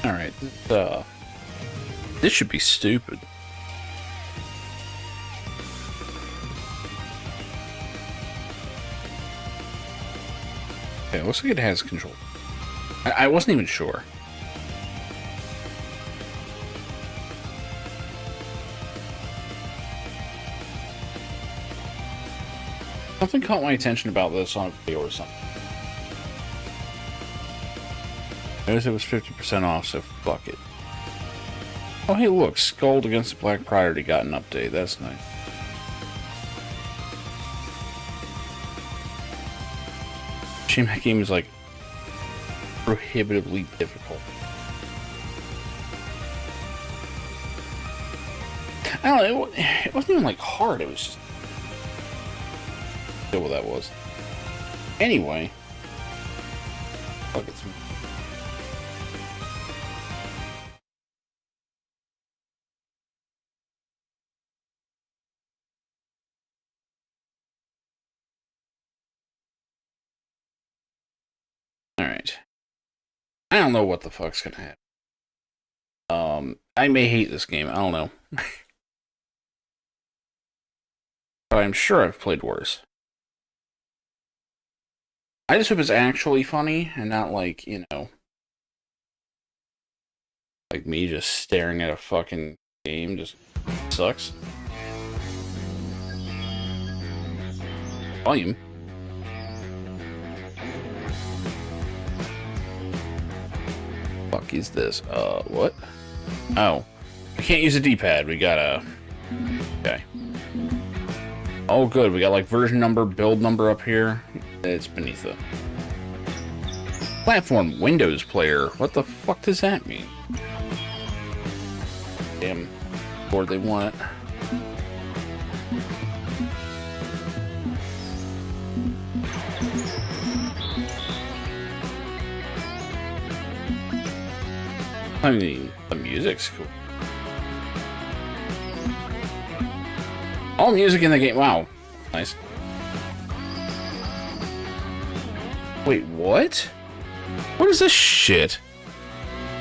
Alright, this should be stupid. Okay, it looks like it has control. I wasn't even sure. Something caught my attention about this on a video or something. Notice it was 50% off, so fuck it. Oh hey look, Scold against the Black Pride already got an update, that's nice. Shame that game is like prohibitively difficult. I don't know, it wasn't even like hard, it was just... I don't know what that was. Anyway. Fuck it. Alright. I don't know what the fuck's gonna happen. I may hate this game, I don't know. But I'm sure I've played worse. I just hope it's actually funny and not like, you know, like me just staring at a fucking game just sucks. Volume. Fuck is this? What? Oh. I can't use a D-pad. We gotta... Okay. Oh, good. We got, like, version number, build number up here. It's beneath it. Platform Windows Player. What the fuck does that mean? Damn. Board they want it. I mean, the music's cool. All music in the game. Wow. Nice. Wait, what? What is this shit?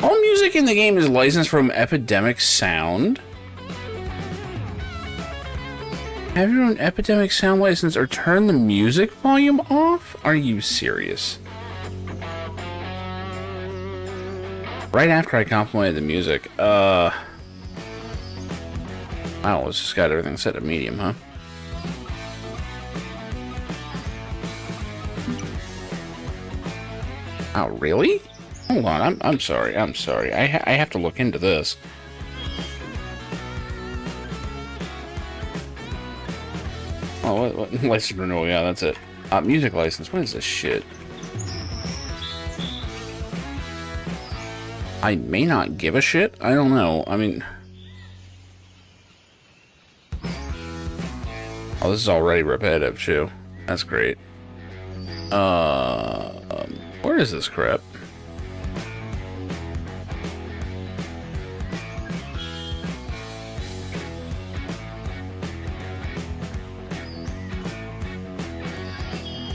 All music in the game is licensed from Epidemic Sound. Have your own Epidemic Sound license or turn the music volume off? Are you serious? Right after I complimented the music, wow, it's just got everything set to medium, huh? Oh, really? Hold on, I'm sorry, I'm sorry. I have to look into this. Oh, what license renewal? Yeah, that's it. Music license. What is this shit? I may not give a shit. I don't know. I mean... Oh, this is already repetitive, too. That's great. Where is this crap?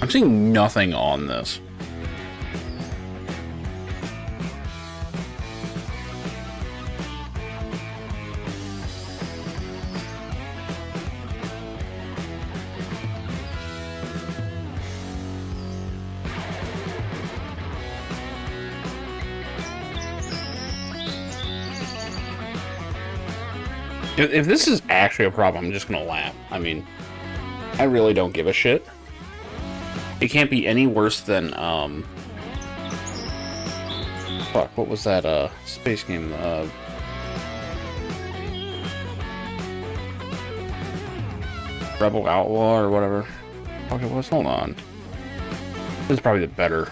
I'm seeing nothing on this. If this is actually a problem, I'm just gonna laugh. I mean, I really don't give a shit. It can't be any worse than, fuck, what was that, space game, Rebel Outlaw or whatever. Fuck it was, hold on. This is probably the better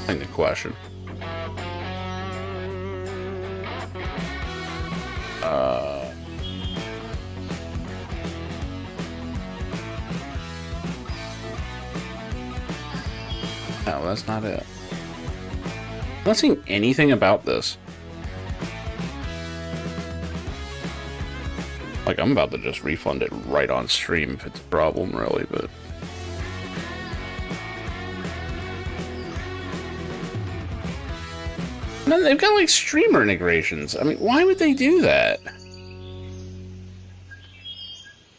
thing to question. No, that's not it. I'm not seeing anything about this. Like, I'm about to just refund it right on stream if it's a problem, really, but... And then they've got like streamer integrations. I mean, why would they do that?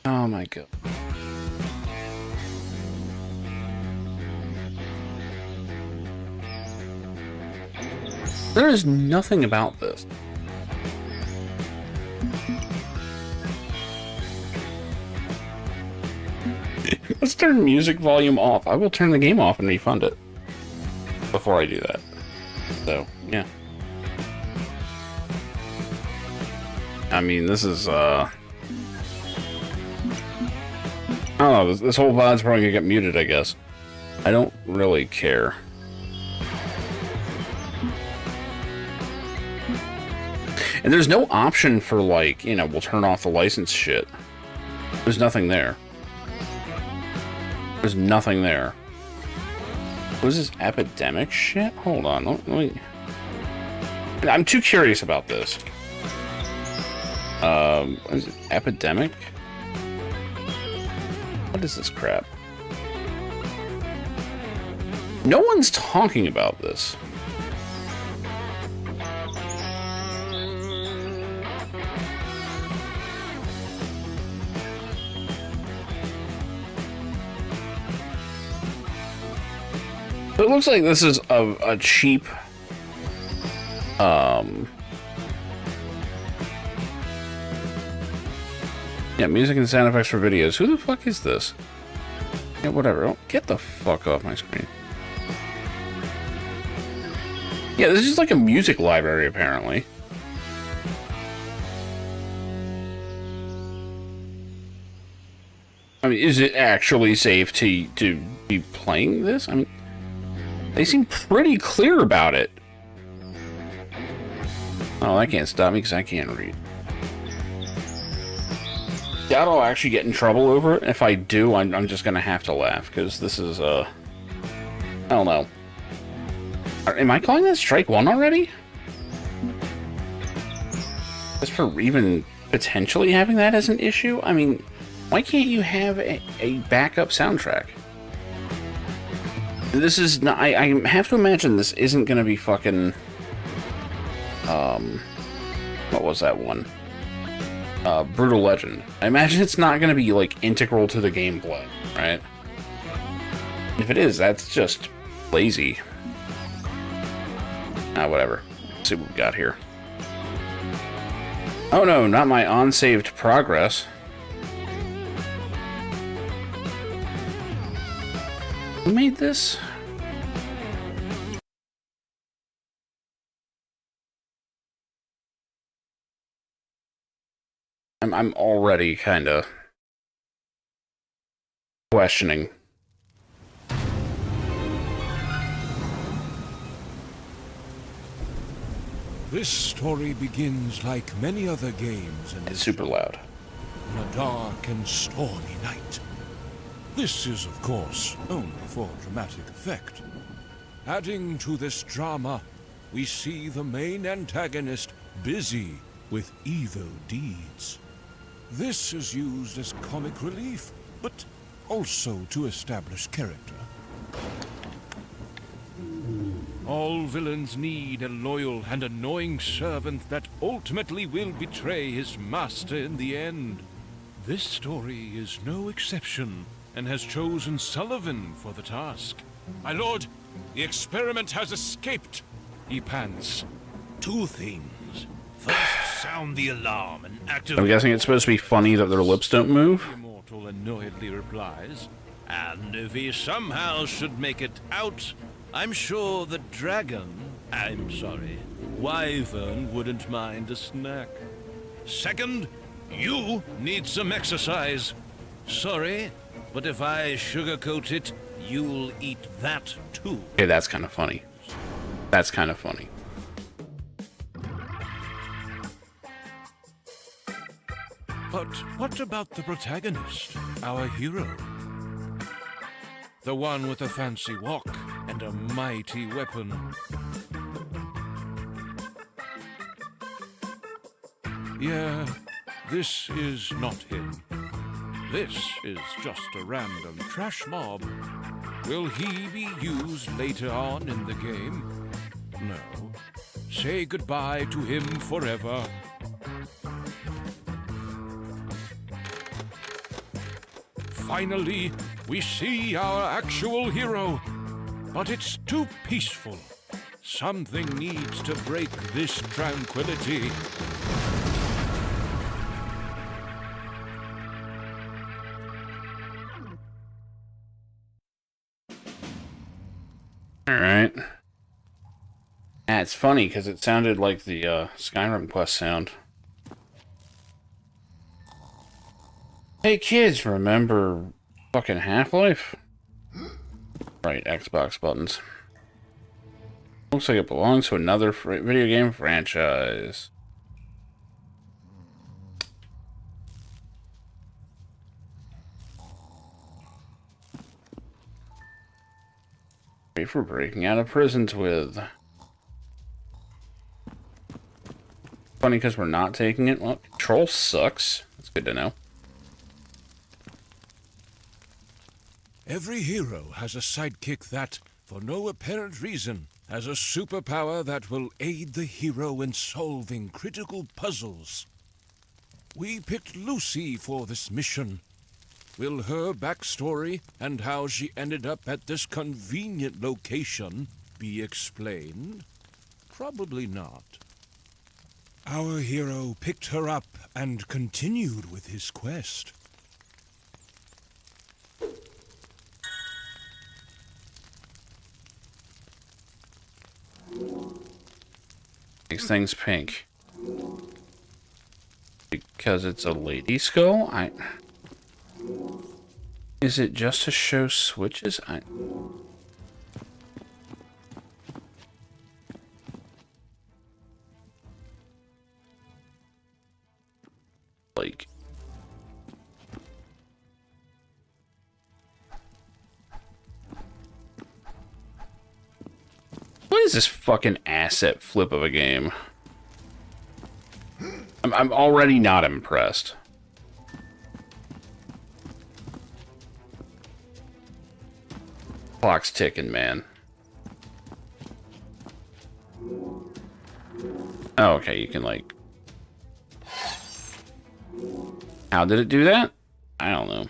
Oh my god. There is nothing about this. Let's turn music volume off. I will turn the game off and refund it before I do that. So, yeah. I mean, this is, I don't know, this whole VOD's probably gonna get muted, I guess. I don't really care. And there's no option for, like, you know, we'll turn off the license shit. There's nothing there. There's nothing there. What is this epidemic shit? Hold on, let me... I'm too curious about this. What is it? Epidemic? What is this crap? No one's talking about this. It looks like this is a cheap, yeah, music and sound effects for videos. Who the fuck is this? Yeah, whatever. Don't get the fuck off my screen. Yeah, this is like a music library, apparently. I mean, is it actually safe to be playing this? I mean, they seem pretty clear about it. Oh, that can't stop me because I can't read. Doubt I'll actually get in trouble over it. If I do, I'm just gonna have to laugh because this is I don't know. Am I calling that strike one already? Just for even potentially having that as an issue? I mean, why can't you have a backup soundtrack? This is not, I have to imagine this isn't gonna be fucking, what was that one? Brutal Legend. I imagine it's not gonna be, like, integral to the gameplay, right? If it is, that's just lazy. Ah, whatever. Let's see what we got here. Oh no, not my unsaved progress. Who made this? I'm already kind of questioning. This story begins like many other games in It's super loud. on a dark and stormy night. This is, of course, only for dramatic effect. Adding to this drama, we see the main antagonist busy with evil deeds. This is used as comic relief, but also to establish character. All villains need a loyal and annoying servant that ultimately will betray his master in the end. This story is no exception, and has chosen Sullivan for the task. My lord, the experiment has escaped. He pants. Two things. First, sound the alarm and activate... I'm guessing it's supposed to be funny that their lips don't move? Immortal annoyedly replies. And if he somehow should make it out, I'm sure the dragon, wyvern wouldn't mind a snack. Second, you need some exercise. Sorry, but if I sugarcoat it, you'll eat that too. Okay, that's kind of funny. That's kind of funny. But what about the protagonist, our hero? The one with a fancy walk and a mighty weapon. Yeah, this is not him. This is just a random trash mob. Will he be used later on in the game? No. say goodbye to him forever. Finally, we see our actual hero, but it's too peaceful. Something needs to break this tranquility. Alright. Ah, it's funny because it sounded like the Skyrim quest sound. Hey kids, remember fucking Half-Life? Right, Xbox buttons. Looks like it belongs to another video game franchise. Great for breaking out of prisons with. Funny because we're not taking it. Well, control sucks. That's good to know. Every hero has a sidekick that, for no apparent reason, has a superpower that will aid the hero in solving critical puzzles. We picked Lucy for this mission. Will her backstory and how she ended up at this convenient location be explained? Probably not. Our hero picked her up and continued with his quest. Makes things pink. Because it's a lady skull? Is it just to show switches? Like... What is this fucking asset flip of a game? I'm already not impressed. Clock's ticking, man. Oh, okay, you can like... How did it do that? I don't know.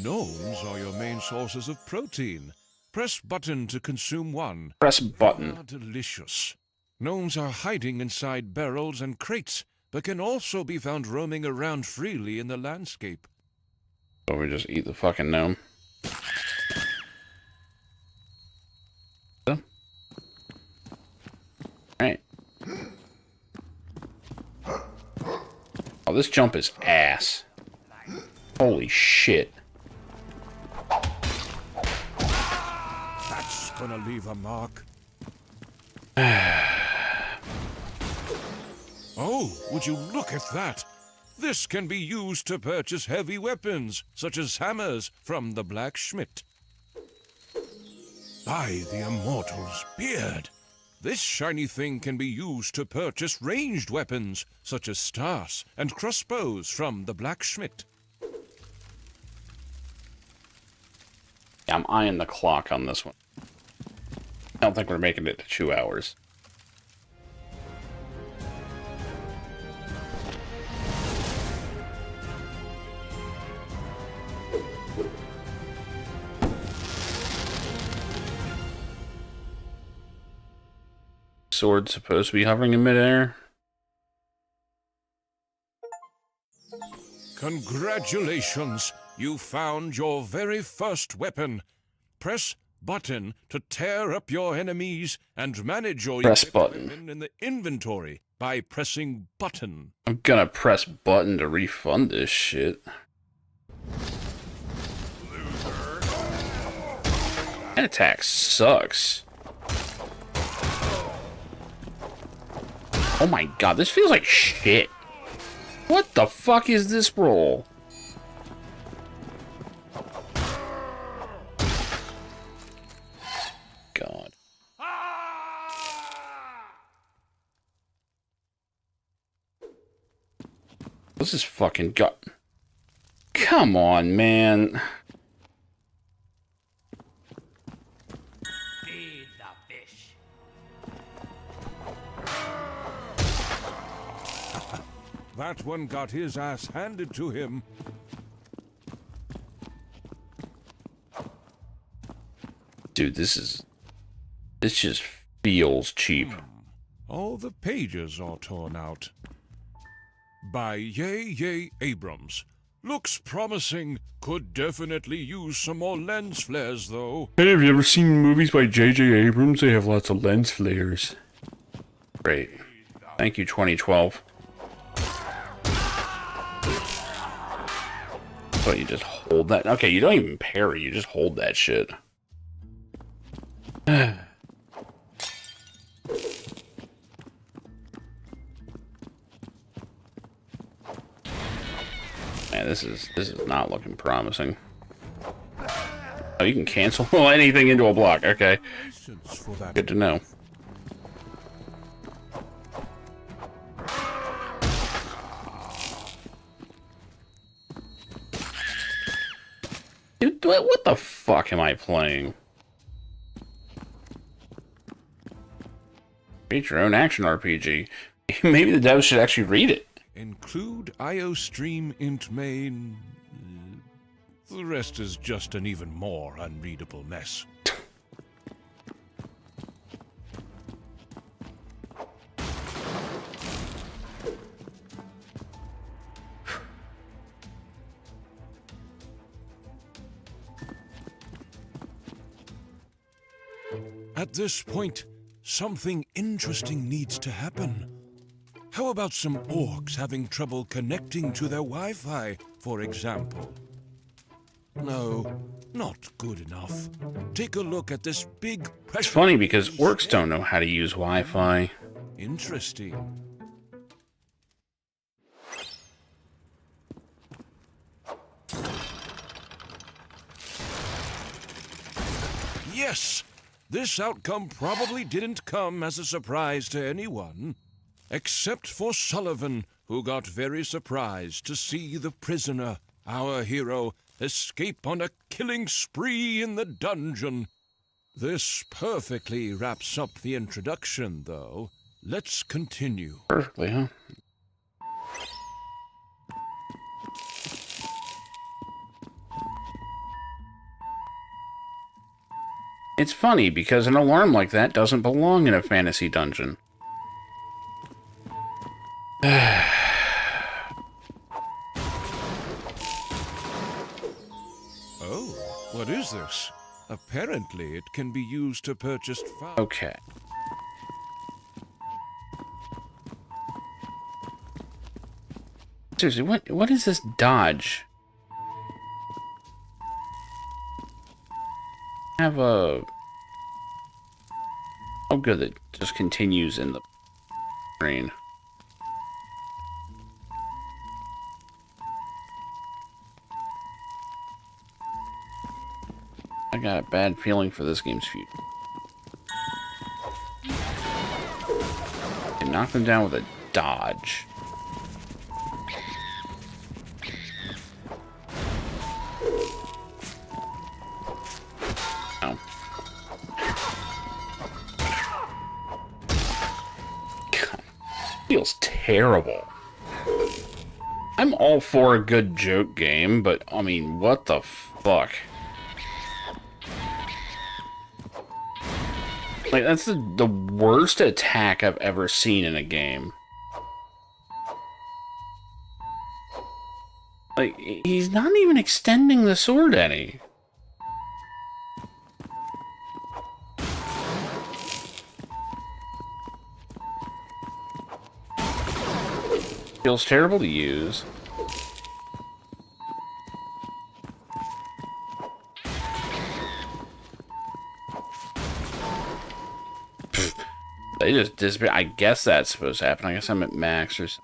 Gnomes are your main sources of protein. Press button to consume one. Press button. They are delicious. Gnomes are hiding inside barrels and crates, but can also be found roaming around freely in the landscape. So we just eat the fucking gnome. Alright. Oh, this jump is ass. Holy shit. That's gonna leave a mark. Oh, would you look at that? This can be used to purchase heavy weapons, such as hammers, from the blacksmith. By the immortal's beard! This shiny thing can be used to purchase ranged weapons, such as stars and crossbows from the blacksmith. Yeah, I'm eyeing the clock on this one. I don't think we're making it to 2 hours. Sword supposed to be hovering in midair. Congratulations! You found your very first weapon. Press button to tear up your enemies and manage your weapon in the inventory by pressing button. I'm gonna press button to refund this shit. That attack sucks. Oh my god, this feels like shit. What the fuck is this roll? God. This is fucking gut. Come on, man. Feed the fish. That one got his ass handed to him. Dude, this just feels cheap. All the pages are torn out. By Yay Abrams. Looks promising. Could definitely use some more lens flares, though. Hey, have you ever seen movies by J.J. Abrams? They have lots of lens flares. Great. Thank you, 2012. But you just hold that. Okay, you don't even parry. You just hold that shit. Man, this is not looking promising. Oh, you can cancel anything into a block. Okay. Good to know. Dude, what the fuck am I playing? Create your own action RPG. Maybe the devs should actually read it. Include IOStream int main. The rest is just an even more unreadable mess. At this point, something interesting needs to happen. How about some orcs having trouble connecting to their Wi-Fi, for example? No, not good enough. Take a look at this big pressure. It's funny because orcs don't know how to use Wi-Fi. Interesting. Yes! This outcome probably didn't come as a surprise to anyone, except for Sullivan, who got very surprised to see the prisoner, our hero, escape on a killing spree in the dungeon. This perfectly wraps up the introduction, though. Let's continue. Perfectly, huh? It's funny because an alarm like that doesn't belong in a fantasy dungeon. Oh, what is this? Apparently it can be used to purchase Okay. Seriously, what is this dodge? Have a... Oh good, it just continues in the screen. I got a bad feeling for this game's future. And knock them down with a dodge. Oh. God, feels terrible. I'm all for a good joke game, but I mean, what the fuck? Like, that's the worst attack I've ever seen in a game. Like, he's not even extending the sword any. Feels terrible to use. They just disappear. I guess that's supposed to happen. I guess I'm at max or something.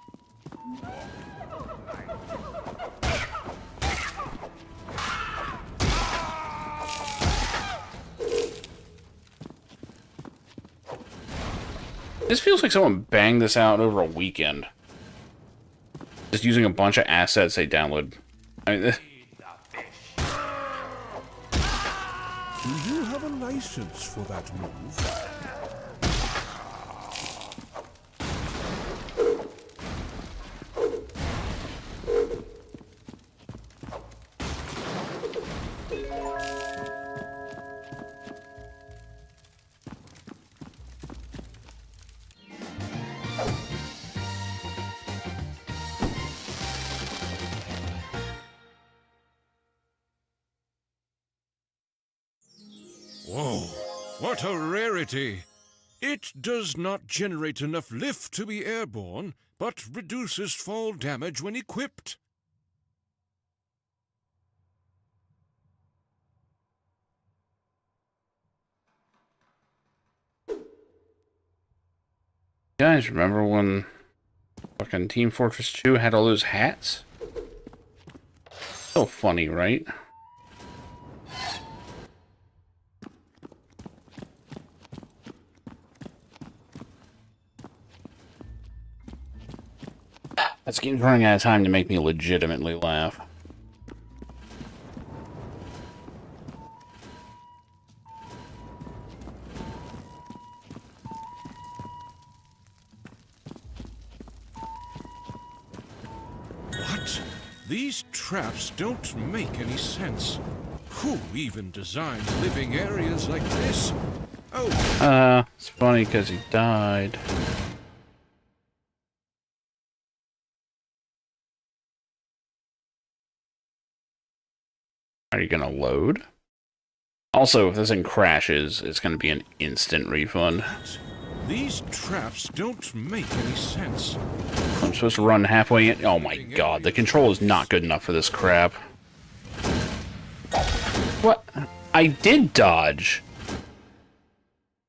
This feels like someone banged this out over a weekend. Just using a bunch of assets they download. I mean, Do you have a license for that move? Whoa, what a rarity! It does not generate enough lift to be airborne, but reduces fall damage when equipped. guys, remember when fucking Team Fortress 2 had all those hats? So funny, right? This game's running out of time to make me legitimately laugh. What? These traps don't make any sense. Who even designed living areas like this? Oh, It's funny because he died. Are you gonna load? Also, if this thing crashes, it's gonna be an instant refund. these traps don't make any sense. I'm supposed to run halfway in. Oh my god, the control is not good enough for this crap. What? I did dodge.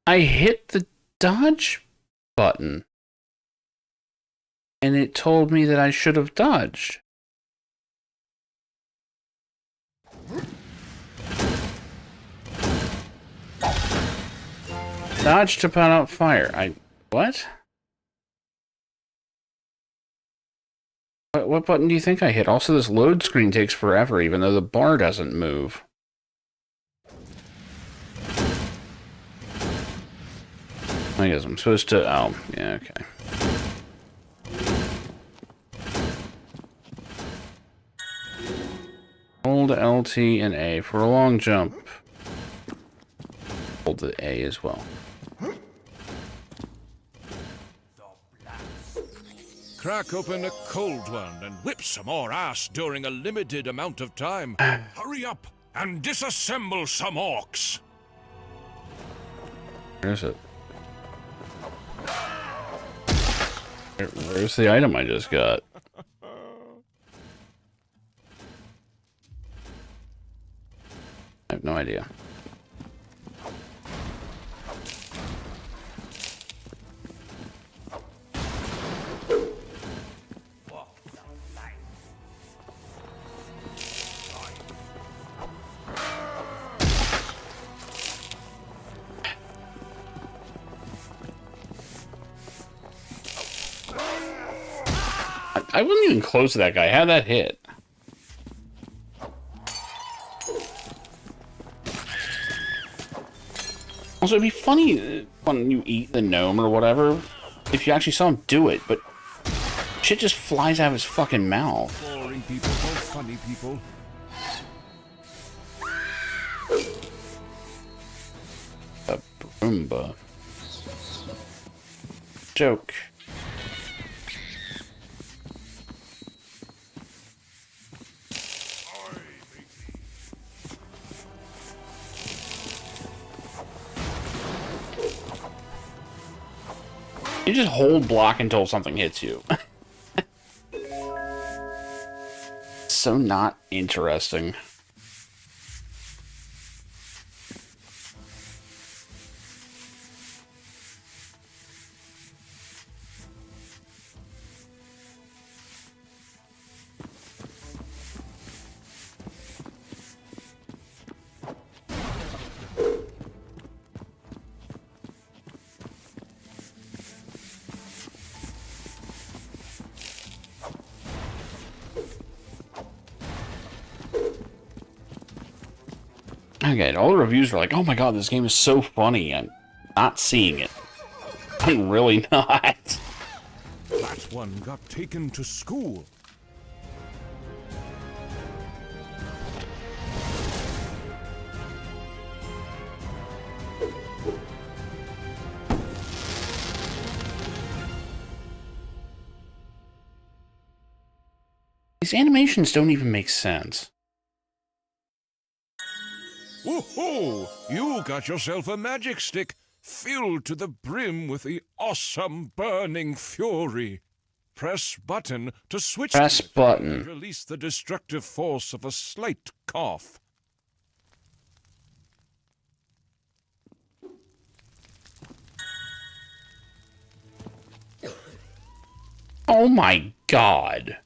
I hit the dodge button. And it told me that I should have dodged. Dodge to put out fire. What? What button do you think I hit? Also, this load screen takes forever, even though the bar doesn't move. I guess I'm supposed to... Oh, yeah, okay. Hold LT and A for a long jump. Hold the A as well. Crack open a cold one and whip some more ass during a limited amount of time. Hurry up and disassemble some orcs. Where is it? Where's the item I just got? I have no idea. I wasn't even close to that guy. How'd that hit? Also, it'd be funny when you eat the gnome or whatever, if you actually saw him do it, but shit just flies out of his fucking mouth. Boring people, no funny people. A Broomba. Joke. You just hold block until something hits you. So not interesting. Okay, all the reviews are like, oh my god, this game is so funny. I'm not seeing it. I'm really not. That one got taken to school. These animations don't even make sense. Woohoo! You got yourself a magic stick filled to the brim with the awesome burning fury. Press button to switch Press to it button. and release the destructive force of a slight cough. Oh my god.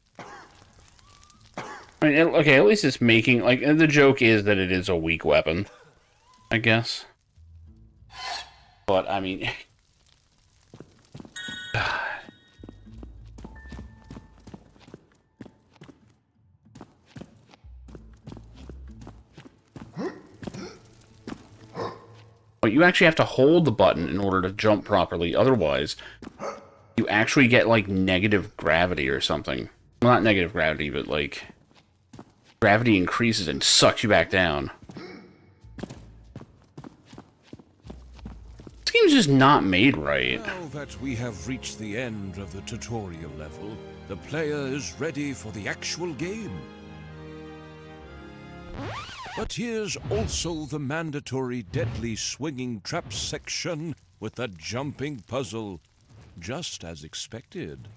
I mean, okay, at least it's making, like, the joke is that it is a weak weapon, I guess. But, I mean... But you actually have to hold the button in order to jump properly, otherwise you actually get, like, negative gravity or something. Well, not negative gravity, but, like... gravity increases and sucks you back down. This game's just not made right. Now that we have reached the end of the tutorial level, the player is ready for the actual game. But here's also the mandatory deadly swinging trap section with the jumping puzzle, just as expected.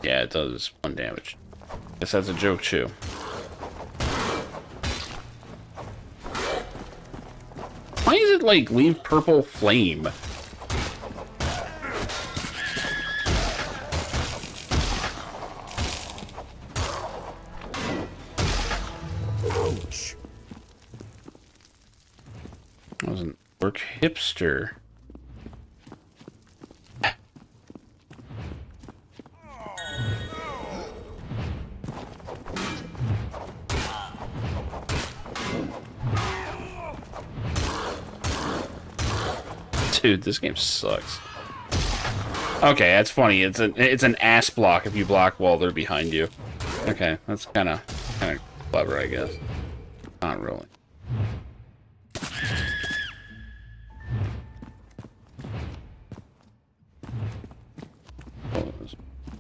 Yeah, it does 1 damage. Guess that's a joke too. Why is it like leave purple flame? Ouch! Doesn't work, hipster. Dude, this game sucks. Okay, that's funny. It's an ass block if you block while they're behind you. Okay, that's kind of clever, I guess. Not really.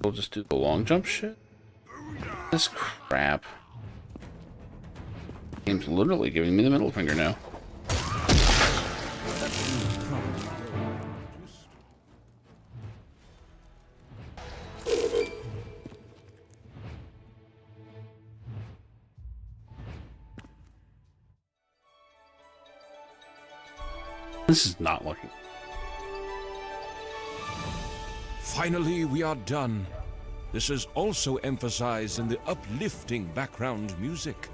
We'll just do the long jump shit. This crap. Game's literally giving me the middle finger now. This is not looking. Finally, we are done. This is also emphasized in the uplifting background music.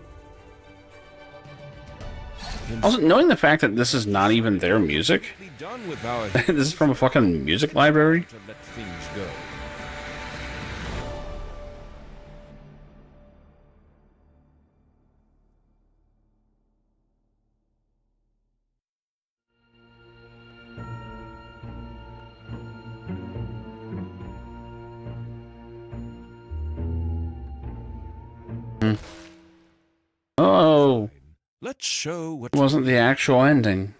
Also, knowing the fact that this is not even their music, Done with our this is from a fucking music library. to let things go. Oh, Let's show what it wasn't the actual ending.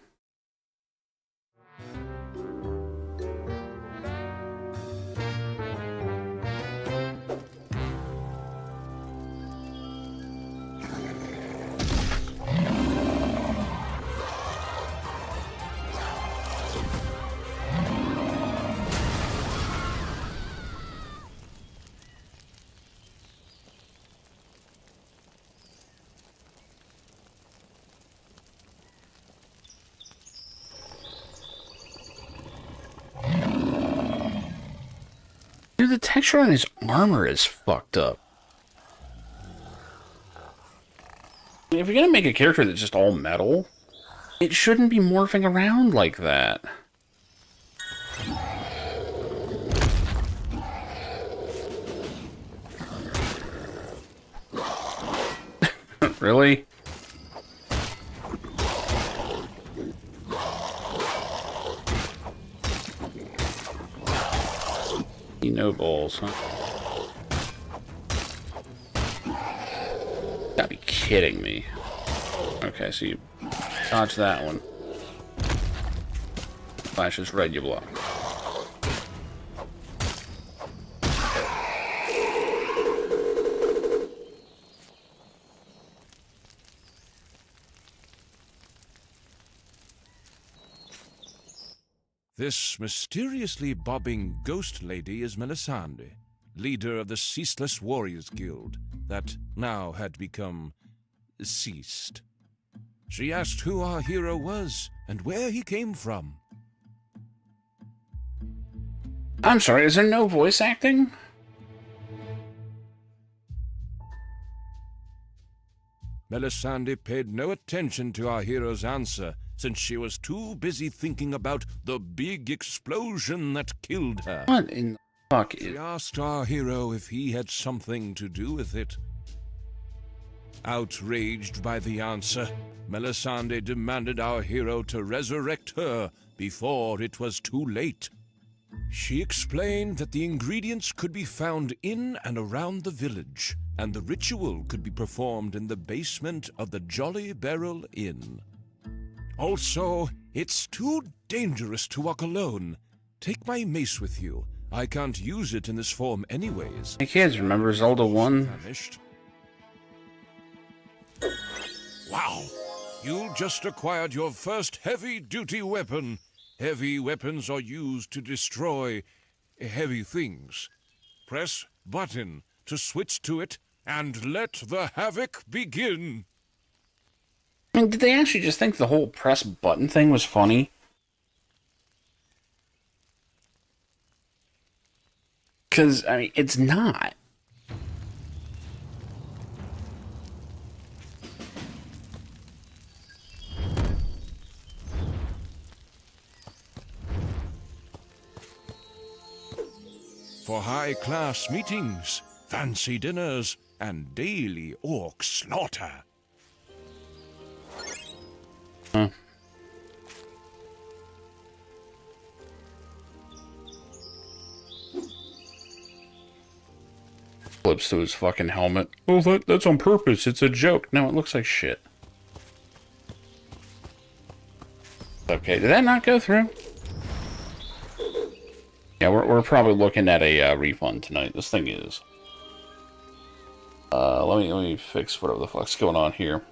Dude, the texture on his armor is fucked up. If you're gonna make a character that's just all metal, it shouldn't be morphing around like that. Really? No balls, huh? Gotta be kidding me. Okay, so you dodge that one. Flashes red, you block. This mysteriously bobbing ghost lady is Melisande, leader of the Ceaseless Warriors Guild, that now had become ceased. She asked who our hero was and where he came from. I'm sorry, is there no voice acting? Melisande paid no attention to our hero's answer, since she was too busy thinking about the big explosion that killed her. What in the fuck She is... asked our hero if he had something to do with it. Outraged by the answer, Melisande demanded our hero to resurrect her before it was too late. She explained that the ingredients could be found in and around the village, and the ritual could be performed in the basement of the Jolly Barrel Inn. Also, it's too dangerous to walk alone. Take my mace with you. I can't use it in this form anyways. Hey kids, remember Zelda 1? Vanished. Wow! You just acquired your first heavy-duty weapon. Heavy weapons are used to destroy heavy things. Press button to switch to it, and let the havoc begin. I mean, did they actually just think the whole press button thing was funny? Because, I mean, it's not. For high-class meetings, fancy dinners, and daily orc slaughter. Huh. Flips to his fucking helmet. Well, that's on purpose. It's a joke. No, it looks like shit. Okay, did that not go through? Yeah, we're probably looking at a refund tonight. This thing is. Let me fix whatever the fuck's going on here.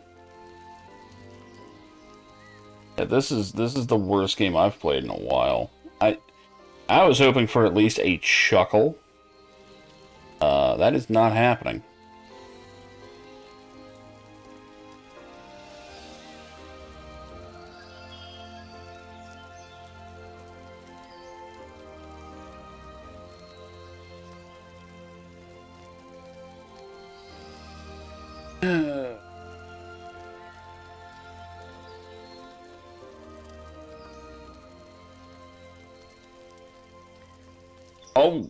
Yeah, this is the worst game I've played in a while. I was hoping for at least a chuckle. That is not happening.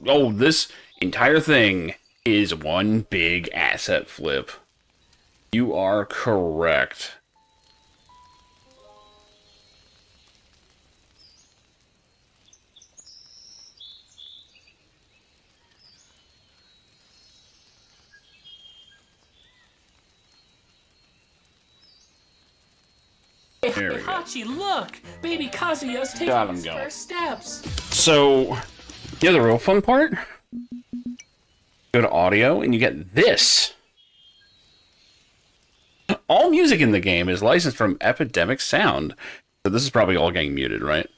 Oh, this entire thing is one big asset flip. You are correct. There we go. Hachi, look! Baby Kazuya's taking Got him his going. first steps. So, yeah, the real fun part? Go to audio, and you get this. All music in the game is licensed from Epidemic Sound. So this is probably all getting muted, right?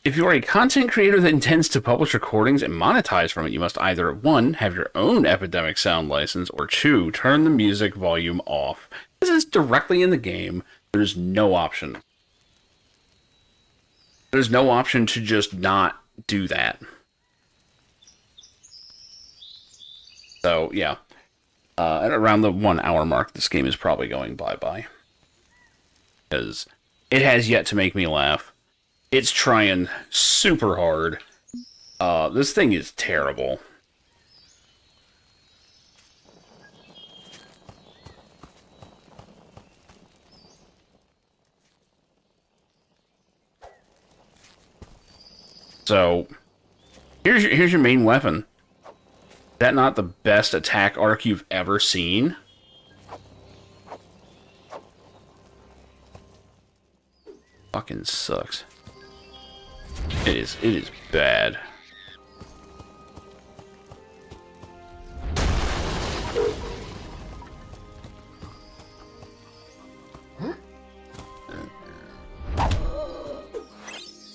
If you are a content creator that intends to publish recordings and monetize from it, you must either 1. Have your own Epidemic Sound license, or 2. Turn the music volume off. This is directly in the game. There's no option. There's no option to just not do that. So, yeah. At around the 1 hour mark, this game is probably going bye-bye. Because it has yet to make me laugh. It's trying super hard. This thing is terrible. So, here's your main weapon. Is that not the best attack arc you've ever seen? Fucking sucks. It is bad.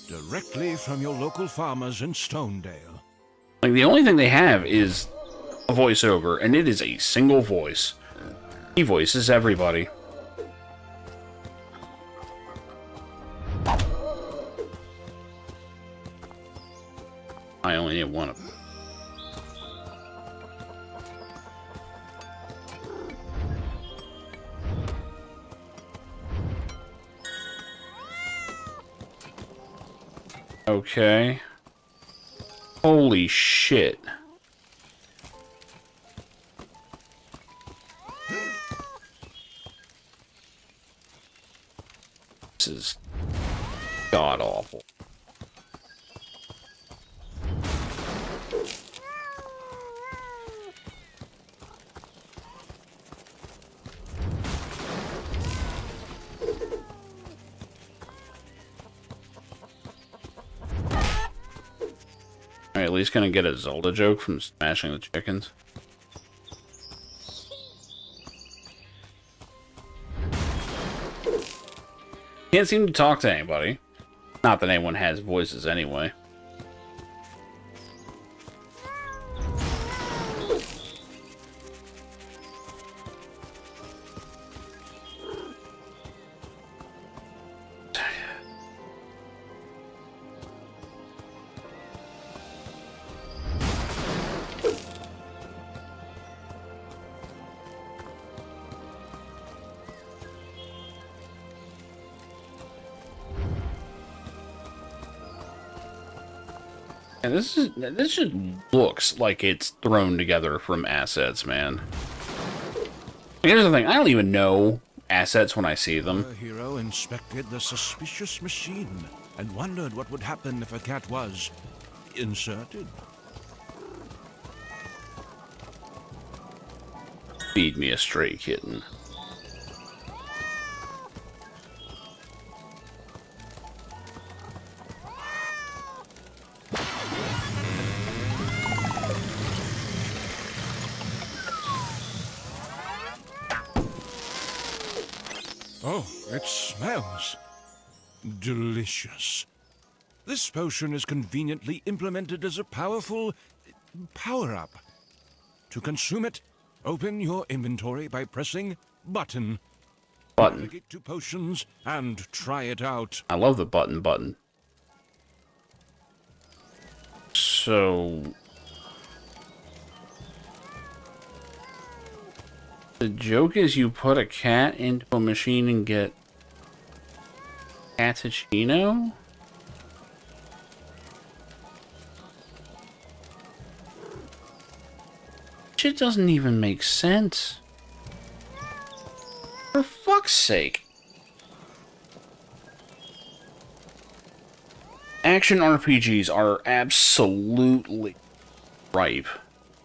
Directly from your local farmers in Stonedale. Like, the only thing they have is a voiceover, and it is a single voice. He voices everybody. I only need one of them. Okay. Holy shit. This is god-awful. At least gonna get a Zelda joke from smashing the chickens. Can't seem to talk to anybody. Not that anyone has voices anyway. And this just looks like it's thrown together from assets, man. Here's the thing, I don't even know assets when I see them. The hero inspected the suspicious machine and wondered what would happen if a cat was inserted. Feed me a stray kitten. Oh, it smells delicious. This potion is conveniently implemented as a powerful power-up. To consume it, open your inventory by pressing button. Navigate to potions and try it out. I love the button. So... the joke is you put a cat into a machine and get cappuccino? Shit doesn't even make sense. For fuck's sake. Action RPGs are absolutely ripe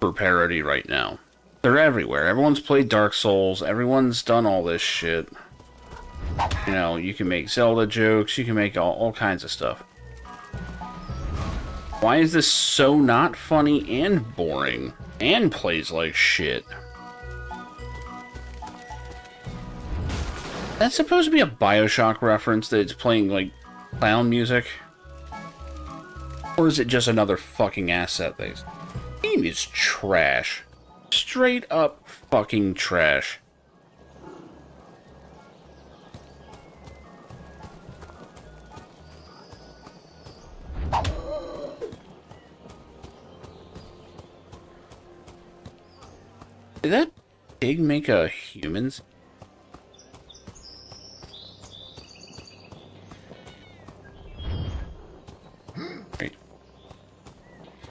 for parody right now. They're everywhere. Everyone's played Dark Souls. Everyone's done all this shit. You know, you can make Zelda jokes. You can make all kinds of stuff. Why is this so not funny and boring? And plays like shit? That's supposed to be a BioShock reference that it's playing, like, clown music? Or is it just another fucking asset thing? The game is trash. Straight up fucking trash. Did that pig make a humans?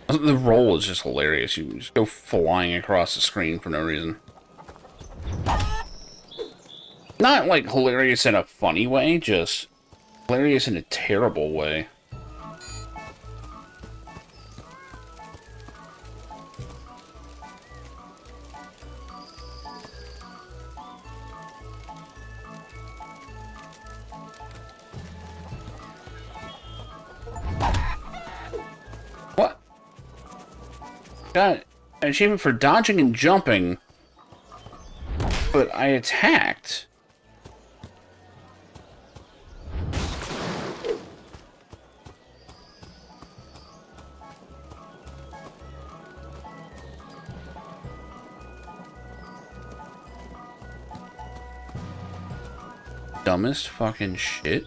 The roll is just hilarious. You just go flying across the screen for no reason. Not like hilarious in a funny way, just hilarious in a terrible way. Got an achievement for dodging and jumping, but I attacked. Dumbest fucking shit.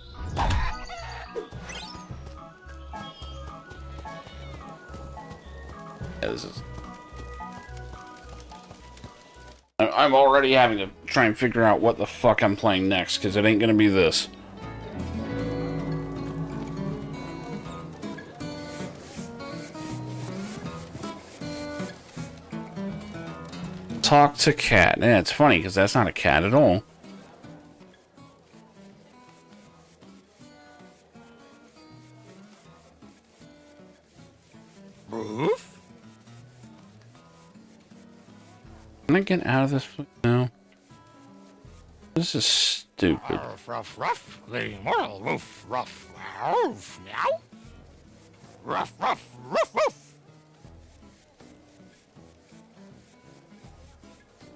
Yeah, this is... I'm already having to try and figure out what the fuck I'm playing next, because it ain't gonna be this. Talk to cat. Yeah, it's funny, because that's not a cat at all. Roof? Can I get out of this now? This is stupid. Ruff, ruff, ruff. The moral roof, ruff, ruff, meow. Ruff, ruff, ruff, ruff.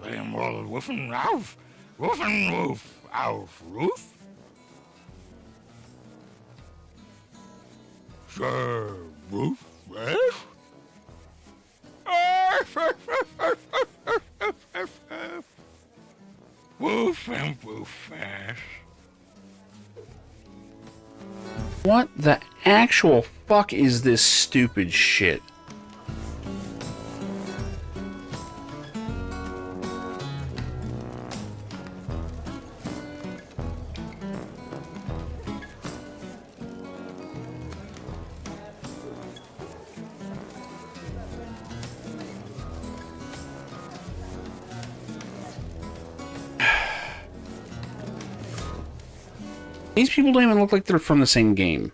The moral woof and roof, woof and woof, ouf, roof. Sure, roof, roof. Woof and woof ass. What the actual fuck is this stupid shit? These people don't even look like they're from the same game.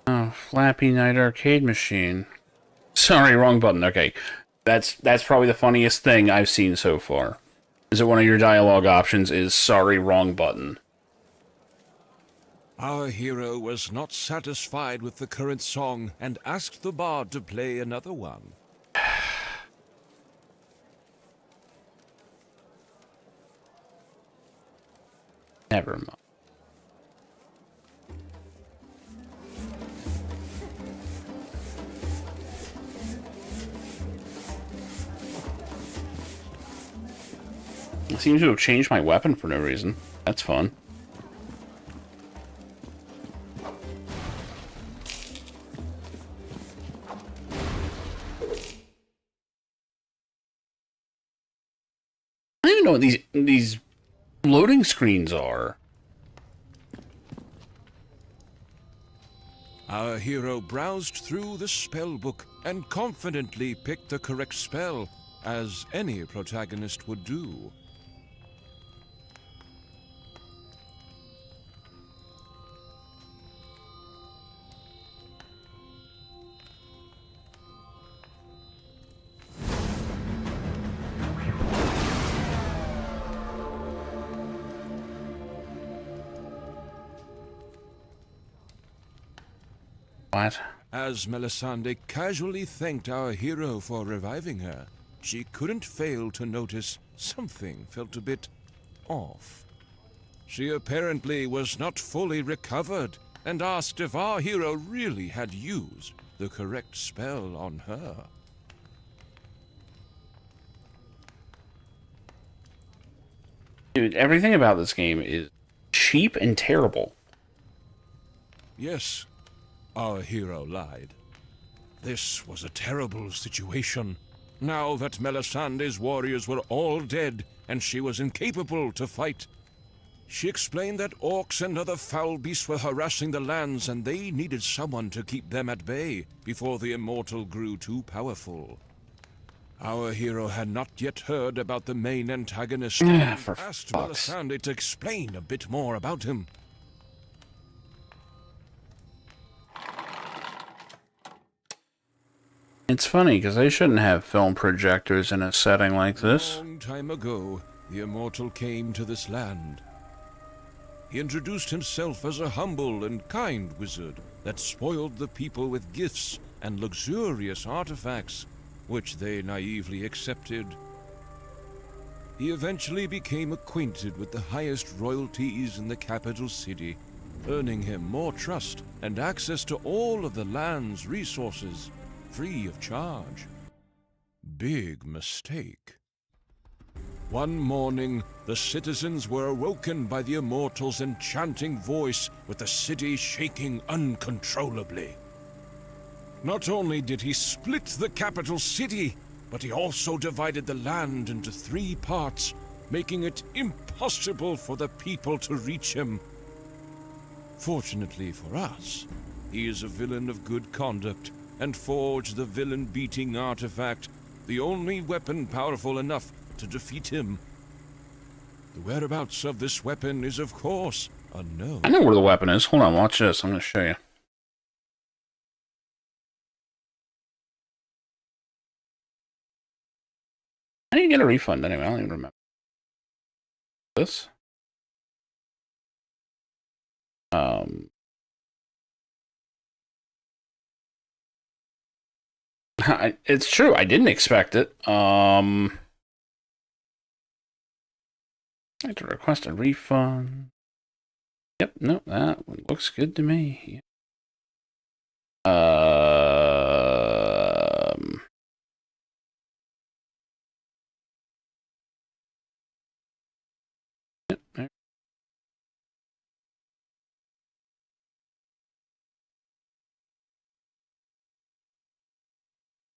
Oh, Flappy Night Arcade Machine. Sorry, wrong button. Okay. That's probably the funniest thing I've seen so far. Is that one of your dialogue options is sorry, wrong button. Our hero was not satisfied with the current song and asked the bard to play another one. Never mind. It seems to have changed my weapon for no reason. That's fun. I don't even know what these loading screens are. Our hero browsed through the spell book and confidently picked the correct spell, as any protagonist would do. What? As Melisande casually thanked our hero for reviving her, she couldn't fail to notice something felt a bit off. She apparently was not fully recovered and asked if our hero really had used the correct spell on her. Dude, everything about this game is cheap and terrible. Yes, our hero lied. This was a terrible situation. Now that Melisande's warriors were all dead and she was incapable to fight, she explained that orcs and other foul beasts were harassing the lands and they needed someone to keep them at bay before the immortal grew too powerful. Our hero had not yet heard about the main antagonist and For asked fuck's Melisande to explain a bit more about him. It's funny, because they shouldn't have film projectors in a setting like this. Long time ago, the immortal came to this land. He introduced himself as a humble and kind wizard that spoiled the people with gifts and luxurious artifacts, which they naively accepted. He eventually became acquainted with the highest royalties in the capital city, earning him more trust and access to all of the land's resources, free of charge. Big mistake. One morning, the citizens were awoken by the immortal's enchanting voice, with the city shaking uncontrollably. Not only did he split the capital city, but he also divided the land into 3 parts, making it impossible for the people to reach him. Fortunately for us, he is a villain of good conduct and forged the villain-beating artifact, the only weapon powerful enough to defeat him. The whereabouts of this weapon is, of course, unknown. I know where the weapon is. Hold on, watch this. I'm going to show you. I didn't get a refund anyway. I don't even remember. This? It's true. I didn't expect it. I had to request a refund. Yep, no, that one looks good to me. Yep, there.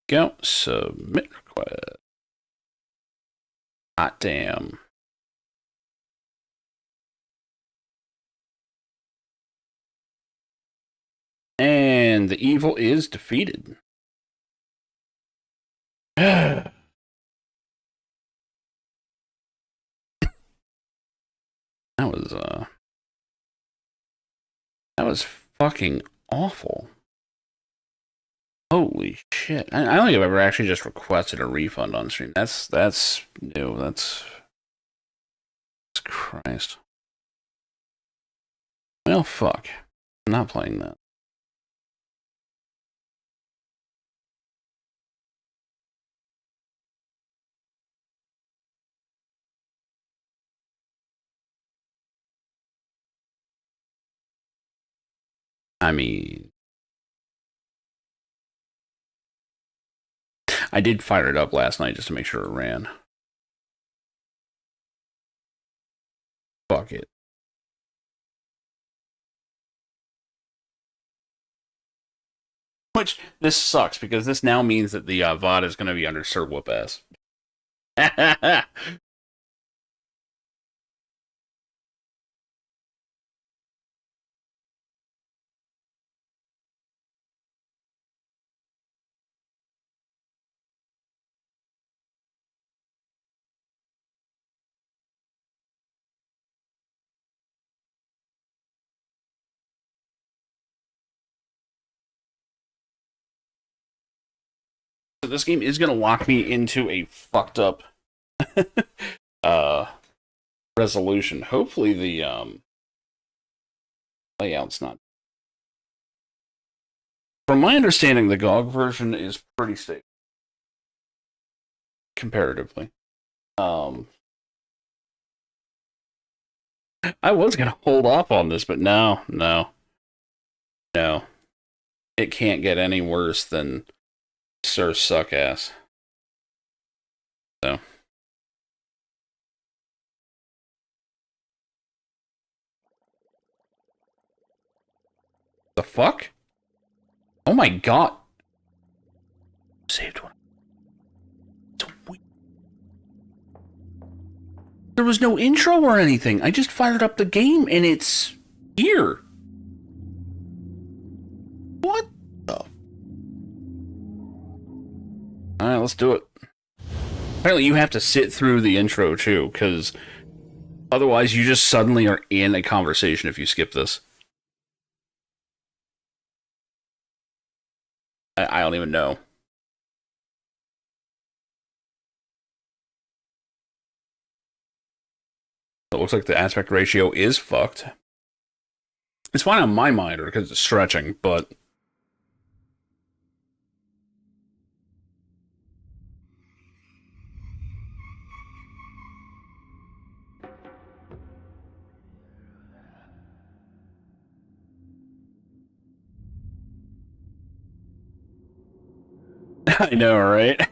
Go, submit request. Hot damn. And the evil is defeated. That was fucking awful. Holy shit. I don't think I've ever actually just requested a refund on stream. That's new. That's Christ. Well, fuck. I'm not playing that. I mean, I did fire it up last night just to make sure it ran. Fuck it. Which, this sucks, because this now means that the VOD is going to be under Sir Whoop Ass. So this game is going to lock me into a fucked up resolution. Hopefully the layout's not. From my understanding, the GOG version is pretty stable. Comparatively. I was going to hold off on this, but no. It can't get any worse than Sir Suckass. So. The fuck? Oh my god. Saved one. There was no intro or anything. I just fired up the game and it's here. What the? Alright, let's do it. Apparently you have to sit through the intro too, because otherwise you just suddenly are in a conversation if you skip this. I don't even know. It looks like the aspect ratio is fucked. It's fine on my monitor because it's stretching, but... I know, right?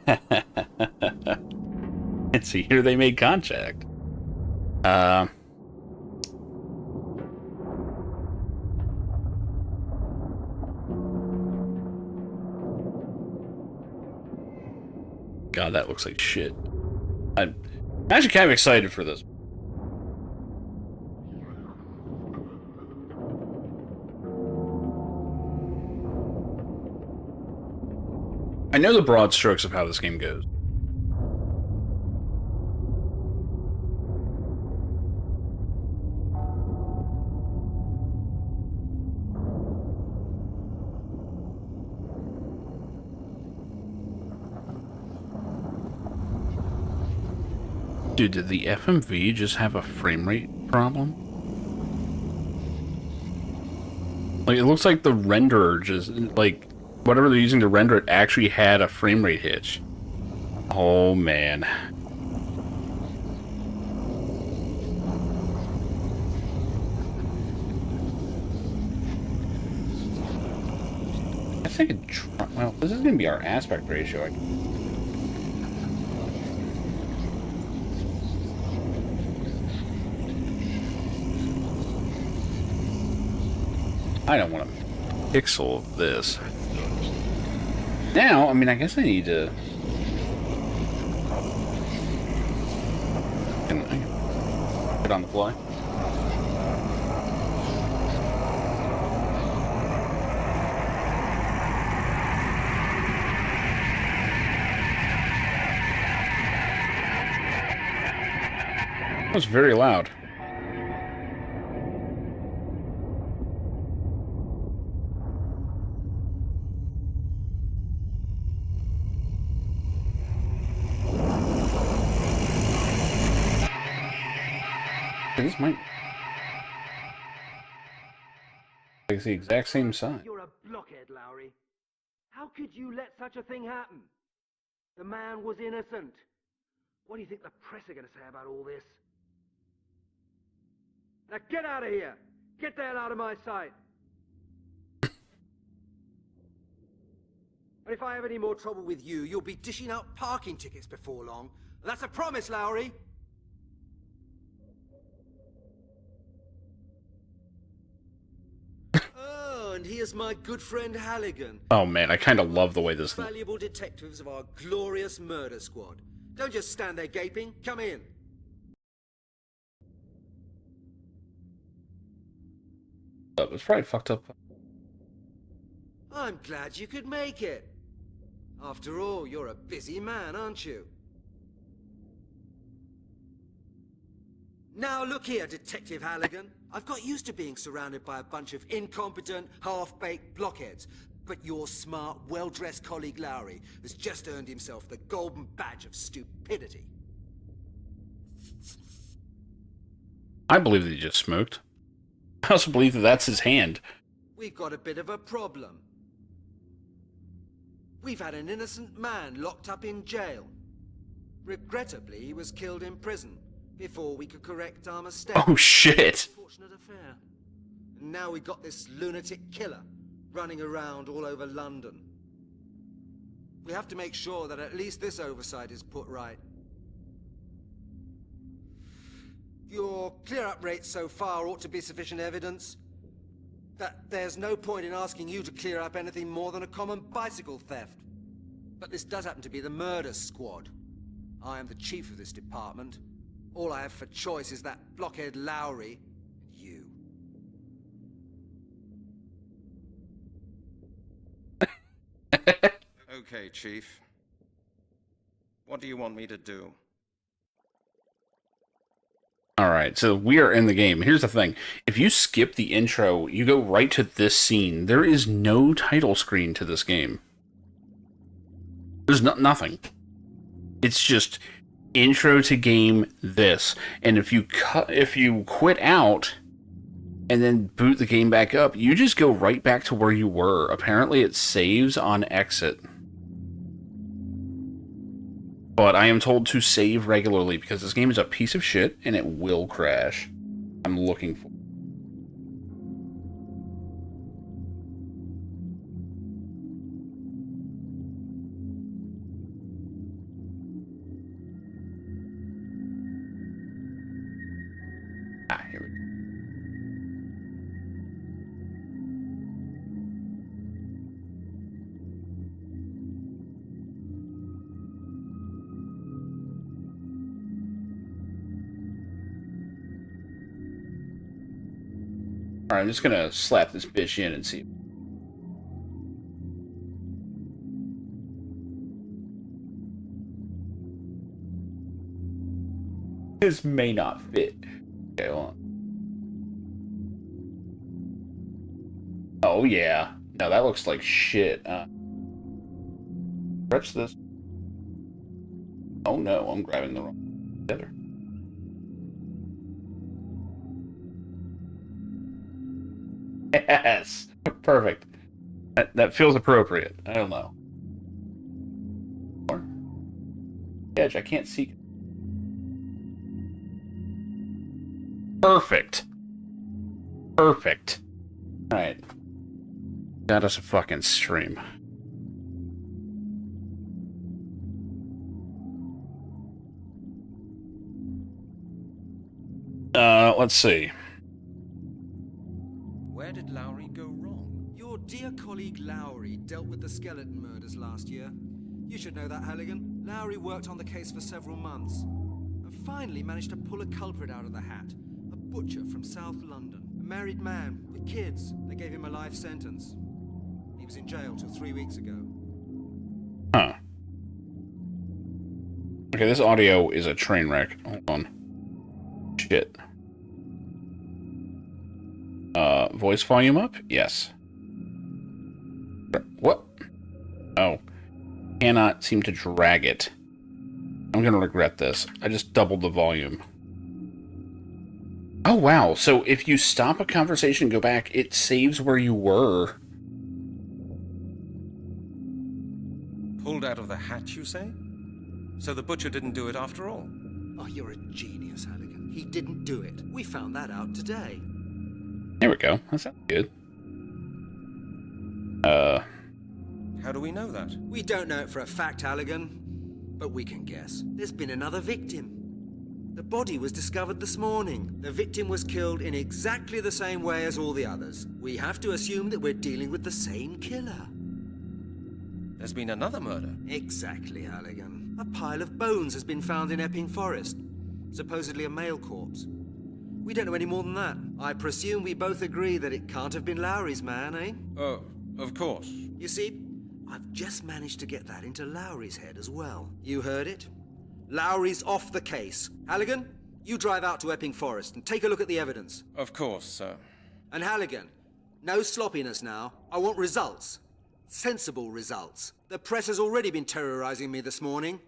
And see, here they made contact. God, that looks like shit. I'm actually kind of excited for this. I know the broad strokes of how this game goes. Dude, did the FMV just have a frame rate problem? Like, it looks like the renderer just, like, whatever they're using to render it actually had a frame rate hitch. Oh, man. I think well, this is going to be our aspect ratio. I don't want to pixel this. Now, I mean, I guess I need to... Can I put on the fly? That was very loud. This might... It's the exact same size. You're a blockhead, Lowry. How could you let such a thing happen? The man was innocent. What do you think the press are going to say about all this? Now get out of here! Get the hell out of my sight! And if I have any more trouble with you, you'll be dishing out parking tickets before long. That's a promise, Lowry! Oh, and here's my good friend Halligan. Oh man, I kind of love the way this... Valuable detectives of our glorious murder squad. Don't just stand there gaping. Come in. That was probably fucked up. I'm glad you could make it. After all, you're a busy man, aren't you? Now look here, Detective Halligan. I've got used to being surrounded by a bunch of incompetent, half-baked blockheads. But your smart, well-dressed colleague Lowry has just earned himself the golden badge of stupidity. I believe that he just smoked. I also believe that that's his hand. We've got a bit of a problem. We've had an innocent man locked up in jail. Regrettably, he was killed in prison before we could correct our mistake. Oh shit! Unfortunate affair. And now we got this lunatic killer running around all over London. We have to make sure that at least this oversight is put right. Your clear-up rate so far ought to be sufficient evidence that there's no point in asking you to clear up anything more than a common bicycle theft. But this does happen to be the murder squad. I am the chief of this department. All I have for choice is that blockhead Lowry, you. Okay, Chief. What do you want me to do? Alright, so we are in the game. Here's the thing. If you skip the intro, you go right to this scene. There is no title screen to this game. There's nothing. It's just intro to game this. And if you quit out and then boot the game back up, you just go right back to where you were. Apparently it saves on exit. But I am told to save regularly because this game is a piece of shit and it will crash. I'm looking for. Here we go. Alright, I'm just gonna slap this bitch in and see. This may not fit. Okay, hold on. Oh, yeah. No, that looks like shit. Stretch this. Oh no, I'm grabbing the wrong tether. Yes! Perfect. That feels appropriate. I don't know. Edge, I can't see. Perfect. Perfect. Alright. Got us a fucking stream. Let's see. Where did Lowry go wrong? Your dear colleague Lowry dealt with the skeleton murders last year. You should know that, Halligan. Lowry worked on the case for several months and finally managed to pull a culprit out of the hat. A butcher from South London. A married man with kids. They gave him a life sentence. He was in jail till 3 weeks ago. Huh. Okay, this audio is a train wreck. Hold on. Shit. Voice volume up? Yes. What? Oh. Cannot seem to drag it. I'm gonna regret this. I just doubled the volume. Oh, wow. So if you stop a conversation and go back, it saves where you were. Pulled out of the hat, you say? So the butcher didn't do it after all? Oh, you're a genius, Halligan. He didn't do it. We found that out today. There we go. That sounds good. How do we know that? We don't know it for a fact, Halligan, but we can guess. There's been another victim. The body was discovered this morning. The victim was killed in exactly the same way as all the others. We have to assume that we're dealing with the same killer. There's been another murder. Exactly, Halligan. A pile of bones has been found in Epping Forest. Supposedly a male corpse. We don't know any more than that. I presume we both agree that it can't have been Lowry's man, eh? Oh, of course. You see, I've just managed to get that into Lowry's head as well. You heard it? Lowry's off the case. Halligan, you drive out to Epping Forest and take a look at the evidence. Of course, sir. And Halligan, no sloppiness now. I want results. Sensible results. The press has already been terrorizing me this morning.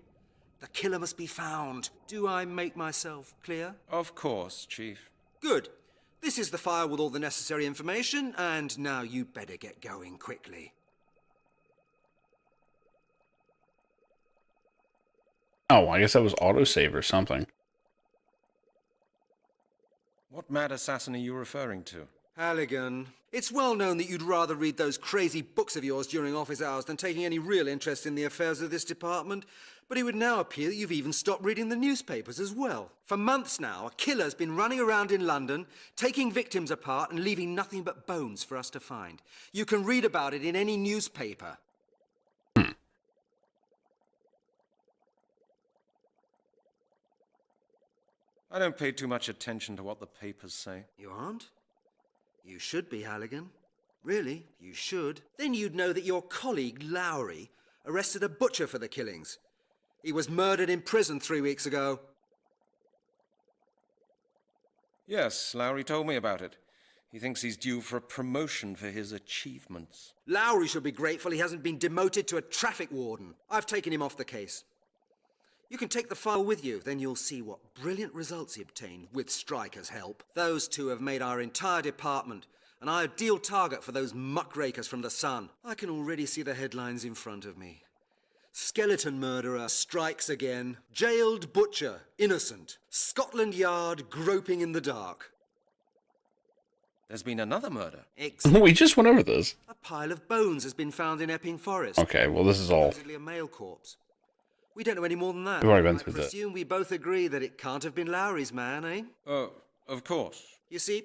The killer must be found. Do I make myself clear? Of course, Chief. Good. This is the file with all the necessary information, and now you better get going quickly. Oh, I guess that was autosave or something. What mad assassin are you referring to? Halligan, it's well known that you'd rather read those crazy books of yours during office hours than taking any real interest in the affairs of this department. But it would now appear that you've even stopped reading the newspapers as well. For months now, a killer's been running around in London, taking victims apart and leaving nothing but bones for us to find. You can read about it in any newspaper. I don't pay too much attention to what the papers say. You aren't? You should be, Halligan. Really, you should. Then you'd know that your colleague, Lowry, arrested a butcher for the killings. He was murdered in prison 3 weeks ago. Yes, Lowry told me about it. He thinks he's due for a promotion for his achievements. Lowry should be grateful he hasn't been demoted to a traffic warden. I've taken him off the case. You can take the file with you, then you'll see what brilliant results he obtained with Stryker's help. Those two have made our entire department an ideal target for those muckrakers from the Sun. I can already see the headlines in front of me. Skeleton murderer strikes again. Jailed butcher, innocent. Scotland Yard groping in the dark. There's been another murder. We just went over this. A pile of bones has been found in Epping Forest. Okay, well, this is all. Supposedly a male corpse. We don't know any more than that. We've already been through I that. presume we both agree that it can't have been Lowry's man, eh? Oh, of course. You see,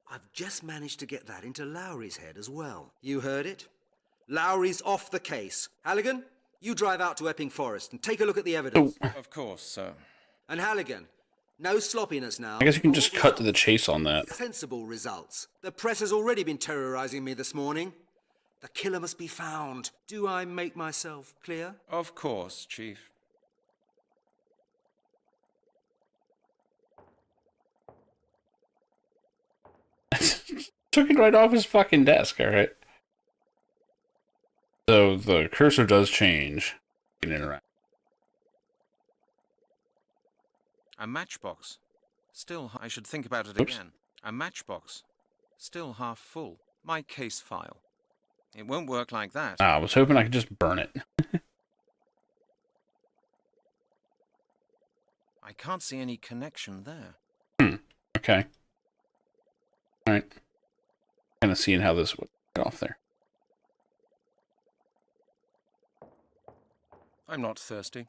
I've just managed to get that into Lowry's head as well. You heard it? Lowry's off the case. Halligan, you drive out to Epping Forest and take a look at the evidence. Of course, sir. And Halligan, no sloppiness now. I guess you can just cut to the chase on that. Sensible results. The press has already been terrorizing me this morning. The killer must be found. Do I make myself clear? Of course, Chief. Took it right off his fucking desk, alright? So the cursor does change. You can interact. A matchbox. Still, I should think about it Oops. again. A matchbox. Still half full. My case file. It won't work like that. Ah, I was hoping I could just burn it. I can't see any connection there. Okay. Alright. Kind of seeing how this would get off there. I'm not thirsty.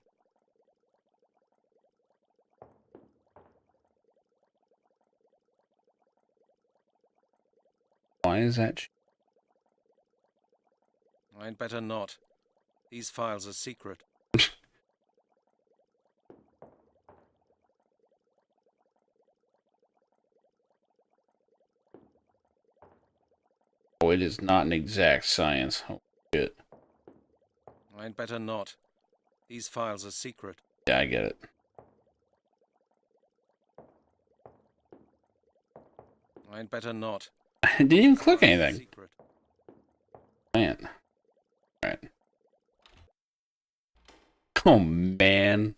Why is that? I'd better not. These files are secret. Oh, it is not an exact science. Oh, shit. I'd better not. These files are secret. Yeah, I get it. I'd better not. I didn't even click Files are anything. secret. Man. Alright. Oh, man.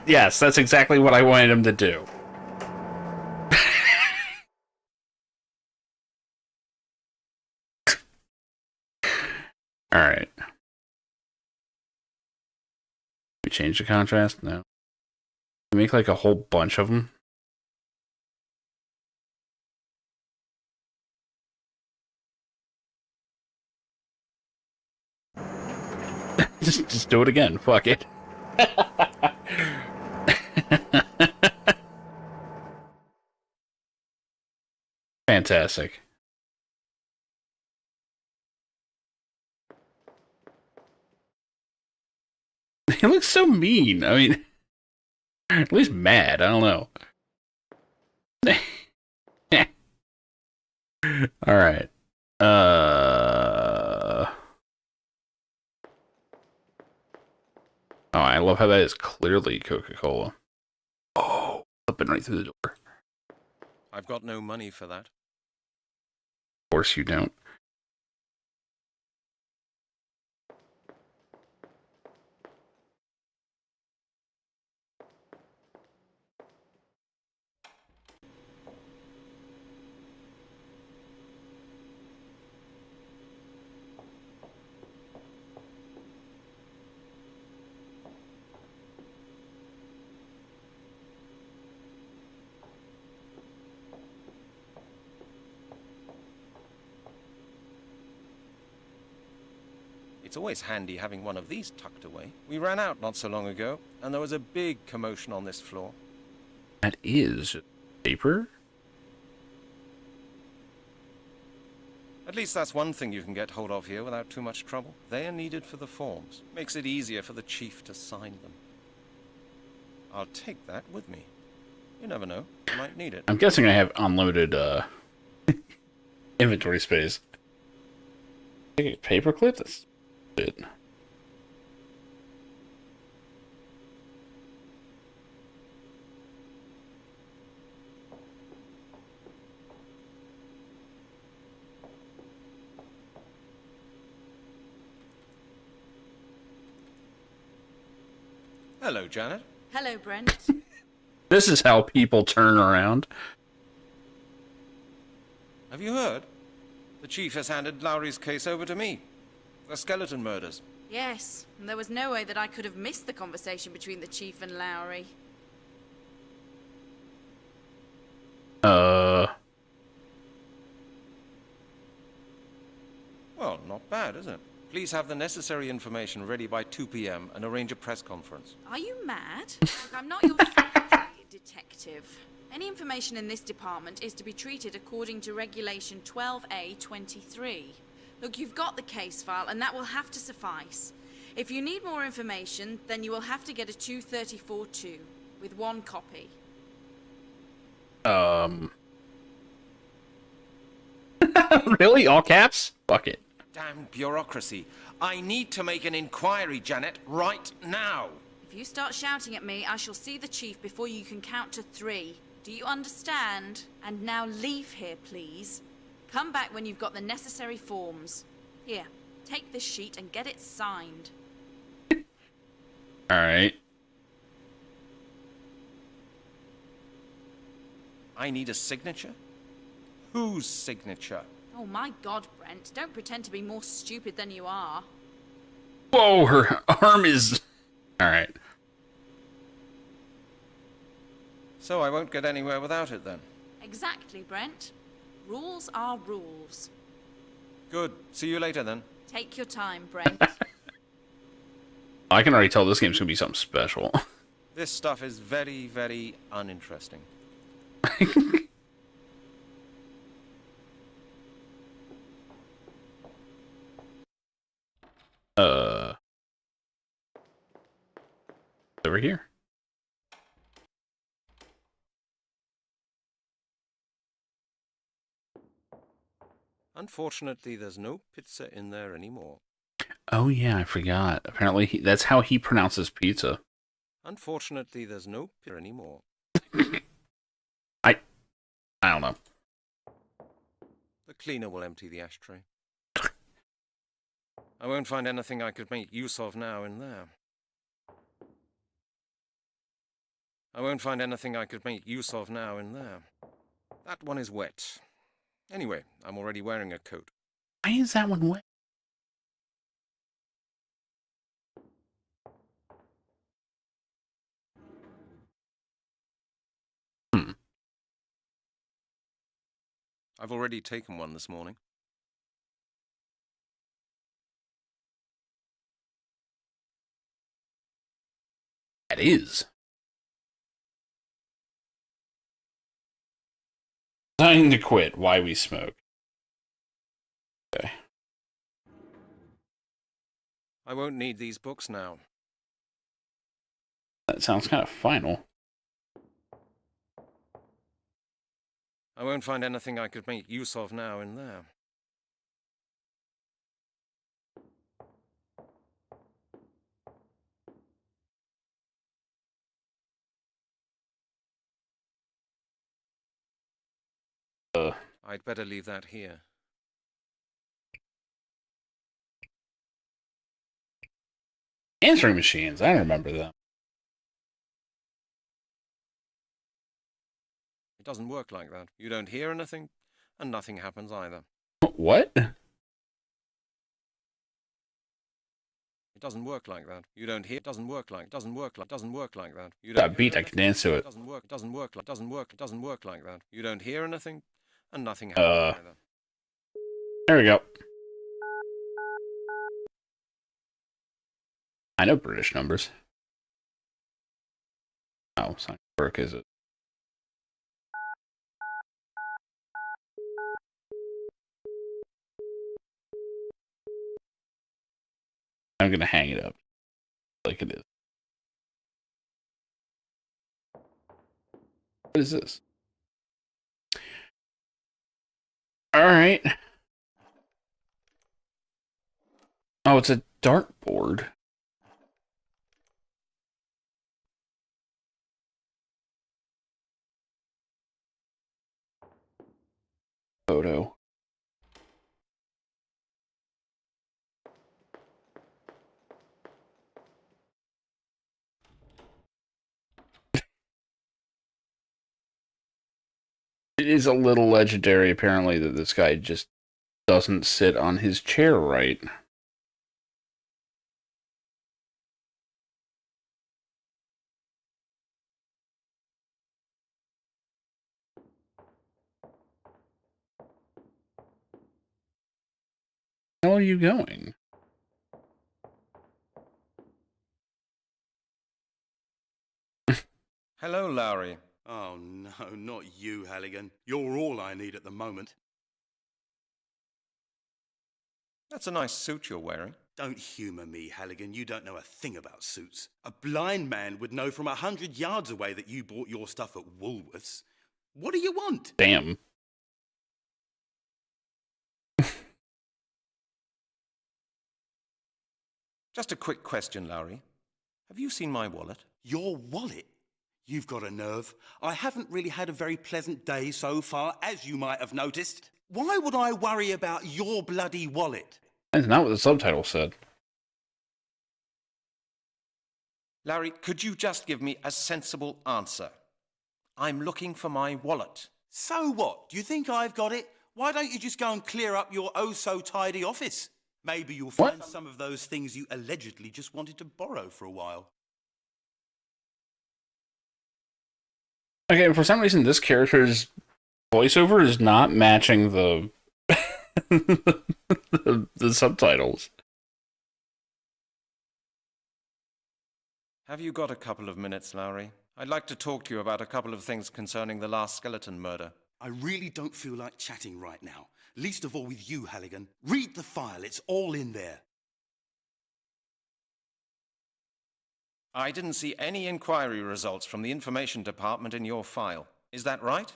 Yes, that's exactly what I wanted him to do. Alright. We change the contrast? No. We make like a whole bunch of them. just do it again. Fuck it. Fantastic. He looks so mean. I mean, at least mad. I don't know. All right. Oh, I love how that is clearly Coca-Cola. Oh, slipping right through the door. Of I've got no money for that. course you don't. It's always handy having one of these tucked away. We ran out not so long ago, and there was a big commotion on this floor. That is paper? At least that's one thing you can get hold of here without too much trouble. They are needed for the forms. Makes it easier for the chief to sign them. I'll take that with me. You never know. I might need it. I'm guessing I have unlimited inventory space. Take a paperclip? That's it. Hello, Janet. Hello, Brent. This is how people turn around. Have you heard? The chief has handed Lowry's case over to me. The skeleton murders. Yes, and there was no way that I could have missed the conversation between the chief and Lowry. Well, not bad, is it? Please have the necessary information ready by 2 p.m. and arrange a press conference. Are you mad? Look, I'm not your secretary, detective. Any information in this department is to be treated according to Regulation 12A23. Look, you've got the case file, and that will have to suffice. If you need more information, then you will have to get a 234-2 with 1 copy. Really? All caps? Fuck it. Damn bureaucracy. I need to make an inquiry, Janet, right now. If you start shouting at me, I shall see the chief before you can count to 3. Do you understand? And now leave here, please. Come back when you've got the necessary forms. Here, take this sheet and get it signed. Alright. I need a signature? Whose signature? Oh my God, Brent. Don't pretend to be more stupid than you are. Whoa, her arm is... Alright. So I won't get anywhere without it, then? Exactly, Brent. Rules are rules. Good. See you later, then. Take your time, Brent. I can already tell this game's gonna be something special. This stuff is very, very uninteresting. Over here. Unfortunately, there's no pizza in there anymore. Oh yeah, I forgot. Apparently that's how he pronounces pizza. Unfortunately, there's no pizza anymore. I don't know. The cleaner will empty the ashtray. I won't find anything I could make use of now in there. I won't find anything I could make use of now in there. That one is wet. Anyway, I'm already wearing a coat. Why is that one wet? I've already taken one this morning. That is. Deciding to quit. Why we smoke. Okay. I won't need these books now. That sounds kind of final. I won't find anything I could make use of now in there. I'd better leave that here. Answering machines. I remember them. It doesn't work like that. You don't hear anything, and nothing happens either. What? It doesn't work like that. You don't hear. It doesn't work like. Doesn't work like. Doesn't work like that. You don't That beat, I can dance to it. doesn't work. Doesn't work like. Doesn't work. Doesn't work like that. You don't hear anything, and nothing happens either. There we go. I know British numbers. Oh, it's not gonna work, is it? I'm gonna hang it up like it is. What is this? All right. Oh, it's a dartboard. Photo. It is a little legendary, apparently, that this guy just doesn't sit on his chair right. Where are you going? Hello, Lowry. Oh no, not you, Halligan. You're all I need at the moment. That's a nice suit you're wearing. Don't humour me, Halligan. You don't know a thing about suits. A blind man would know from 100 yards away that you bought your stuff at Woolworths. What do you want? Damn. Just a quick question, Lowry. Have you seen my wallet? Your wallet? You've got a nerve. I haven't really had a very pleasant day so far, as you might have noticed. Why would I worry about your bloody wallet? That's not what the subtitle said. Larry, could you just give me a sensible answer? I'm looking for my wallet. So what? Do you think I've got it? Why don't you just go and clear up your oh-so-tidy office? Maybe you'll find What? some of those things you allegedly just wanted to borrow for a while. Okay, for some reason, this character's voiceover is not matching the the subtitles. Have you got a couple of minutes, Lowry? I'd like to talk to you about a couple of things concerning the last skeleton murder. I really don't feel like chatting right now. Least of all with you, Halligan. Read the file. It's all in there. I didn't see any inquiry results from the information department in your file. Is that right?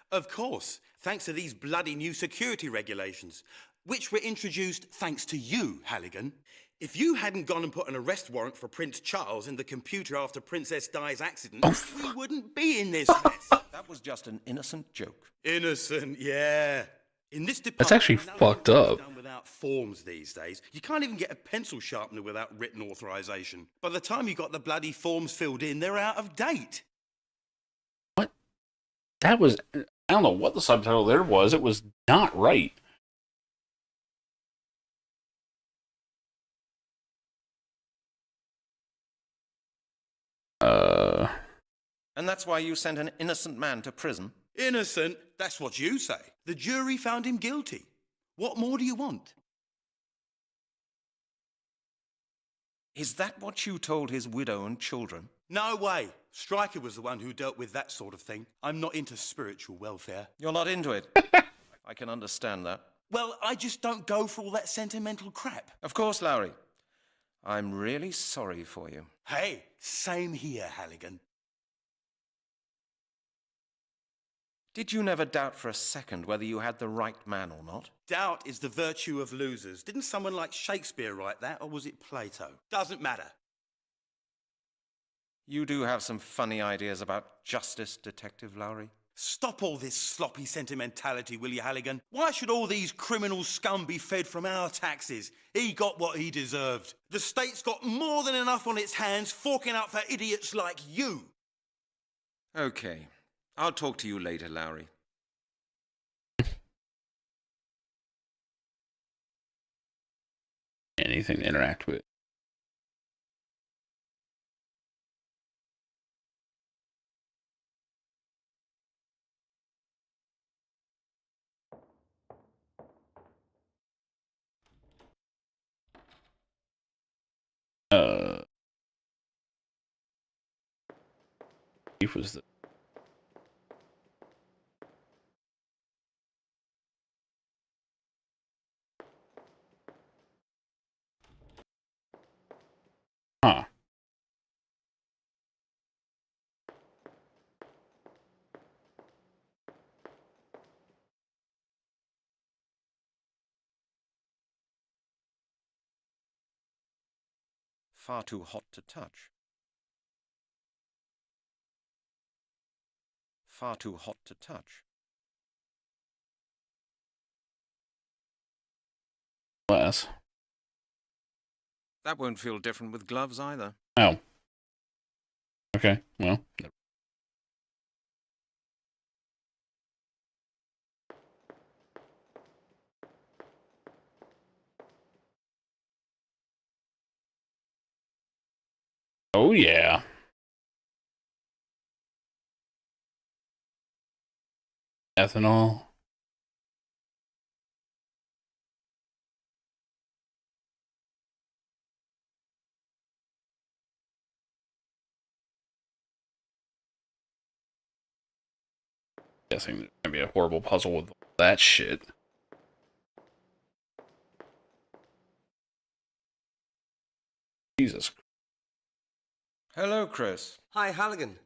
Of course, thanks to these bloody new security regulations, which were introduced thanks to you, Halligan. If you hadn't gone and put an arrest warrant for Prince Charles in the computer after Princess Di's accident, we wouldn't be in this mess. That was just an innocent joke. Innocent, yeah. In this department, That's actually none of fucked it's up. done without forms these days. You can't even get a pencil sharpener without written authorization. By the time you got the bloody forms filled in, they're out of date. What? That was... I don't know what the subtitle there was. It was not right. And that's why you sent an innocent man to prison? Innocent? That's what you say. The jury found him guilty. What more do you want? Is that what you told his widow and children? No way. Stryker was the one who dealt with that sort of thing. I'm not into spiritual welfare. You're not into it. I can understand that. Well, I just don't go for all that sentimental crap. Of course, Lowry. I'm really sorry for you. Hey, same here, Halligan. Did you never doubt for a second whether you had the right man or not? Doubt is the virtue of losers. Didn't someone like Shakespeare write that, or was it Plato? Doesn't matter. You do have some funny ideas about justice, Detective Lowry. Stop all this sloppy sentimentality, will you, Halligan? Why should all these criminal scum be fed from our taxes? He got what he deserved. The state's got more than enough on its hands forking out for idiots like you. Okay. I'll talk to you later, Lowry. Anything to interact with. Chief was the... Huh. Far too hot to touch. Far too hot to touch. Less. That won't feel different with gloves either. Oh. Okay, well... Oh, yeah. Ethanol. Guessing there's gonna be a horrible puzzle with that shit. Jesus. Hello, Chris. Hi, Halligan.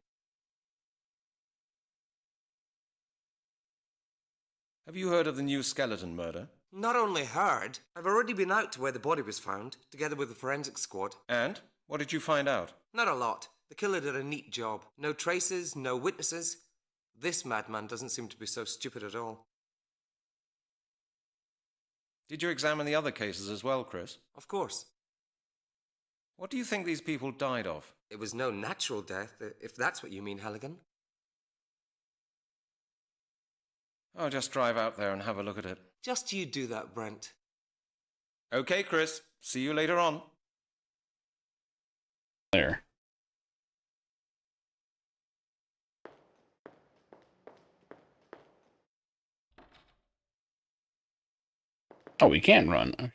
Have you heard of the new skeleton murder? Not only heard, I've already been out to where the body was found, together with the forensic squad. And? What did you find out? Not a lot. The killer did a neat job. No traces, no witnesses. This madman doesn't seem to be so stupid at all. Did you examine the other cases as well, Chris? Of course. What do you think these people died of? It was no natural death, if that's what you mean, Halligan. I'll just drive out there and have a look at it. Just you do that, Brent. Okay, Chris. See you later on. There. Oh, we can run.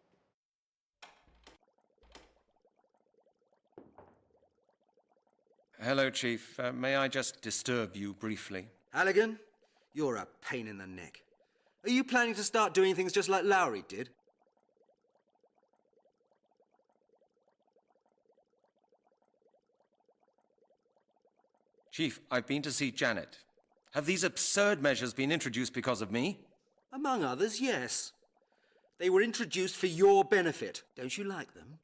Hello, Chief. May I just disturb you briefly? Halligan, you're a pain in the neck. Are you planning to start doing things just like Lowry did? Chief, I've been to see Janet. Have these absurd measures been introduced because of me? Among others, yes. They were introduced for your benefit. Don't you like them?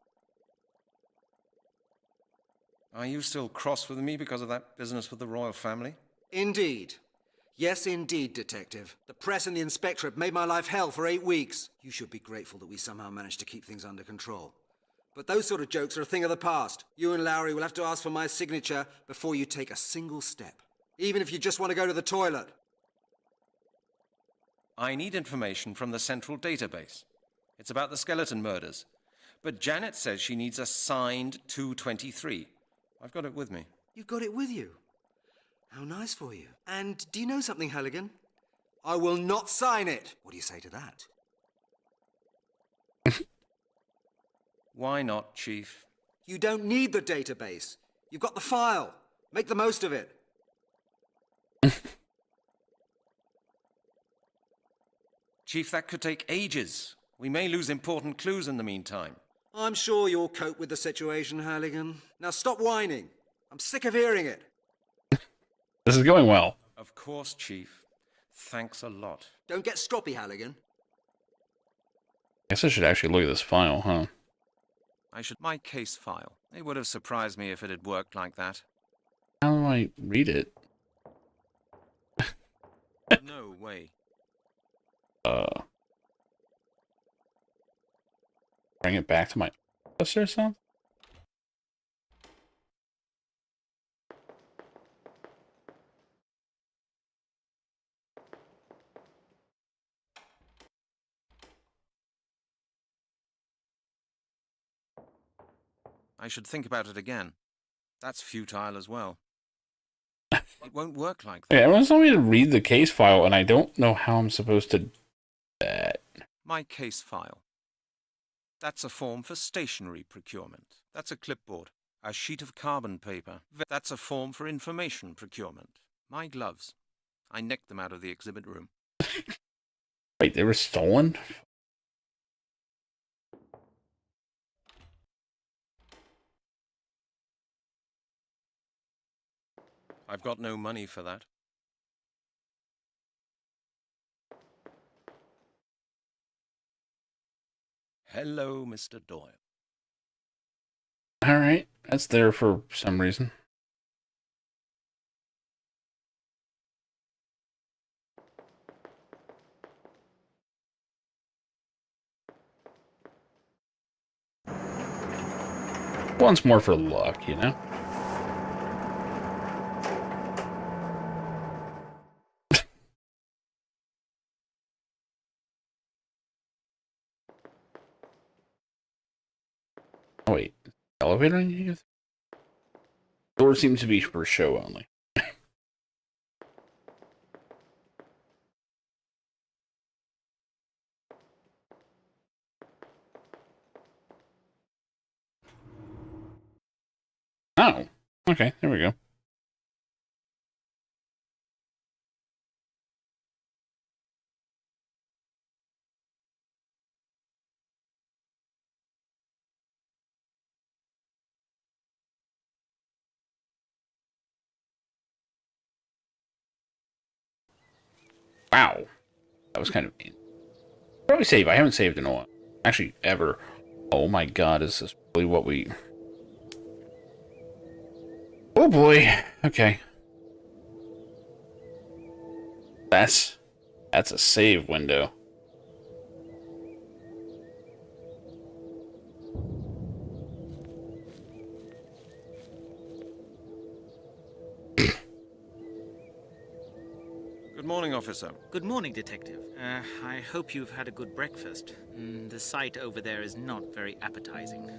Are you still cross with me because of that business with the royal family? Indeed. Yes, indeed, Detective. The press and the inspectorate made my life hell for 8 weeks. You should be grateful that we somehow managed to keep things under control. But those sort of jokes are a thing of the past. You and Lowry will have to ask for my signature before you take a single step. Even if you just want to go to the toilet. I need information from the central database. It's about the skeleton murders. But Janet says she needs a signed 223. I've got it with me. You've got it with you? How nice for you. And do you know something, Halligan? I will not sign it. What do you say to that? Why not, Chief? You don't need the database. You've got the file. Make the most of it. Chief, that could take ages. We may lose important clues in the meantime. I'm sure you'll cope with the situation, Halligan. Now stop whining. I'm sick of hearing it. This is going well. Of course, Chief. Thanks a lot. Don't get stroppy, Halligan. I guess I should actually look at this file, huh? My case file. It would have surprised me if it had worked like that. How do I read it? No way. Bring it back to my office or something? I should think about it again. That's futile as well. It won't work like that. Yeah, everyone's telling me to read the case file, and I don't know how I'm supposed to do that. My case file. That's a form for stationery procurement. That's a clipboard. A sheet of carbon paper. That's a form for information procurement. My gloves. I nicked them out of the exhibit room. Wait, they were stolen? I've got no money for that. Hello, Mr. Doyle. Alright, that's there for some reason. Once more for luck, you know? Oh, wait. Elevator in here? Door seems to be for show only. Oh, okay, there we go. Wow. That was kind of mean. Probably save. I haven't saved in a while. Actually, ever. Oh my god, is this really what we... Oh boy. Okay. That's a save window. Good morning, officer. Good morning, Detective. I hope you've had a good breakfast. The sight over there is not very appetizing.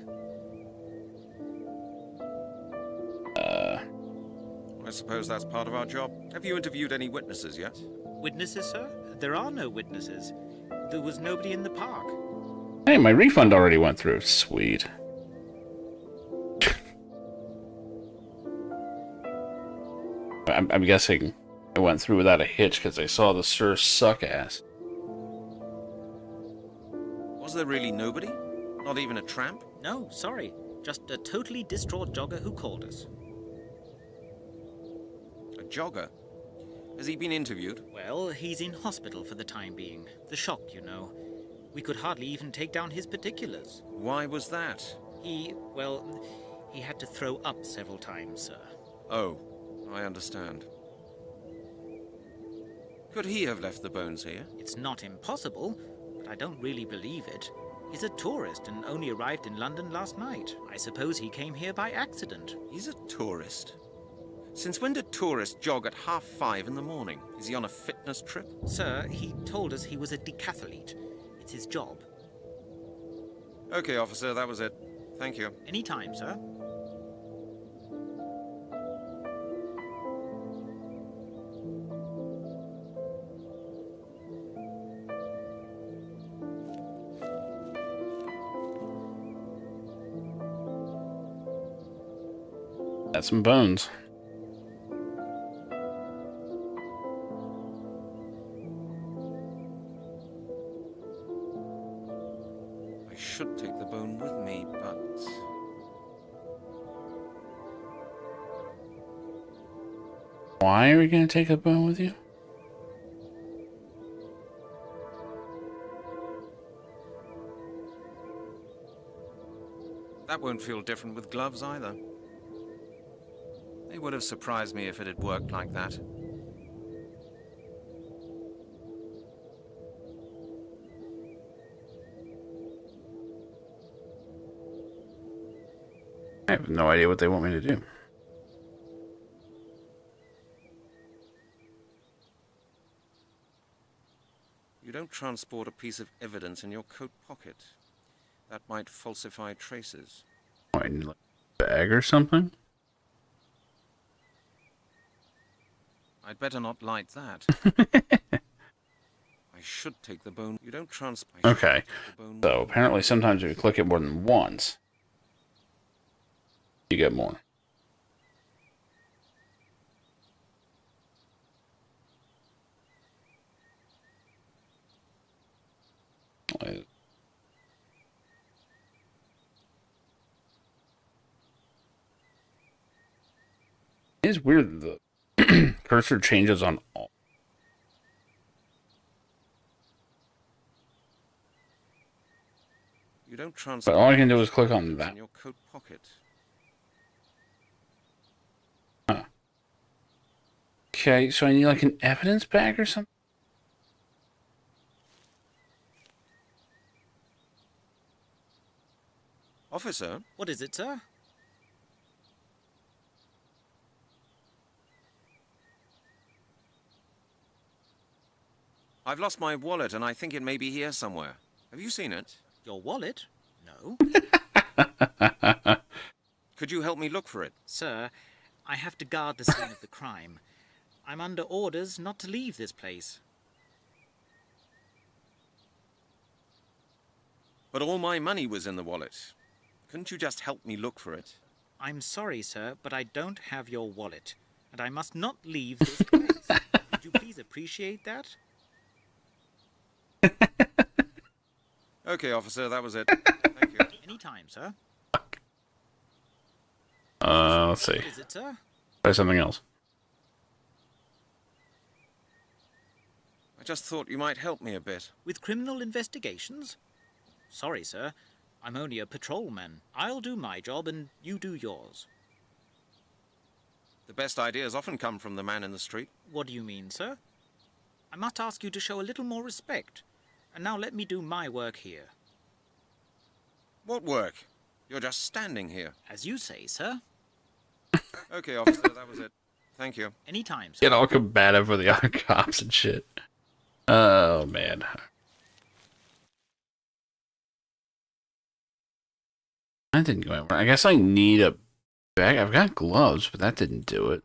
I suppose that's part of our job. Have you interviewed any witnesses yet? Witnesses, sir? There are no witnesses. There was nobody in the park. Hey, my refund already went through. Sweet. I'm guessing it went through without a hitch because I saw the Sir Suck ass. Was there really nobody? Not even a tramp? No, sorry. Just a totally distraught jogger who called us. A jogger? Has he been interviewed? Well, he's in hospital for the time being. The shock, you know. We could hardly even take down his particulars. Why was that? He had to throw up several times, sir. Oh, I understand. Could he have left the bones here? It's not impossible, but I don't really believe it. He's a tourist and only arrived in London last night. I suppose he came here by accident. He's a tourist? Since when do tourists jog at 5:30 in the morning? Is he on a fitness trip? Sir, he told us he was a decathlete. It's his job. Okay, officer, that was it. Thank you. Anytime, sir. Got some bones. I should take the bone with me, but... Why are we going to take a bone with you? That won't feel different with gloves either. It would have surprised me if it had worked like that. I have no idea what they want me to do. You don't transport a piece of evidence in your coat pocket. That might falsify traces. What, in like a bag or something? I'd better not light that. I should take the bone. You don't transport. Okay. So apparently sometimes if you click it more than once, you get more. It's weird that the cursor changes on all. You don't transport. But all I can do is click on that. In your coat pocket. Huh. Okay, so I need like an evidence bag or something? Officer? What is it, sir? I've lost my wallet and I think it may be here somewhere. Have you seen it? Your wallet? No. Could you help me look for it? Sir, I have to guard the scene of the crime. I'm under orders not to leave this place. But all my money was in the wallet. Couldn't you just help me look for it? I'm sorry, sir, but I don't have your wallet, and I must not leave this place. Would you please appreciate that? Okay, officer, that was it. Thank you. Anytime, sir. Let's see. What is it, sir? Try something else. I just thought you might help me a bit. With criminal investigations? Sorry, sir. I'm only a patrolman. I'll do my job and you do yours. The best ideas often come from the man in the street. What do you mean, sir? I must ask you to show a little more respect. And now let me do my work here. What work? You're just standing here. As you say, sir. Okay, officer, that was it. Thank you. Anytime, sir. Get all combative with the other cops and shit. Oh, man. That didn't go anywhere. I guess I need a bag. I've got gloves, but that didn't do it.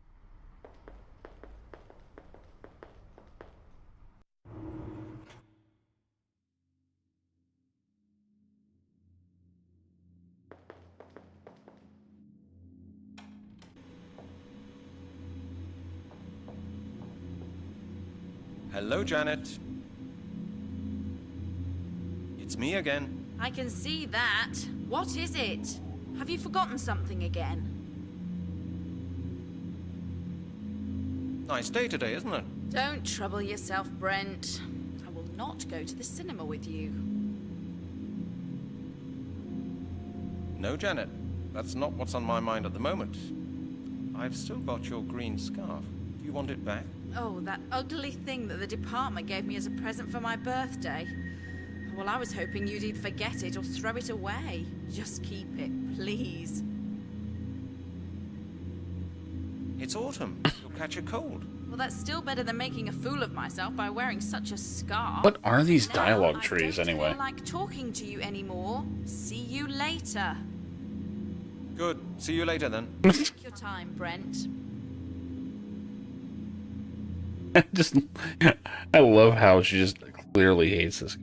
Hello, Janet. It's me again. I can see that. What is it? Have you forgotten something again? Nice day today, isn't it? Don't trouble yourself, Brent. I will not go to the cinema with you. No, Janet. That's not what's on my mind at the moment. I've still got your green scarf. Do you want it back? Oh, that ugly thing that the department gave me as a present for my birthday. Well, I was hoping you'd either forget it or throw it away. Just keep it, please. It's autumn. You'll catch a cold. Well, that's still better than making a fool of myself by wearing such a scarf. What are these Now, dialogue trees, I don't anyway? feel like talking to you anymore. See you later. Good. See you later, then. Take your time, Brent. Just, I love how she just clearly hates this.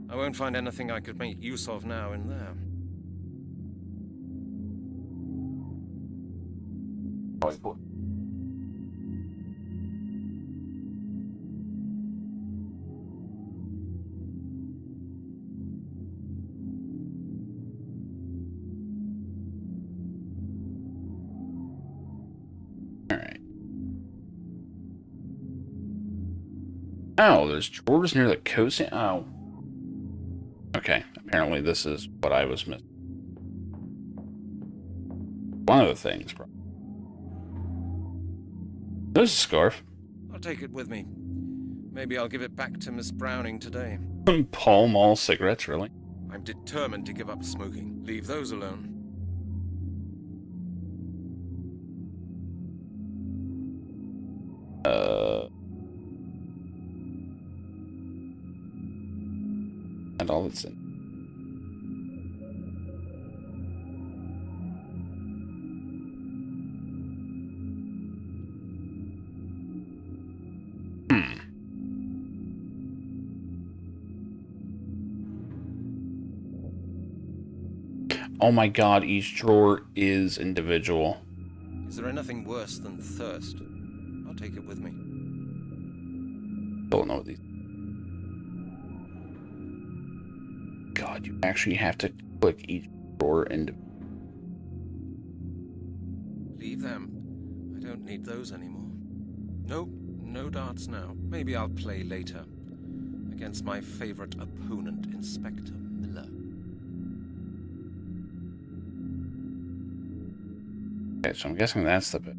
I won't find anything I could make use of now in there. Alright. Oh, there's drawers near the coast. Oh. Okay, apparently this is what I was missing. One of the things, bro. There's a scarf. I'll take it with me. Maybe I'll give it back to Miss Browning today. Pall Mall cigarettes, really? I'm determined to give up smoking. Leave those alone. And all that's in. Oh my god, each drawer is individual. Is there anything worse than thirst? I'll take it with me. Don't know these. God, you actually have to click each drawer individually. Leave them. I don't need those anymore. Nope, no darts now. Maybe I'll play later. Against my favorite opponent, Inspector Miller. Okay, so I'm guessing that's the bit.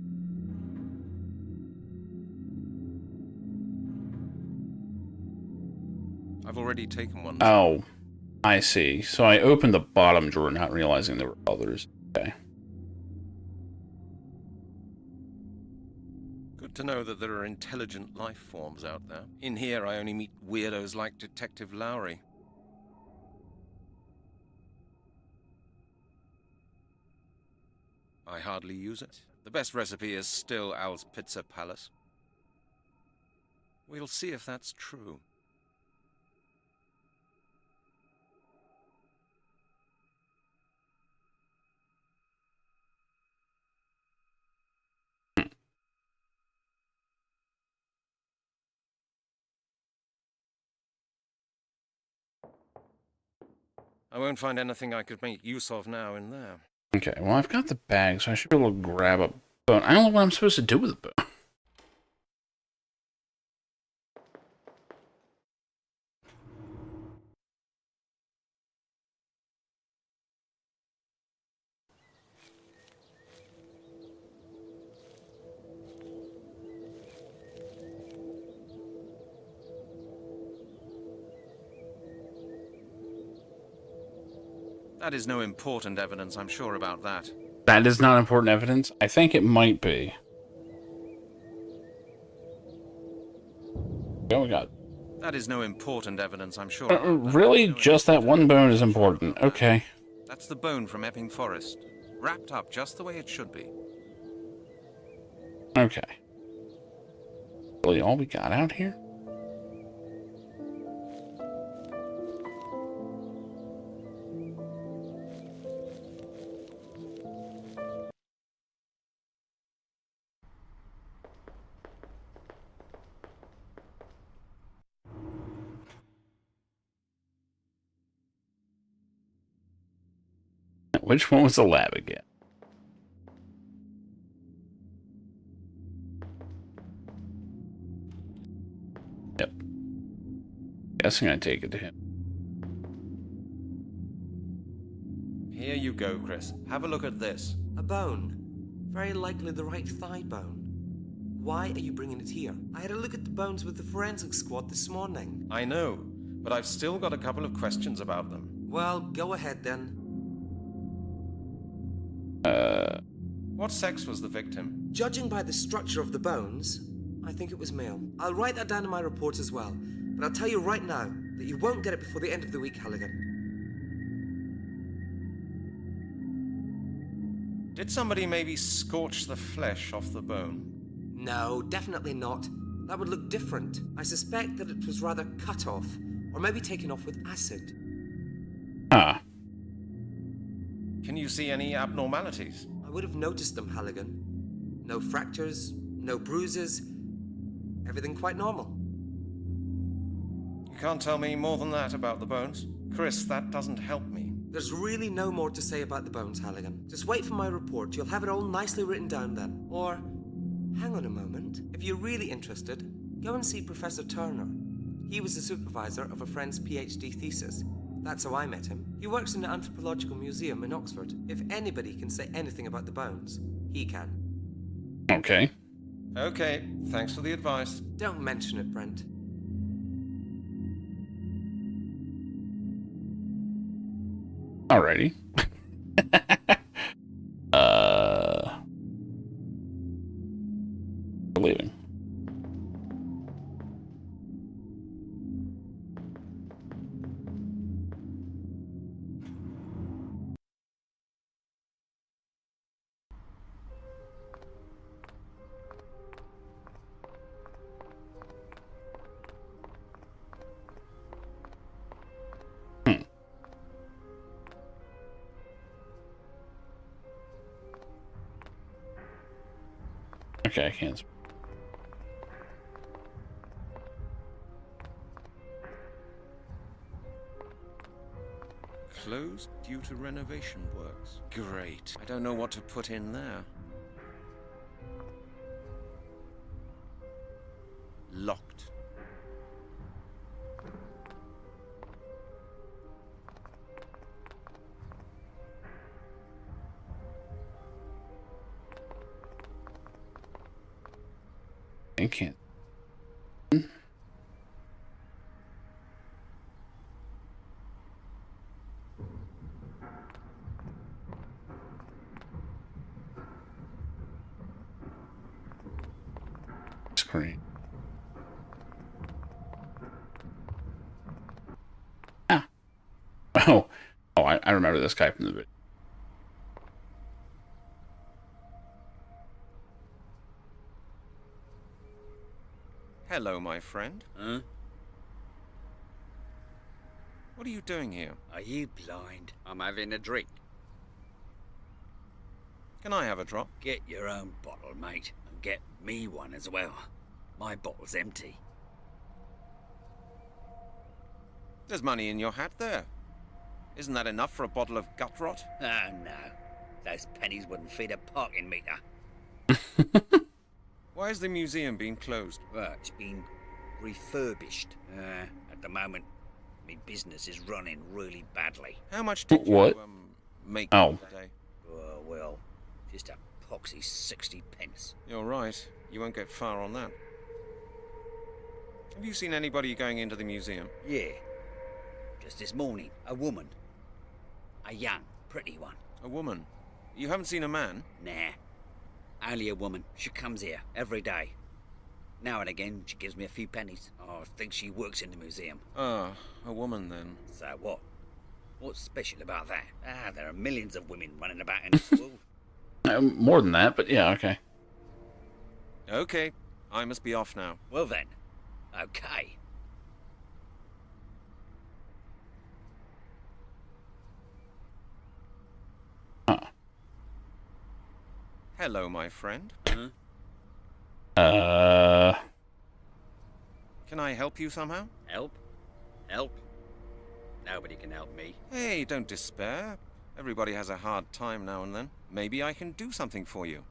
I've already taken one. Oh. I see. So I opened the bottom drawer, not realizing there were others. Okay. Good to know that there are intelligent life forms out there. In here, I only meet weirdos like Detective Lowry. I hardly use it. The best recipe is still Al's Pizza Palace. We'll see if that's true. I won't find anything I could make use of now in there. Okay, well, I've got the bag, so I should be able to grab a bone. I don't know what I'm supposed to do with a bone. That is no important evidence, I'm sure about that. That is not important evidence? I think it might be. Oh, we got... That is no important evidence, I'm sure. Really? Just that one bone is important. Okay. That's the bone from Epping Forest. Wrapped up just the way it should be. Okay. Really all we got out here? Which one was the lab again? Yep. Guessing I take it to him. Here you go, Chris. Have a look at this. A bone. Very likely the right thigh bone. Why are you bringing it here? I had a look at the bones with the forensic squad this morning. I know, but I've still got a couple of questions about them. Well, go ahead then. What sex was the victim? Judging by the structure of the bones, I think it was male. I'll write that down in my report as well. But I'll tell you right now that you won't get it before the end of the week, Halligan. Did somebody maybe scorch the flesh off the bone? No, definitely not. That would look different. I suspect that it was rather cut off, or maybe taken off with acid. Ah. Can you see any abnormalities? I would have noticed them, Halligan. No fractures, no bruises. Everything quite normal. You can't tell me more than that about the bones? Chris, that doesn't help me. There's really no more to say about the bones, Halligan. Just wait for my report. You'll have it all nicely written down then. Or, hang on a moment. If you're really interested, go and see Professor Turner. He was the supervisor of a friend's PhD thesis. That's how I met him. He works in the Anthropological Museum in Oxford. If anybody can say anything about the bones, he can. Okay. Okay, thanks for the advice. Don't mention it, Brent. Alrighty. We're leaving. Okay, I can't. Closed due to renovation works. Great. I don't know what to put in there. Locked. I can't. Oh, I remember this guy from the video. Hello, my friend. Huh? What are you doing here? Are you blind? I'm having a drink. Can I have a drop? Get your own bottle, mate, and get me one as well. My bottle's empty. There's money in your hat there. Isn't that enough for a bottle of gut rot? Oh, no. Those pennies wouldn't feed a parking meter. Why has the museum been closed? Well, it's been refurbished. At the moment, my business is running really badly. How much did What? you, make Oh. today? Well, just a poxy 60 pence. You're right. You won't get far on that. Have you seen anybody going into the museum? Yeah. Just this morning, a woman. A young, pretty one. A woman? You haven't seen a man? Nah. Only a woman. She comes here every day. Now and again, she gives me a few pennies. Oh, I think she works in the museum. Ah, a woman then. So what? What's special about that? There are millions of women running about in this world. More than that, but yeah, okay. Okay, I must be off now. Well then, okay. Huh. Hello, my friend. Huh? Can I help you somehow? Help? Help? Nobody can help me. Hey, don't despair. Everybody has a hard time now and then. Maybe I can do something for you.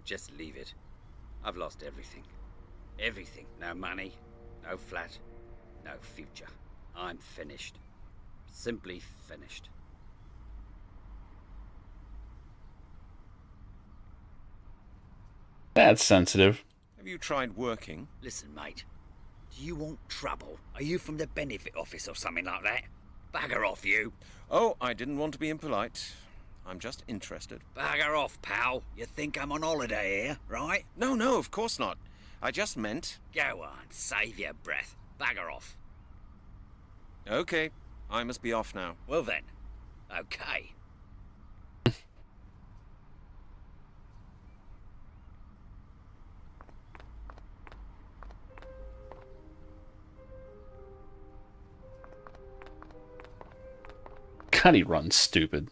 Just leave it. I've lost everything. Everything. No money, no flat, no future. I'm finished. Simply finished. That's sensitive. Have you tried working? Listen, mate. Do you want trouble? Are you from the benefit office or something like that? Bagger off, you. Oh, I didn't want to be impolite. I'm just interested. Bagger off, pal. You think I'm on holiday here, right? No, of course not. I just meant... Go on, save your breath. Bagger off. Okay, I must be off now. Well then, okay. God, he runs stupid.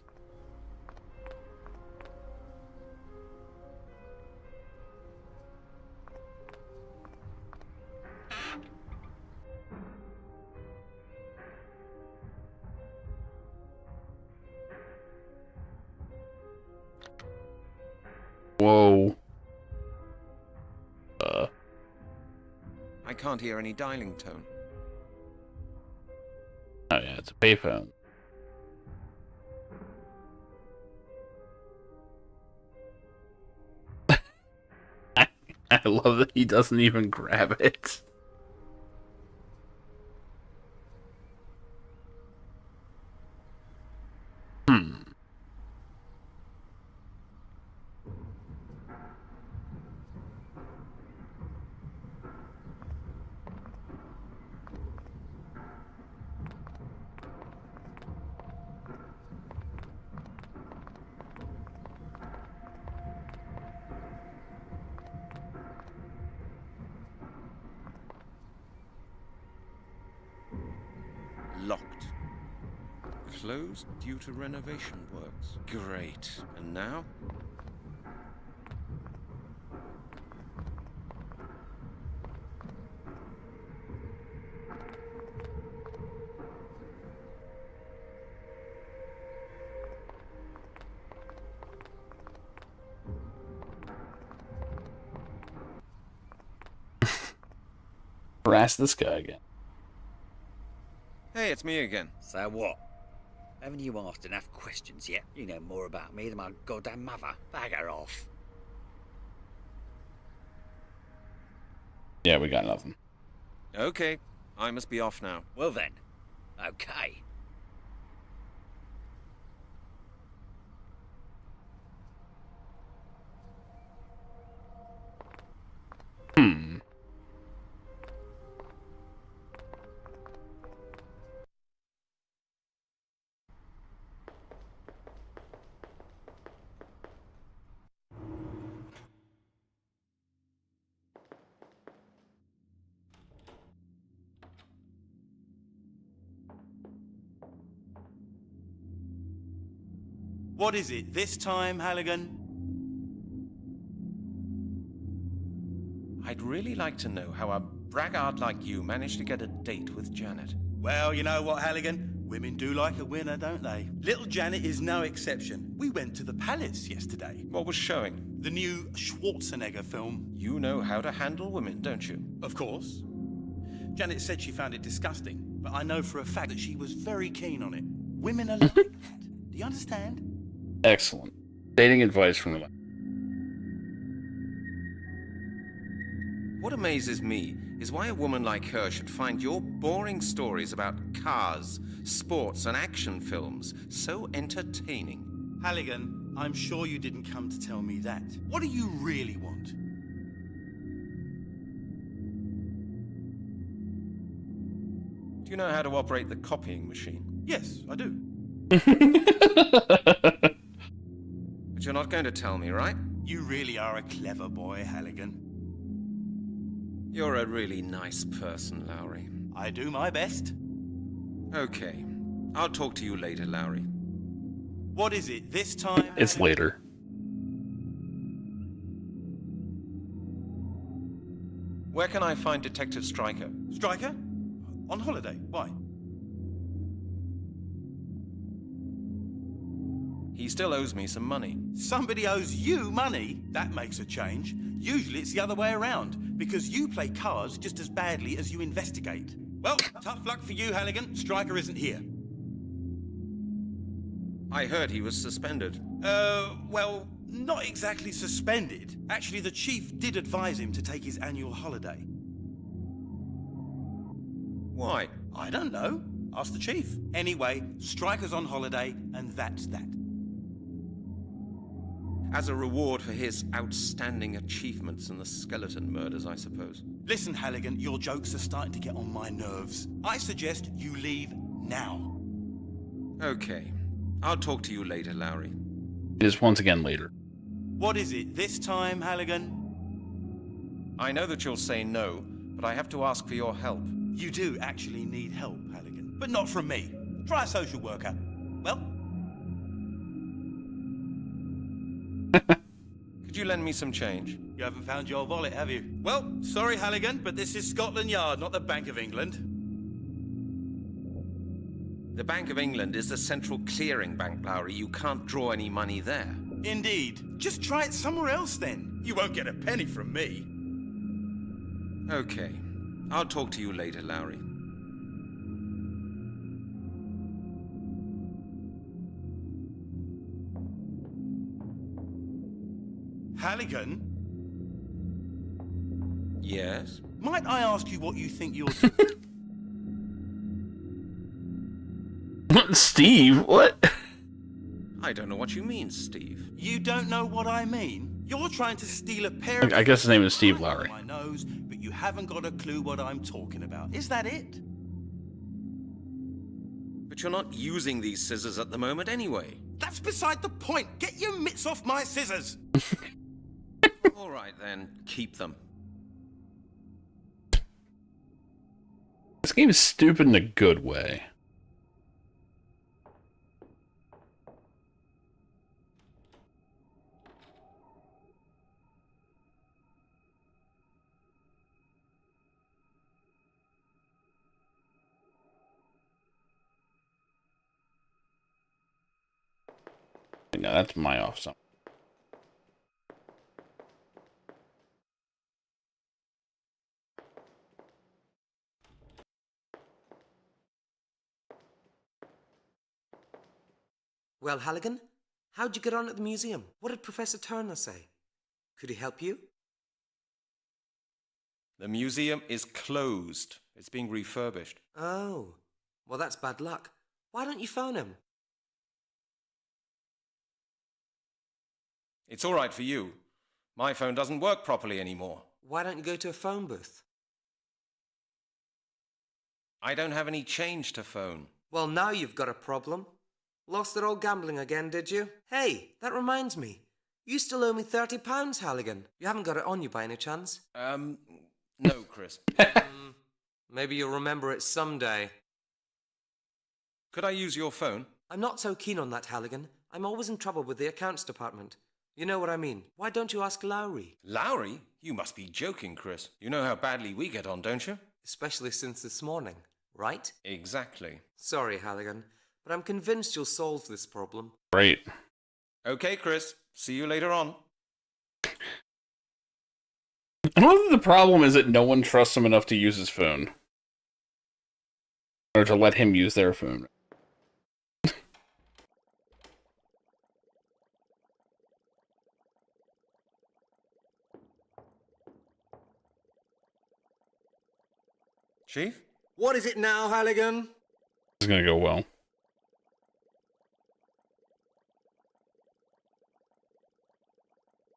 Whoa. I can't hear any dialing tone. Oh yeah, it's a payphone. I love that he doesn't even grab it. Locked. Closed due to renovation works. Great. And now? Harass this guy again. Hey, it's me again. So what? Haven't you asked enough questions yet? You know more about me than my goddamn mother. Bagger off. Yeah, we got nothing. Okay, I must be off now. Well then, okay. What is it this time, Halligan? I'd really like to know how a braggart like you managed to get a date with Janet. Well, you know what, Halligan? Women do like a winner, don't they? Little Janet is no exception. We went to the Palace yesterday. What was showing? The new Schwarzenegger film. You know how to handle women, don't you? Of course. Janet said she found it disgusting, but I know for a fact that she was very keen on it. Women are like that. Do you understand? Excellent. Dating advice from the... What amazes me is why a woman like her should find your boring stories about cars, sports, and action films so entertaining. Halligan, I'm sure you didn't come to tell me that. What do you really want? Do you know how to operate the copying machine? Yes, I do. But you're not going to tell me, right? You really are a clever boy, Halligan. You're a really nice person, Lowry. I do my best. Okay. I'll talk to you later, Lowry. What is it this time? It's later. Where can I find Detective Stryker? Stryker? On holiday. Why? He still owes me some money. Somebody owes you money? That makes a change. Usually it's the other way around, because you play cards just as badly as you investigate. Well, tough luck for you, Halligan. Stryker isn't here. I heard he was suspended. Well, not exactly suspended. Actually, the chief did advise him to take his annual holiday. Why? I don't know. Ask the chief. Anyway, Stryker's on holiday, and that's that. As a reward for his outstanding achievements in the skeleton murders, I suppose. Listen, Halligan, your jokes are starting to get on my nerves. I suggest you leave now. Okay. I'll talk to you later, Lowry. It is once again later. What is it this time, Halligan? I know that you'll say no, but I have to ask for your help. You do actually need help, Halligan. But not from me. Try a social worker. Well? Could you lend me some change? You haven't found your wallet, have you? Well, sorry, Halligan, but this is Scotland Yard, not the Bank of England. The Bank of England is the central clearing bank, Lowry. You can't draw any money there. Indeed. Just try it somewhere else, then. You won't get a penny from me. Okay. I'll talk to you later, Lowry. Halligan? Yes? Might I ask you what you think you're... Steve, what? I don't know what you mean, Steve. You don't know what I mean? You're trying to steal a pair of... I guess his name is Steve Lowry. ...my nose, but you haven't got a clue what I'm talking about. Is that it? But you're not using these scissors at the moment anyway. That's beside the point. Get your mitts off my scissors. All right, then. Keep them. This game is stupid in a good way. No, that's my off zone. Well, Halligan, how'd you get on at the museum? What did Professor Turner say? Could he help you? The museum is closed. It's being refurbished. Oh, well, that's bad luck. Why don't you phone him? It's all right for you. My phone doesn't work properly anymore. Why don't you go to a phone booth? I don't have any change to phone. Well, now you've got a problem. Lost it all gambling again, did you? Hey, that reminds me. You still owe me £30, Halligan. You haven't got it on you by any chance? No, Chris. Maybe you'll remember it someday. Could I use your phone? I'm not so keen on that, Halligan. I'm always in trouble with the accounts department. You know what I mean. Why don't you ask Lowry? Lowry? You must be joking, Chris. You know how badly we get on, don't you? Especially since this morning, right? Exactly. Sorry, Halligan, but I'm convinced you'll solve this problem. Great. Okay, Chris. See you later on. I don't think the problem is that no one trusts him enough to use his phone. Or to let him use their phone. Chief? What is it now, Halligan? This is gonna go well.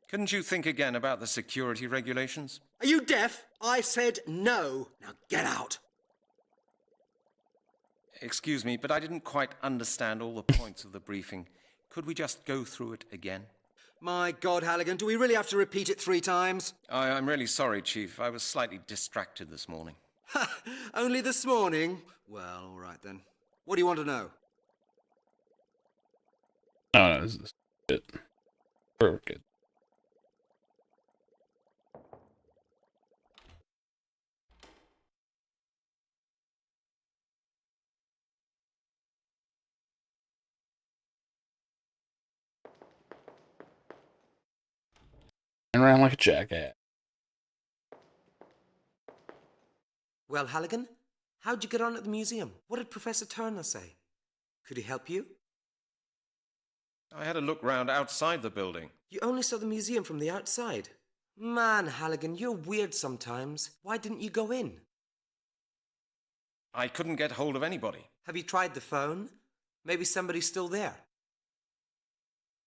Couldn't you think again about the security regulations? Are you deaf? I said no. Now get out. Excuse me, but I didn't quite understand all the points of the briefing. Could we just go through it again? My God, Halligan, do we really have to repeat it 3 times? I'm really sorry, Chief. I was slightly distracted this morning. Ha! Only this morning? Well, all right then. What do you want to know? Oh, no, this is it. Perfect. And around like a jackass. Well, Halligan, how'd you get on at the museum? What did Professor Turner say? Could he help you? I had a look round outside the building. You only saw the museum from the outside? Man, Halligan, you're weird sometimes. Why didn't you go in? I couldn't get hold of anybody. Have you tried the phone? Maybe somebody's still there.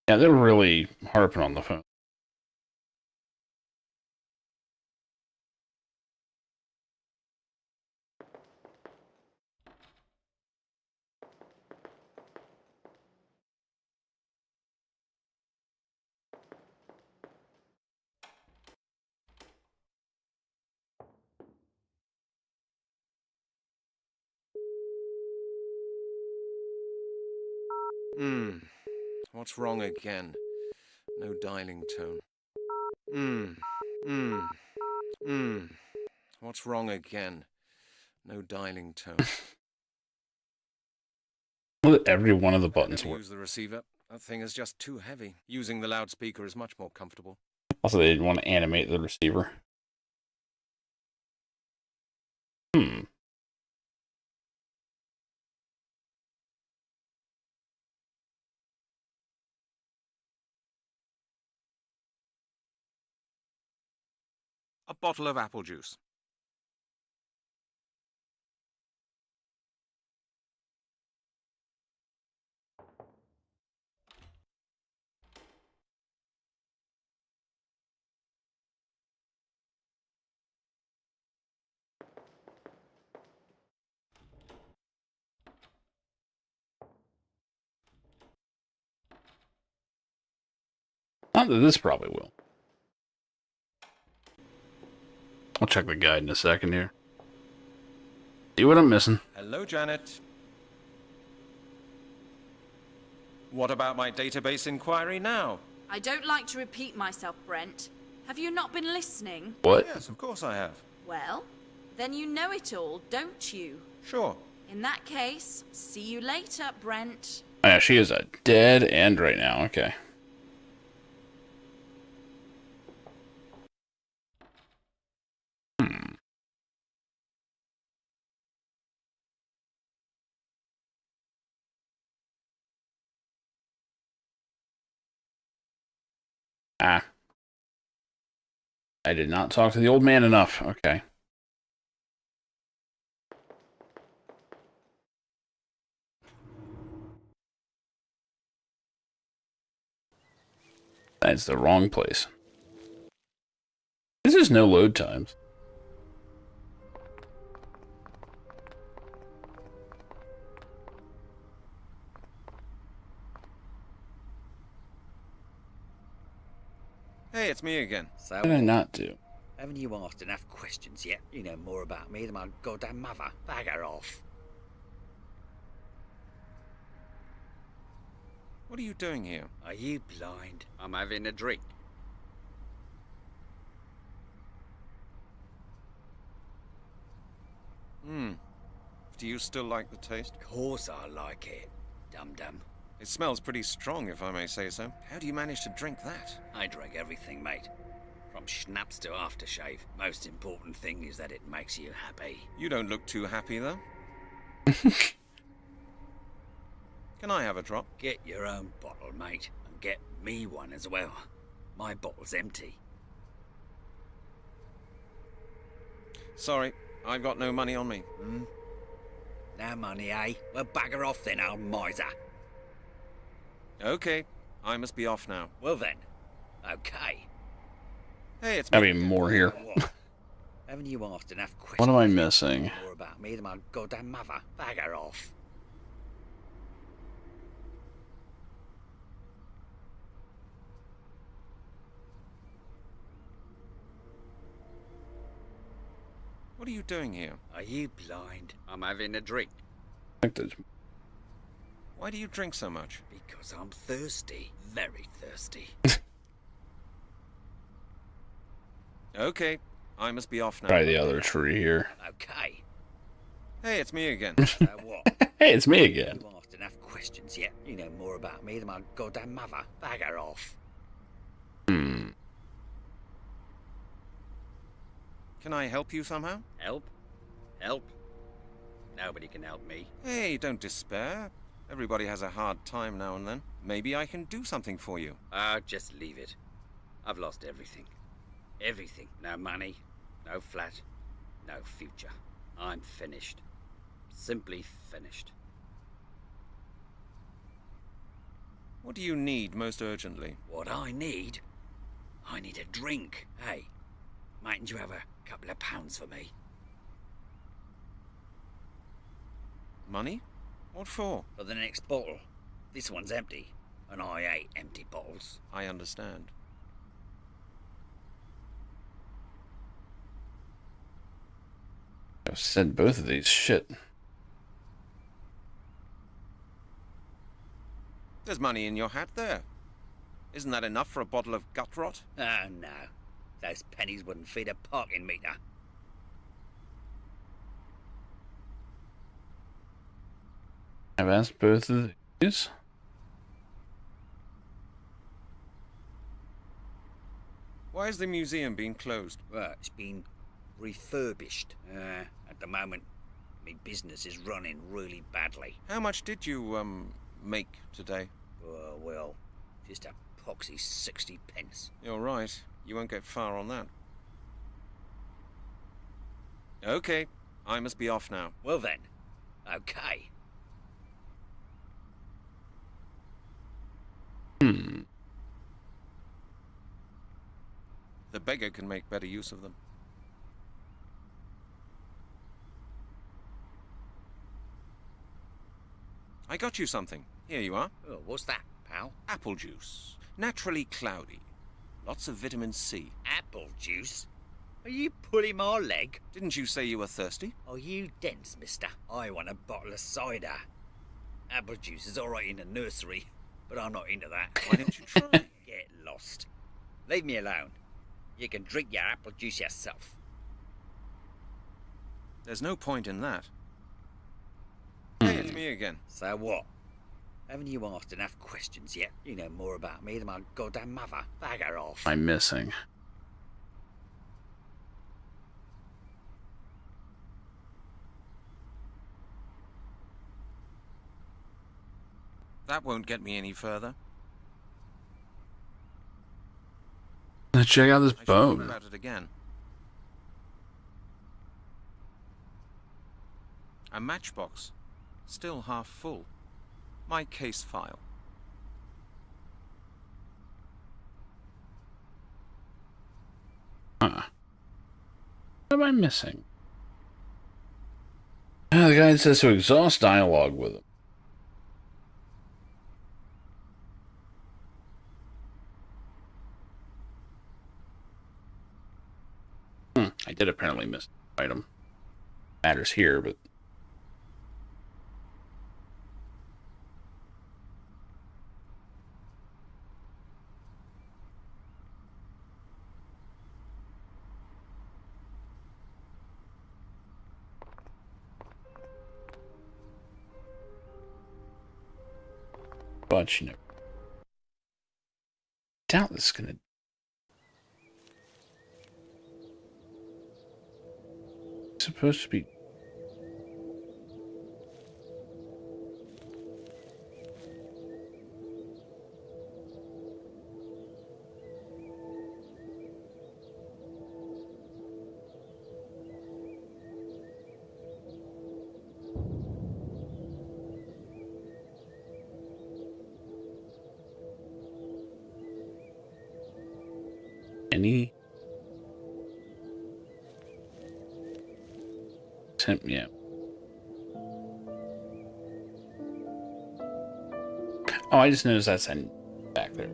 Yeah, they're really harping on the phone. What's wrong again? No dialing tone. What's wrong again? No dialing tone. Every one of the buttons work. Use the receiver. That thing is just too heavy. Using the loudspeaker is much more comfortable. Also, they didn't want to animate the receiver. A bottle of apple juice. Not that this probably will. I'll check the guide in a second here. See what I'm missing. Hello, Janet. What about my database inquiry now? I don't like to repeat myself, Brent. Have you not been listening? What? Yes, of course I have. Well, then you know it all, don't you? Sure. In that case, see you later, Brent. Oh, yeah, she is a dead end right now. Okay. Ah. I did not talk to the old man enough. Okay. That's the wrong place. This is no load times. Hey, it's me again. So, What did I not do? haven't you asked enough questions yet? You know more about me than my goddamn mother. Bag her off. What are you doing here? Are you blind? I'm having a drink. Do you still like the taste? Of course I like it, dum-dum. It smells pretty strong, if I may say so. How do you manage to drink that? I drink everything, mate. From schnapps to aftershave. Most important thing is that it makes you happy. You don't look too happy, though. Can I have a drop? Get your own bottle, mate, and get me one as well. My bottle's empty. Sorry, I've got no money on me. No money, eh? Well, bugger off then, old miser. Okay, I must be off now. Well then, okay. Hey, it's I me. mean, more here. What? Haven't you asked enough questions? What am I missing? More about me than my goddamn mother. Bugger off. What are you doing here? Are you blind? I'm having a drink. I think there's... Why do you drink so much? Because I'm thirsty. Very thirsty. Okay, I must be off now. Try the other tree here. Okay. Hey, it's me again. What? Hey, it's me again. You asked enough questions yet? You know more about me than my goddamn mother. Bugger off. Can I help you somehow? Help? Help? Nobody can help me. Hey, don't despair. Everybody has a hard time now and then. Maybe I can do something for you. Just leave it. I've lost everything. Everything. No money, no flat, no future. I'm finished. Simply finished. What do you need most urgently? What I need? I need a drink. Hey, mightn't you have a couple of pounds for me? Money? What for? For the next bottle. This one's empty, and I hate empty bottles. I understand. I've said both of these. Shit. There's money in your hat there. Isn't that enough for a bottle of gut rot? Oh, no. Those pennies wouldn't feed a parking meter. I've asked both of these. Why is the museum being closed? Well, it's been refurbished. At the moment, me business is running really badly. How much did you, make today? Well, just a poxy 60 pence. You're right. You won't get far on that. Okay, I must be off now. Well then, okay. The beggar can make better use of them. I got you something. Here you are. Oh, what's that, pal? Apple juice. Naturally cloudy. Lots of vitamin C. Apple juice? Are you pulling my leg? Didn't you say you were thirsty? Are you dense, mister? I want a bottle of cider. Apple juice is alright in the nursery, but I'm not into that. Why don't you try? Get lost. Leave me alone. You can drink your apple juice yourself. There's no point in that. Hey, it's me again. So what? Haven't you asked enough questions yet? You know more about me than my goddamn mother. Bugger off. I'm missing. That won't get me any further. Let's check out this I should think bone. about it again. A matchbox. Still half full. My case file. Huh. What am I missing? The guy says to exhaust dialogue with him. I did apparently miss an item. Matters here, but... but you know, doubt this is gonna. Supposed to be. Any. Yeah. Oh, I just noticed that's back there.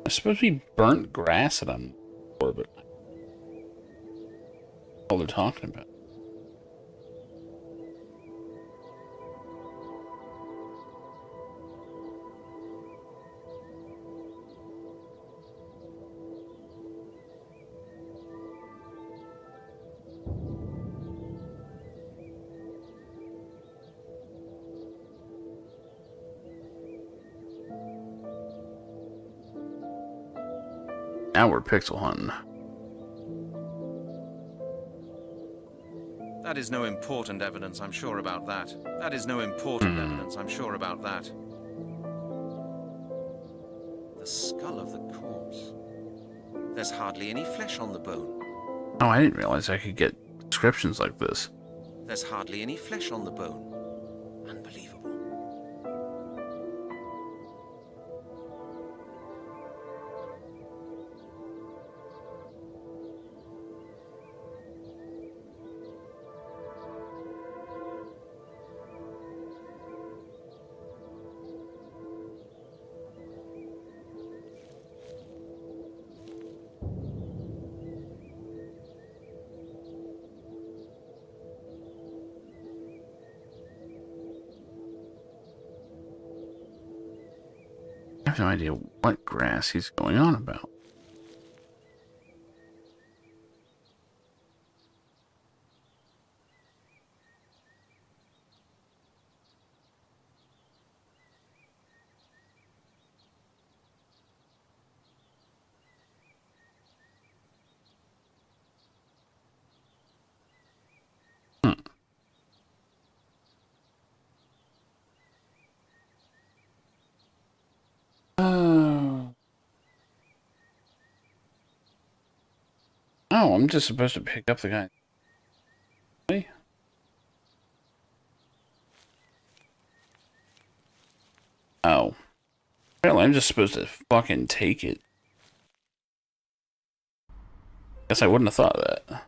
It's supposed to be burnt grass that I'm for, but all they're talking about. Now we're pixel hunting. That is no important evidence, I'm sure about that. That is no important evidence, I'm sure about that. The skull of the corpse. There's hardly any flesh on the bone. Oh, I didn't realize I could get descriptions like this. There's hardly any flesh on the bone. Unbelievable. I have no idea what grass he's going on about. Oh, I'm just supposed to pick up the guy. Hey. Oh. Apparently I'm just supposed to fucking take it. Guess I wouldn't have thought of that.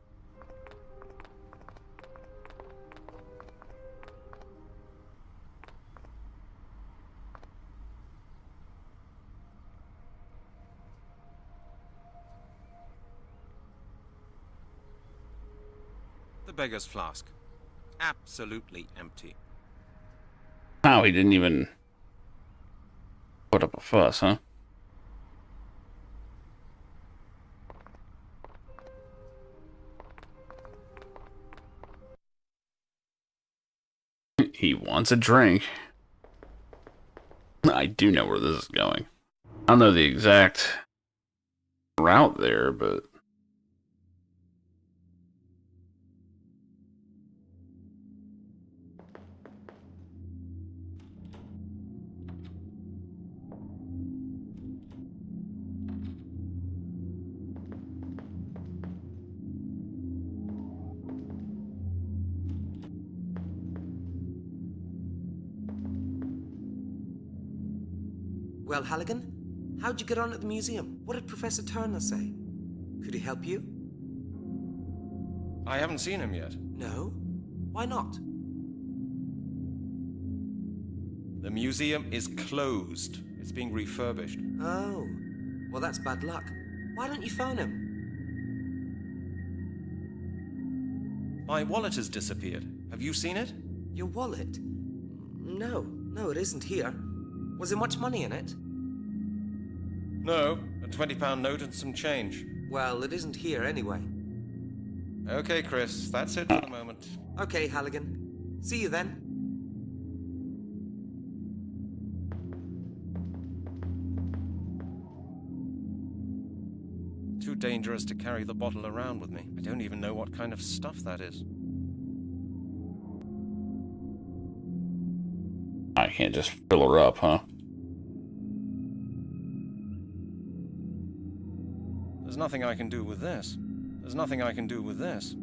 The beggar's flask. Absolutely empty. Oh, he didn't even put up a fuss, huh? He wants a drink. I do know where this is going. I don't know the exact route there, but... Well, Halligan, how'd you get on at the museum? What did Professor Turner say? Could he help you? I haven't seen him yet. No? Why not? The museum is closed. It's being refurbished. Oh, well that's bad luck. Why don't you phone him? My wallet has disappeared. Have you seen it? Your wallet? No, it isn't here. Was there much money in it? No, a £20 note and some change. Well, it isn't here anyway. Okay, Chris, that's it for the moment. Okay, Halligan. See you then. Too dangerous to carry the bottle around with me. I don't even know what kind of stuff that is. I can't just fill her up, huh? There's nothing I can do with this. There's nothing I can do with this.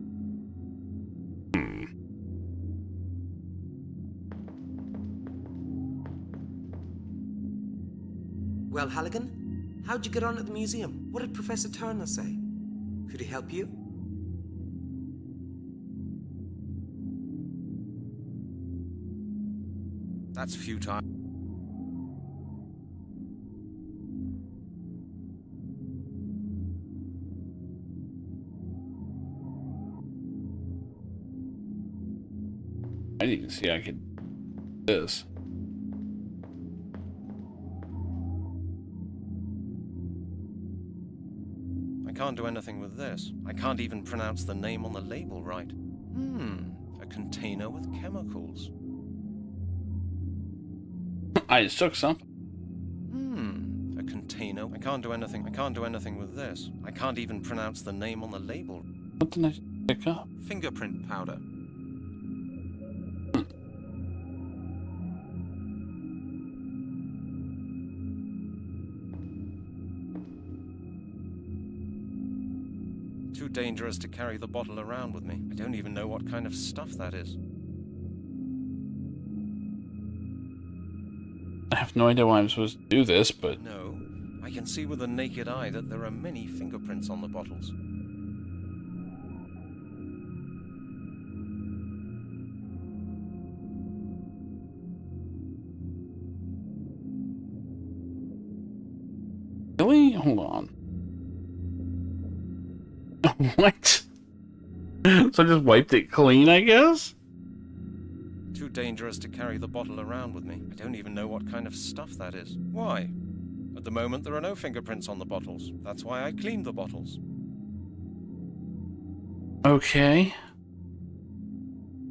Well, Halligan, how'd you get on at the museum? What did Professor Turner say? Could he help you? That's futile. I didn't even see I could do this. I can't do anything with this. I can't even pronounce the name on the label right. A container with chemicals. I just took some. A container. I can't do anything. I can't do anything with this. I can't even pronounce the name on the label. What did I pick up? Fingerprint powder. Too dangerous to carry the bottle around with me. I don't even know what kind of stuff that is. I have no idea why I'm supposed to do this, but... No, I can see with the naked eye that there are many fingerprints on the bottles. Really? Hold on. What? So I just wiped it clean, I guess? Too dangerous to carry the bottle around with me. I don't even know what kind of stuff that is. Why? At the moment, there are no fingerprints on the bottles. That's why I cleaned the bottles. Okay.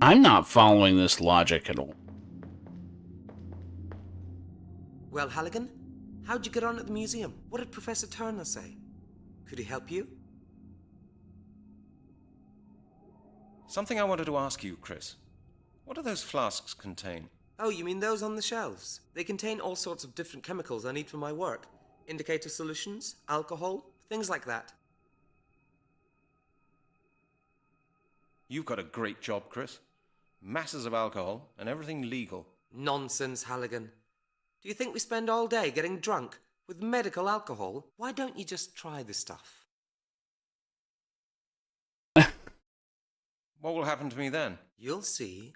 I'm not following this logic at all. Well, Halligan, how'd you get on at the museum? What did Professor Turner say? Could he help you? Something I wanted to ask you, Chris. What do those flasks contain? Oh, you mean those on the shelves? They contain all sorts of different chemicals I need for my work. Indicator solutions, alcohol, things like that. You've got a great job, Chris. Masses of alcohol and everything legal. Nonsense, Halligan. Do you think we spend all day getting drunk with medical alcohol? Why don't you just try the stuff? What will happen to me then? You'll see.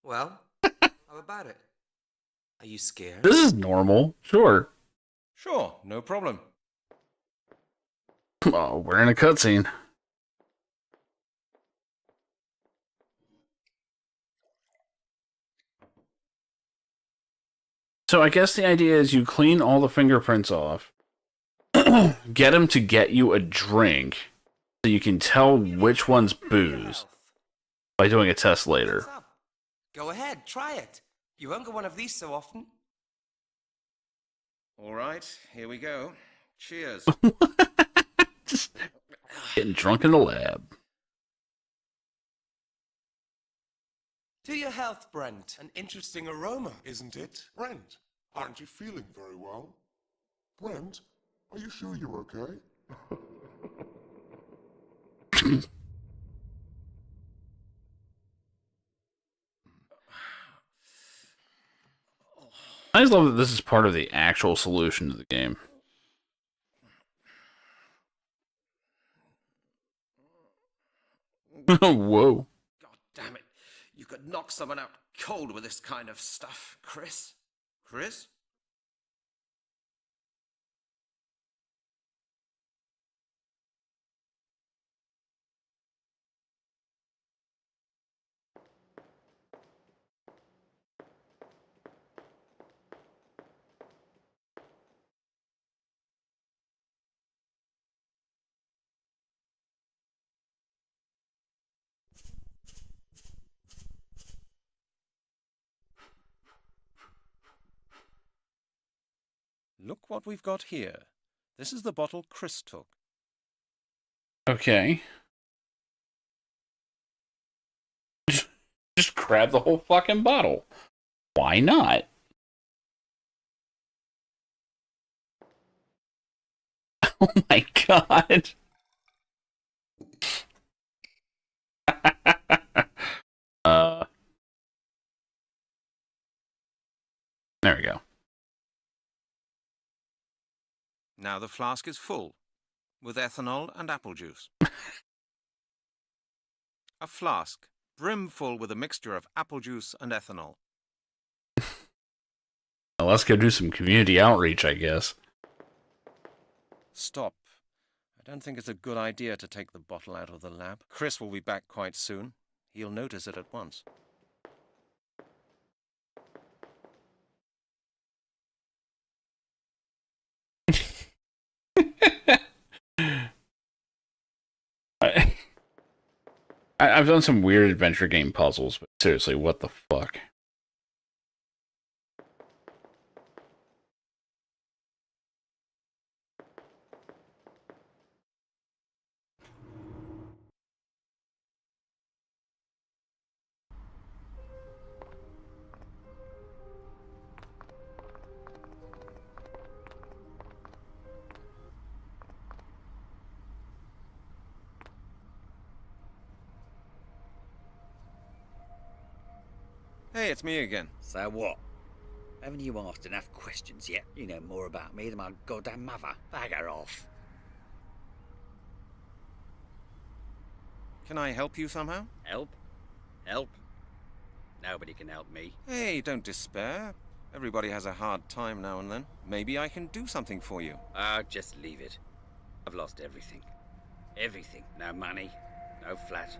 Well, how about it? Are you scared? This is normal. Sure. Sure, no problem. Oh, we're in a cutscene. So I guess the idea is you clean all the fingerprints off, get him to get you a drink, so you can tell which one's booze by doing a test later. What's up? Go ahead, try it. You won't get one of these so often. All right, here we go. Cheers. Just getting drunk in the lab. To your health, Brent. An interesting aroma, isn't it? Brent, aren't you feeling very well? Brent, are you sure you're okay? I just love that this is part of the actual solution to the game. Whoa. God damn it. You could knock someone out cold with this kind of stuff, Chris. Chris? Look what we've got here. This is the bottle Chris took. Okay. Just grab the whole fucking bottle. Why not? Oh my god. There we go. Now the flask is full, with ethanol and apple juice. A flask, brimful with a mixture of apple juice and ethanol. Well, let's go do some community outreach, I guess. Stop. I don't think it's a good idea to take the bottle out of the lab. Chris will be back quite soon. He'll notice it at once. I've done some weird adventure game puzzles, but seriously, what the fuck? Hey, it's me again. So what? Haven't you asked enough questions yet? You know more about me than my goddamn mother. Bagger off. Can I help you somehow? Help? Help? Nobody can help me. Hey, don't despair. Everybody has a hard time now and then. Maybe I can do something for you. Just leave it. I've lost everything. Everything. No money, no flat,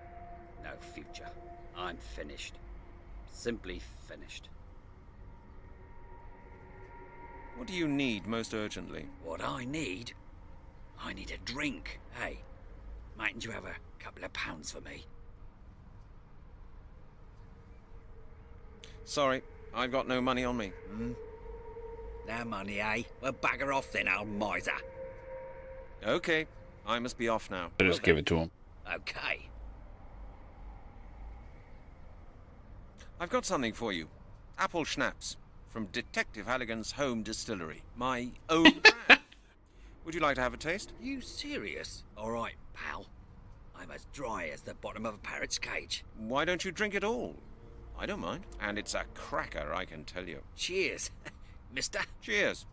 no future. I'm finished. Simply finished. What do you need most urgently? What I need? I need a drink. Hey, mightn't you have a couple of pounds for me? Sorry, I've got no money on me. No money, eh? Well, bagger off then, old miser. Okay, I must be off now. Just give it to him. Okay. I've got something for you. Apple schnapps from Detective Halligan's home distillery. My own brand. Would you like to have a taste? You serious? All right, pal. I'm as dry as the bottom of a parrot's cage. Why don't you drink it all? I don't mind. And it's a cracker, I can tell you. Cheers, mister. Cheers.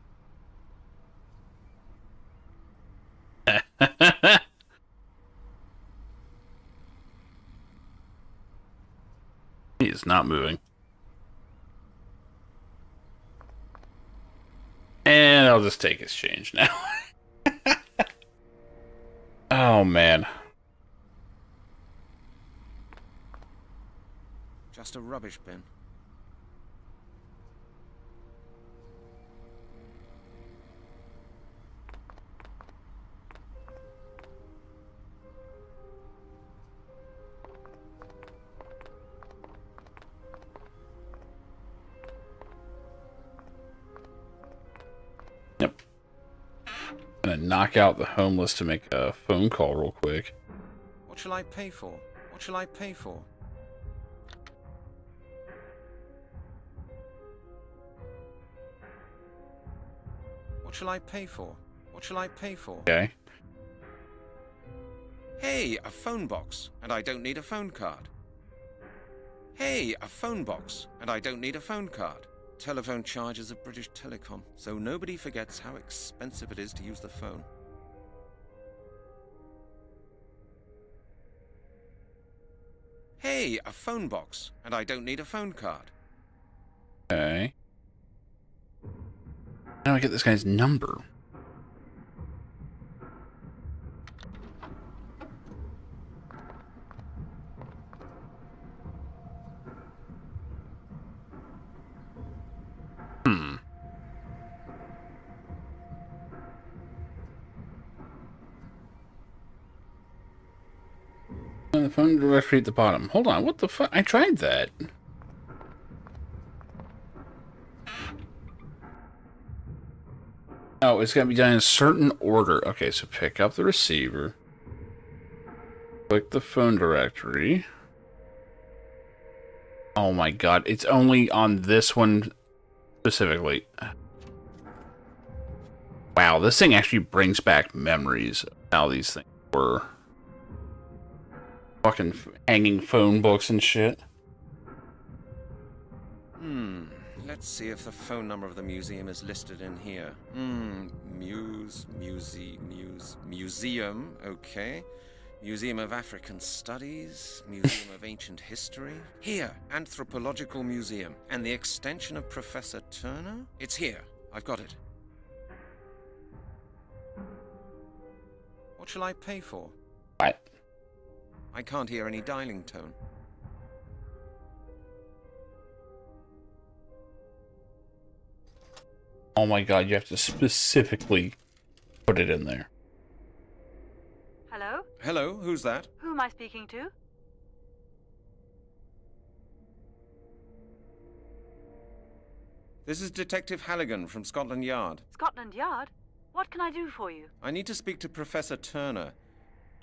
He is not moving. And I'll just take his change now. Oh, man. Just a rubbish bin. Yep. Gonna knock out the homeless to make a phone call real quick. What shall I pay for? What shall I pay for? What shall I pay for? What shall I pay for? Okay. Hey, a phone box, and I don't need a phone card. Hey, a phone box, and I don't need a phone card. Telephone charges of British Telecom, so nobody forgets how expensive it is to use the phone. Hey, a phone box, and I don't need a phone card. Okay. How do I get this guy's number? The phone directory at the bottom. Hold on, what the fuck? I tried that. Oh, it's gotta be done in a certain order. Okay, so pick up the receiver. Click the phone directory. Oh my god, it's only on this one specifically. Wow, this thing actually brings back memories of how these things were. Fucking hanging phone books and shit. Let's see if the phone number of the museum is listed in here. Museum, okay. Museum of African Studies, Museum of Ancient History. Here, Anthropological Museum. And the extension of Professor Turner? It's here. I've got it. What shall I pay for? What? I can't hear any dialing tone. Oh my god, you have to specifically put it in there. Hello? Hello, who's that? Who am I speaking to? This is Detective Halligan from Scotland Yard. Scotland Yard? What can I do for you? I need to speak to Professor Turner.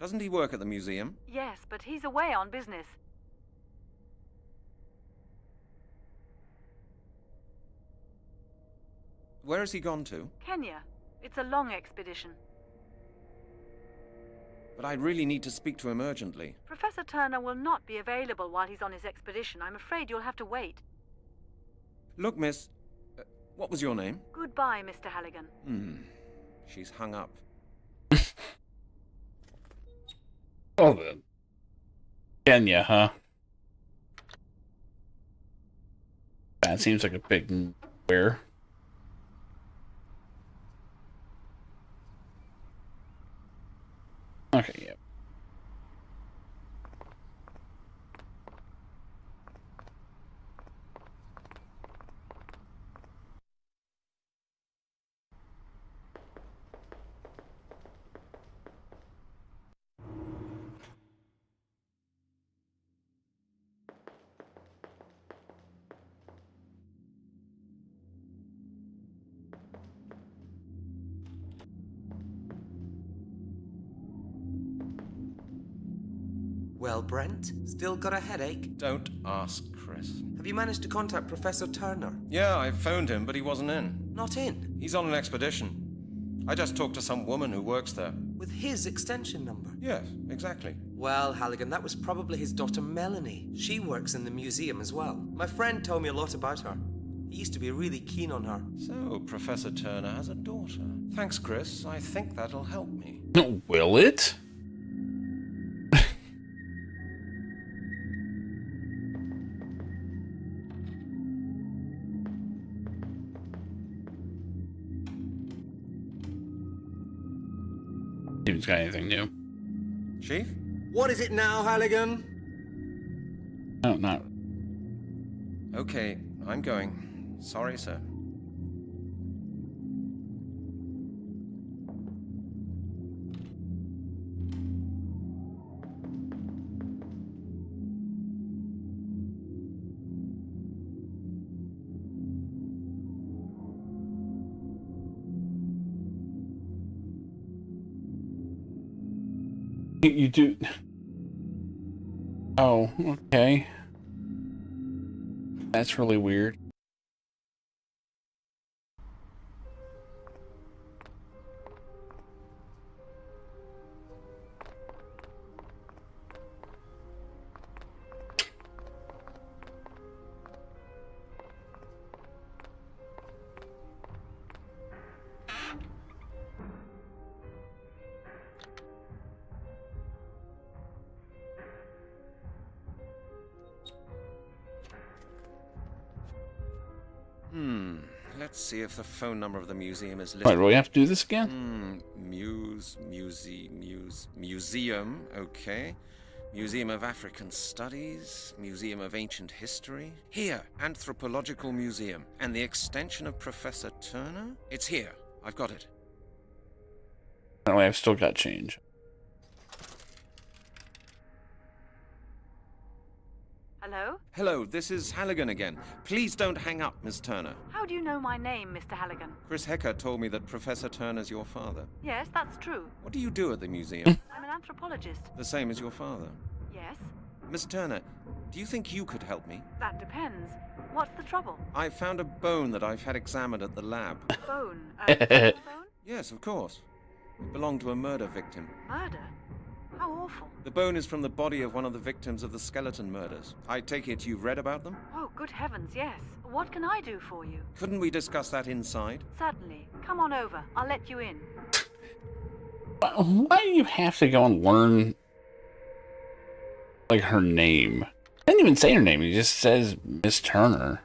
Doesn't he work at the museum? Yes, but he's away on business. Where has he gone to? Kenya. It's a long expedition. But I really need to speak to him urgently. Professor Turner will not be available while he's on his expedition. I'm afraid you'll have to wait. Look, miss... what was your name? Goodbye, Mr. Halligan. She's hung up. Oh, then. Kenya, huh? That seems like a big where. Okay, yeah. Well, Brent, still got a headache? Don't ask, Chris. Have you managed to contact Professor Turner? Yeah, I phoned him, but he wasn't in. Not in? He's on an expedition. I just talked to some woman who works there. With his extension number? Yes, exactly. Well, Halligan, that was probably his daughter Melanie. She works in the museum as well. My friend told me a lot about her. He used to be really keen on her. So, Professor Turner has a daughter. Thanks, Chris. I think that'll help me. Will it? Steven's got anything new? Chief? What is it now, Halligan? No, not. Okay, I'm going. Sorry, sir. You do. Oh, okay. That's really weird. Let's see if the phone number of the museum is listed. Alright, do we have to do this again? Museum, okay. Museum of African Studies, Museum of Ancient History. Here, Anthropological Museum. And the extension of Professor Turner? It's here. I've got it. Apparently I've still got change. Hello? Hello, this is Halligan again. Please don't hang up, Miss Turner. How do you know my name, Mr. Halligan? Chris Hecker told me that Professor Turner's your father. Yes, that's true. What do you do at the museum? I'm an anthropologist. The same as your father. Yes? Miss Turner, do you think you could help me? That depends. What's the trouble? I found a bone that I've had examined at the lab. Bone? A bone? Yes, of course. It belonged to a murder victim. Murder? How awful. The bone is from the body of one of the victims of the skeleton murders. I take it you've read about them? Oh, good heavens, yes. What can I do for you? Couldn't we discuss that inside? Certainly. Come on over. I'll let you in. Why do you have to go and learn, like, her name? I didn't even say her name. He just says Miss Turner.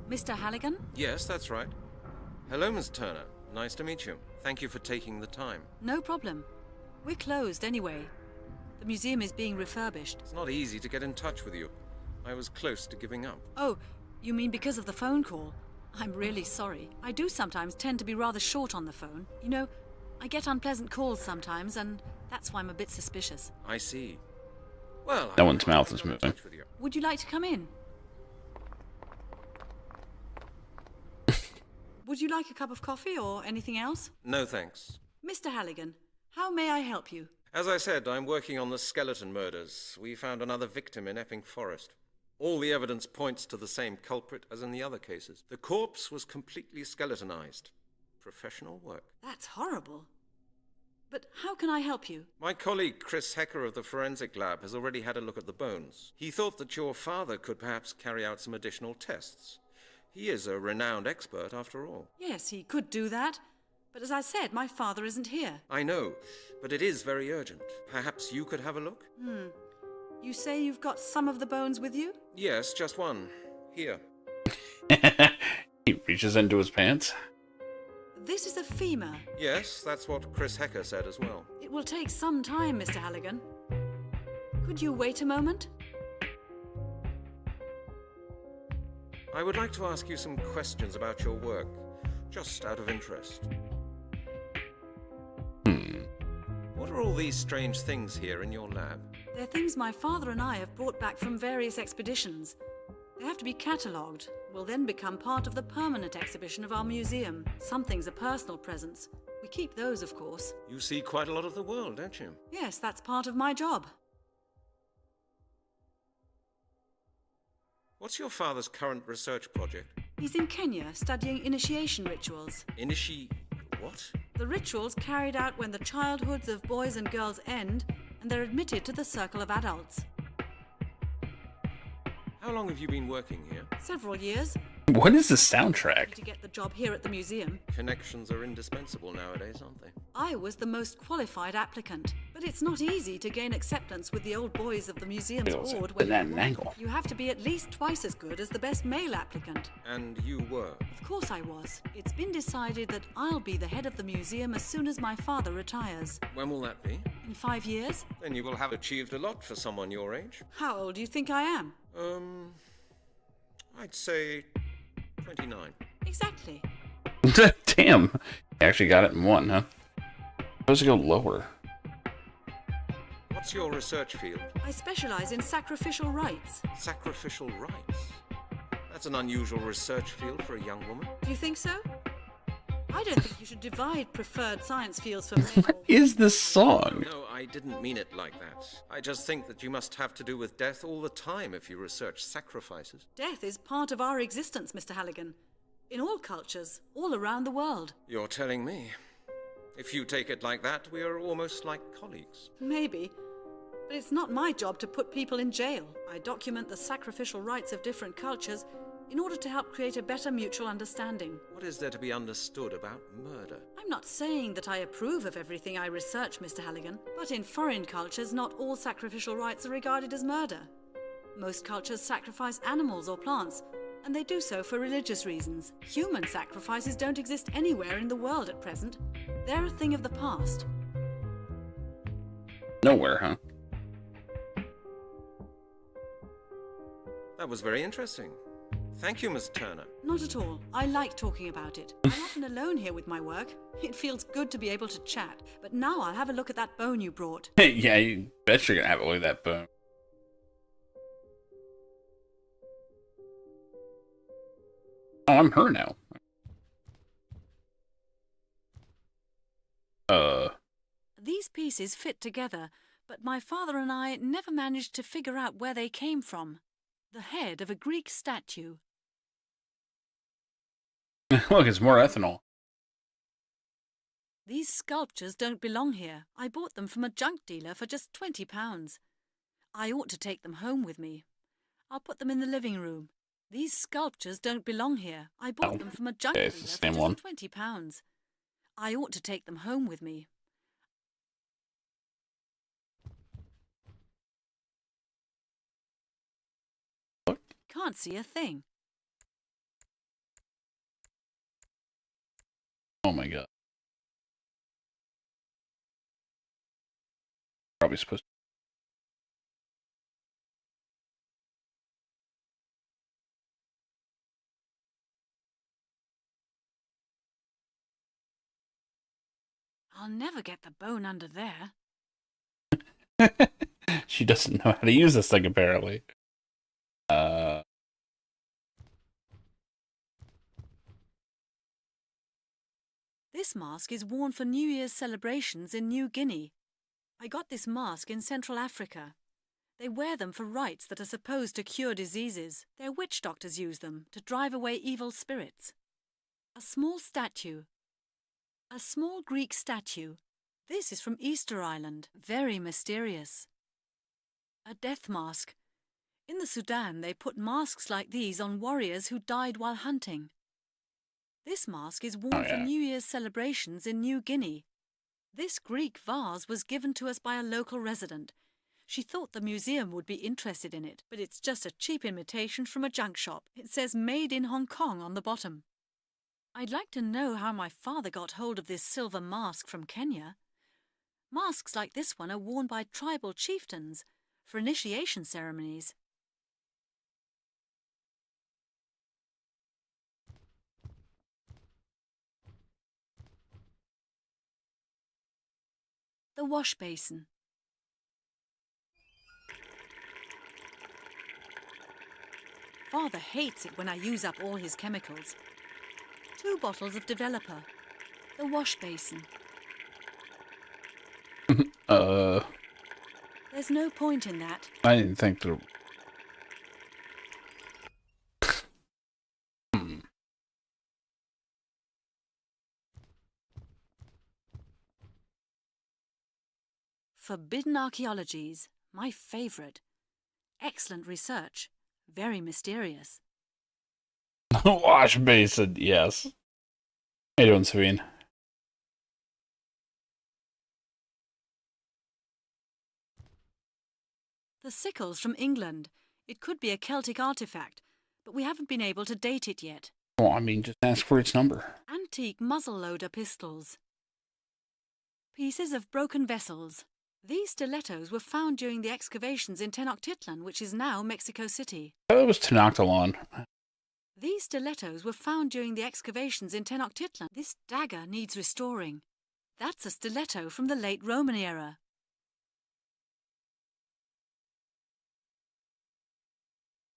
Mr. Halligan? Yes, that's right. Hello, Miss Turner. Nice to meet you. Thank you for taking the time. No problem. We're closed anyway. The museum is being refurbished. It's not easy to get in touch with you. I was close to giving up. Oh, you mean because of the phone call? I'm really sorry. I do sometimes tend to be rather short on the phone. You know, I get unpleasant calls sometimes, and that's why I'm a bit suspicious. I see. Well, No one's mouth is moving. Would you like to come in? Would you like a cup of coffee or anything else? No, thanks. Mr. Halligan, how may I help you? As I said, I'm working on the skeleton murders. We found another victim in Epping Forest. All the evidence points to the same culprit as in the other cases. The corpse was completely skeletonized. Professional work. That's horrible. But how can I help you? My colleague Chris Hecker of the Forensic Lab has already had a look at the bones. He thought that your father could perhaps carry out some additional tests. He is a renowned expert, after all. Yes, he could do that. But as I said, my father isn't here. I know, but it is very urgent. Perhaps you could have a look? You say you've got some of the bones with you? Yes, just one. Here. He reaches into his pants. This is a femur. Yes, that's what Chris Hecker said as well. It will take some time, Mr. Halligan. Could you wait a moment? I would like to ask you some questions about your work, just out of interest. What are all these strange things here in your lab? They're things my father and I have brought back from various expeditions. They have to be catalogued, will then become part of the permanent exhibition of our museum. Some things are personal presents. We keep those, of course. You see quite a lot of the world, don't you? Yes, that's part of my job. What's your father's current research project? He's in Kenya studying initiation rituals. What? The rituals carried out when the childhoods of boys and girls end and they're admitted to the circle of adults. How long have you been working here? Several years. What is the soundtrack? To get the job here at the museum. Connections are indispensable nowadays, aren't they? I was the most qualified applicant, but it's not easy to gain acceptance with the old boys of the museum's board. But that angle. You have to be at least twice as good as the best male applicant. And you were? Of course I was. It's been decided that I'll be the head of the museum as soon as my father retires. When will that be? In 5 years. Then you will have achieved a lot for someone your age. How old do you think I am? I'd say 29. Exactly. Damn. You actually got it in one, huh? Supposed to go lower. What's your research field? I specialize in sacrificial rites. Sacrificial rites? That's an unusual research field for a young woman. Do you think so? I don't think you should divide preferred science fields for men. What is this song? No, I didn't mean it like that. I just think that you must have to do with death all the time if you research sacrifices. Death is part of our existence, Mr. Halligan. In all cultures, all around the world. You're telling me. If you take it like that, we are almost like colleagues. Maybe. But it's not my job to put people in jail. I document the sacrificial rites of different cultures, in order to help create a better mutual understanding. What is there to be understood about murder? I'm not saying that I approve of everything I research, Mr. Halligan, but in foreign cultures, not all sacrificial rites are regarded as murder. Most cultures sacrifice animals or plants, and they do so for religious reasons. Human sacrifices don't exist anywhere in the world at present. They're a thing of the past. Nowhere, huh? That was very interesting. Thank you, Miss Turner. Not at all. I like talking about it. I'm often alone here with my work. It feels good to be able to chat. But now I'll have a look at that bone you brought. Yeah, you bet you're gonna have a look at that bone. Oh, I'm her now. These pieces fit together, but my father and I never managed to figure out where they came from. The head of a Greek statue. Look, it's more ethanol. These sculptures don't belong here. I bought them from a junk dealer for just £20. I ought to take them home with me. I'll put them in the living room. These sculptures don't belong here. I bought them from a junk dealer for just £20. I ought to take them home with me. What? Can't see a thing. Oh my god. Probably supposed to. I'll never get the bone under there. She doesn't know how to use this thing, apparently. This mask is worn for New Year's celebrations in New Guinea. I got this mask in Central Africa. They wear them for rites that are supposed to cure diseases. Their witch doctors use them to drive away evil spirits. A small statue. A small Greek statue. This is from Easter Island. Very mysterious. A death mask. In the Sudan, they put masks like these on warriors who died while hunting. This mask is worn for New Year's celebrations in New Guinea. This Greek vase was given to us by a local resident. She thought the museum would be interested in it, but it's just a cheap imitation from a junk shop. It says Made in Hong Kong on the bottom. I'd like to know how my father got hold of this silver mask from Kenya. Masks like this one are worn by tribal chieftains for initiation ceremonies. The wash basin. Father hates it when I use up all his chemicals. 2 bottles of developer. The wash basin. There's no point in that. I didn't think that. Forbidden archaeologies, my favourite. Excellent research, very mysterious. Wash basin, yes. How you doing, Sabine? The sickle's from England. It could be a Celtic artefact, but we haven't been able to date it yet. Well, I mean, just ask for its number. Antique muzzle-loader pistols. Pieces of broken vessels. These stilettos were found during the excavations in Tenochtitlan, which is now Mexico City. That was Tenochtitlan. These stilettos were found during the excavations in Tenochtitlan. This dagger needs restoring. That's a stiletto from the late Roman era.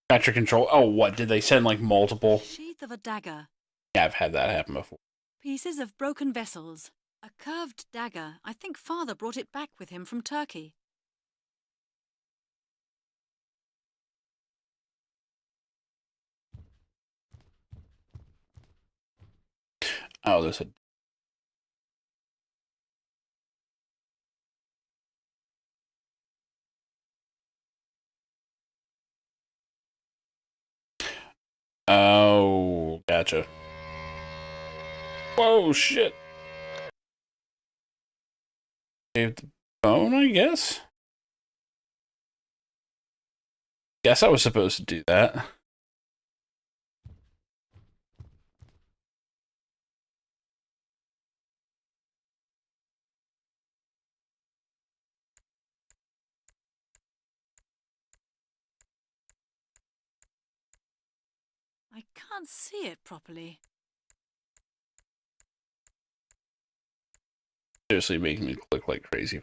Battery control. Oh, what? Did they send, like, multiple? Sheath of a dagger. Yeah, I've had that happen before. Pieces of broken vessels. A curved dagger. I think Father brought it back with him from Turkey. Oh, there's a... gotcha. Whoa, shit. Save the bone, I guess? Guess I was supposed to do that. I can't see it properly. Seriously making me click like crazy.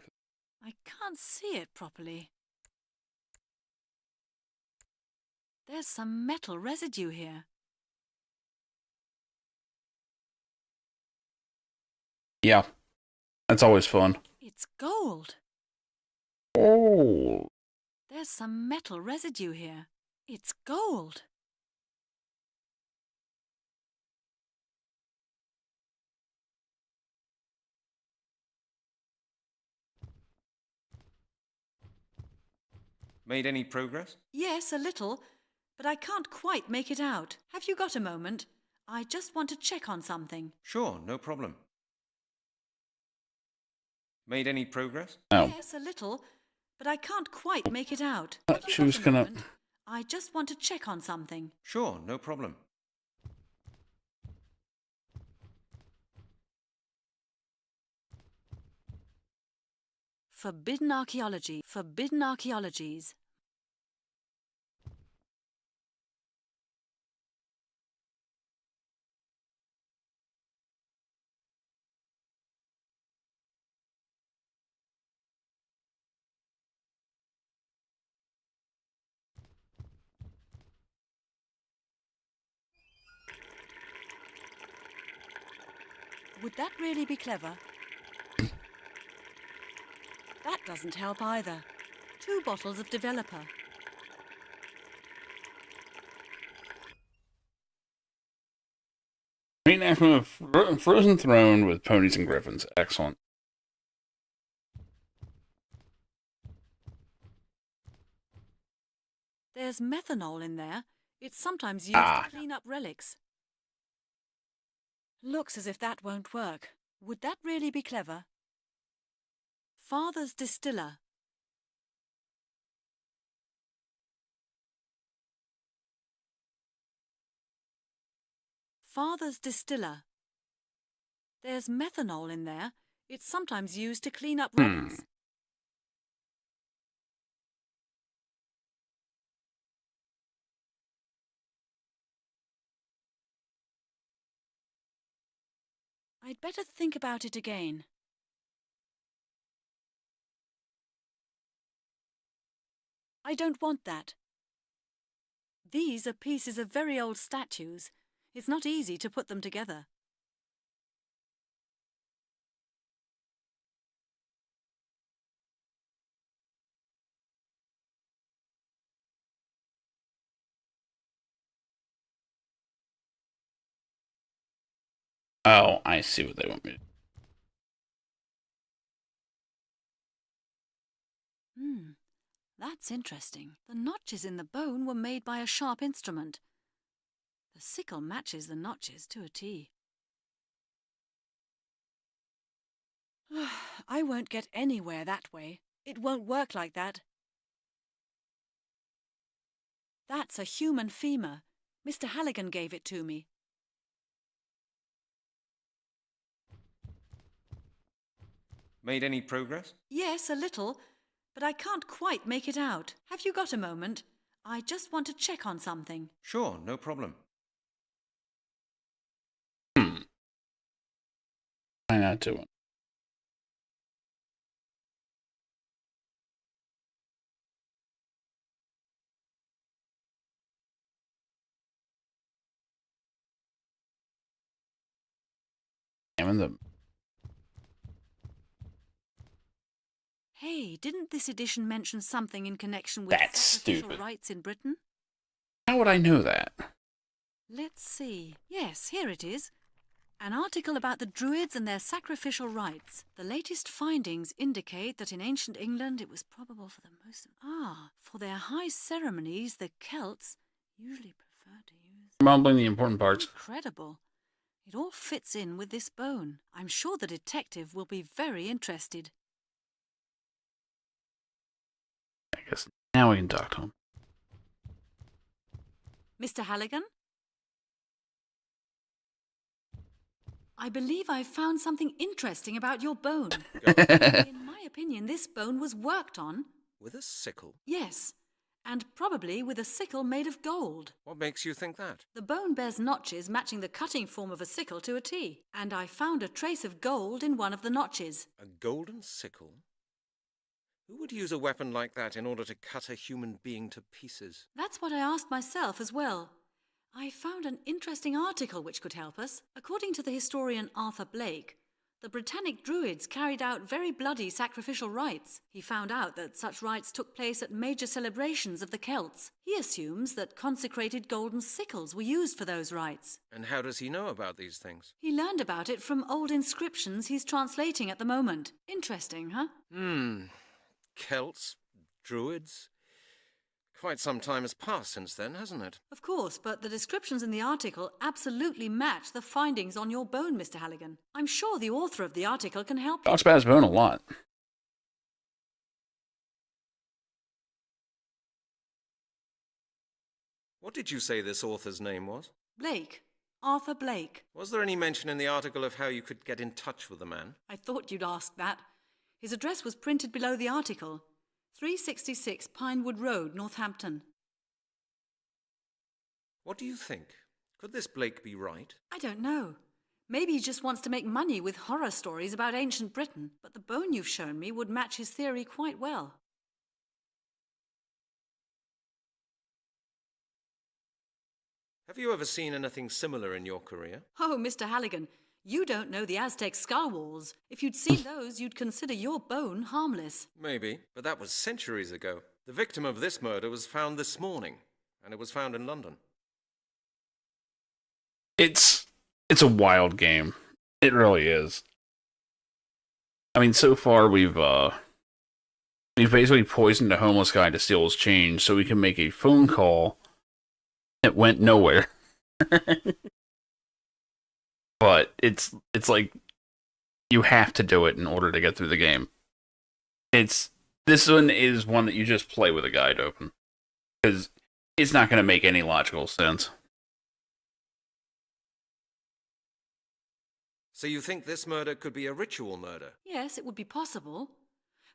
I can't see it properly. There's some metal residue here. Yeah, that's always fun. It's gold. Oh. There's some metal residue here. It's gold. Made any progress? Yes, a little, but I can't quite make it out. Have you got a moment? I just want to check on something. Sure, no problem. Made any progress? Oh. Yes, a little, but I can't quite make it out. She was gonna... moment? I just want to check on something. Sure, no problem. Forbidden archaeology. Forbidden archaeologies. Would that really be clever? That doesn't help either. 2 bottles of developer. Reenactment of Frozen Throne with ponies and griffins. Excellent. There's methanol in there. It's sometimes used to clean up relics. Looks as if that won't work. Would that really be clever? Father's distiller. Father's distiller. There's methanol in there. It's sometimes used to clean up relics. I'd better think about it again. I don't want that. These are pieces of very old statues. It's not easy to put them together. Oh, I see what they want me to do. That's interesting. The notches in the bone were made by a sharp instrument. The sickle matches the notches to a T. I won't get anywhere that way. It won't work like that. That's a human femur. Mr. Halligan gave it to me. Made any progress? Yes, a little, but I can't quite make it out. Have you got a moment? I just want to check on something. Sure, no problem. Find out to it. Examine them. Hey, didn't this edition mention something in connection with That's sacrificial stupid. rites in Britain? How would I know that? Let's see. Yes, here it is. An article about the Druids and their sacrificial rites. The latest findings indicate that in ancient England it was probable for the most... for their high ceremonies, the Celts usually preferred to use... Mumbling the important parts. Incredible. It all fits in with this bone. I'm sure the detective will be very interested. I guess now we can talk to him. Mr. Halligan? I believe I've found something interesting about your bone. In my opinion, this bone was worked on. With a sickle? Yes, and probably with a sickle made of gold. What makes you think that? The bone bears notches matching the cutting form of a sickle to a T, and I found a trace of gold in one of the notches. A golden sickle? Who would use a weapon like that in order to cut a human being to pieces? That's what I asked myself as well. I found an interesting article which could help us. According to the historian Arthur Blake, the Britannic Druids carried out very bloody sacrificial rites. He found out that such rites took place at major celebrations of the Celts. He assumes that consecrated golden sickles were used for those rites. And how does he know about these things? He learned about it from old inscriptions he's translating at the moment. Interesting, huh? Celts? Druids? Quite some time has passed since then, hasn't it? Of course, but the descriptions in the article absolutely match the findings on your bone, Mr. Halligan. I'm sure the author of the article can help you. Talks about his bone a lot. What did you say this author's name was? Blake. Arthur Blake. Was there any mention in the article of how you could get in touch with the man? I thought you'd ask that. His address was printed below the article. 366 Pinewood Road, Northampton. What do you think? Could this Blake be right? I don't know. Maybe he just wants to make money with horror stories about ancient Britain, but the bone you've shown me would match his theory quite well. Have you ever seen anything similar in your career? Oh, Mr. Halligan, you don't know the Aztec skull walls. If you'd seen those, you'd consider your bone harmless. Maybe, but that was centuries ago. The victim of this murder was found this morning, and it was found in London. It's a wild game. It really is. I mean, so far we've basically poisoned a homeless guy to steal his change so we can make a phone call. It went nowhere. But it's like you have to do it in order to get through the game. This one is one that you just play with a guide open, because it's not going to make any logical sense. So you think this murder could be a ritual murder? Yes, it would be possible.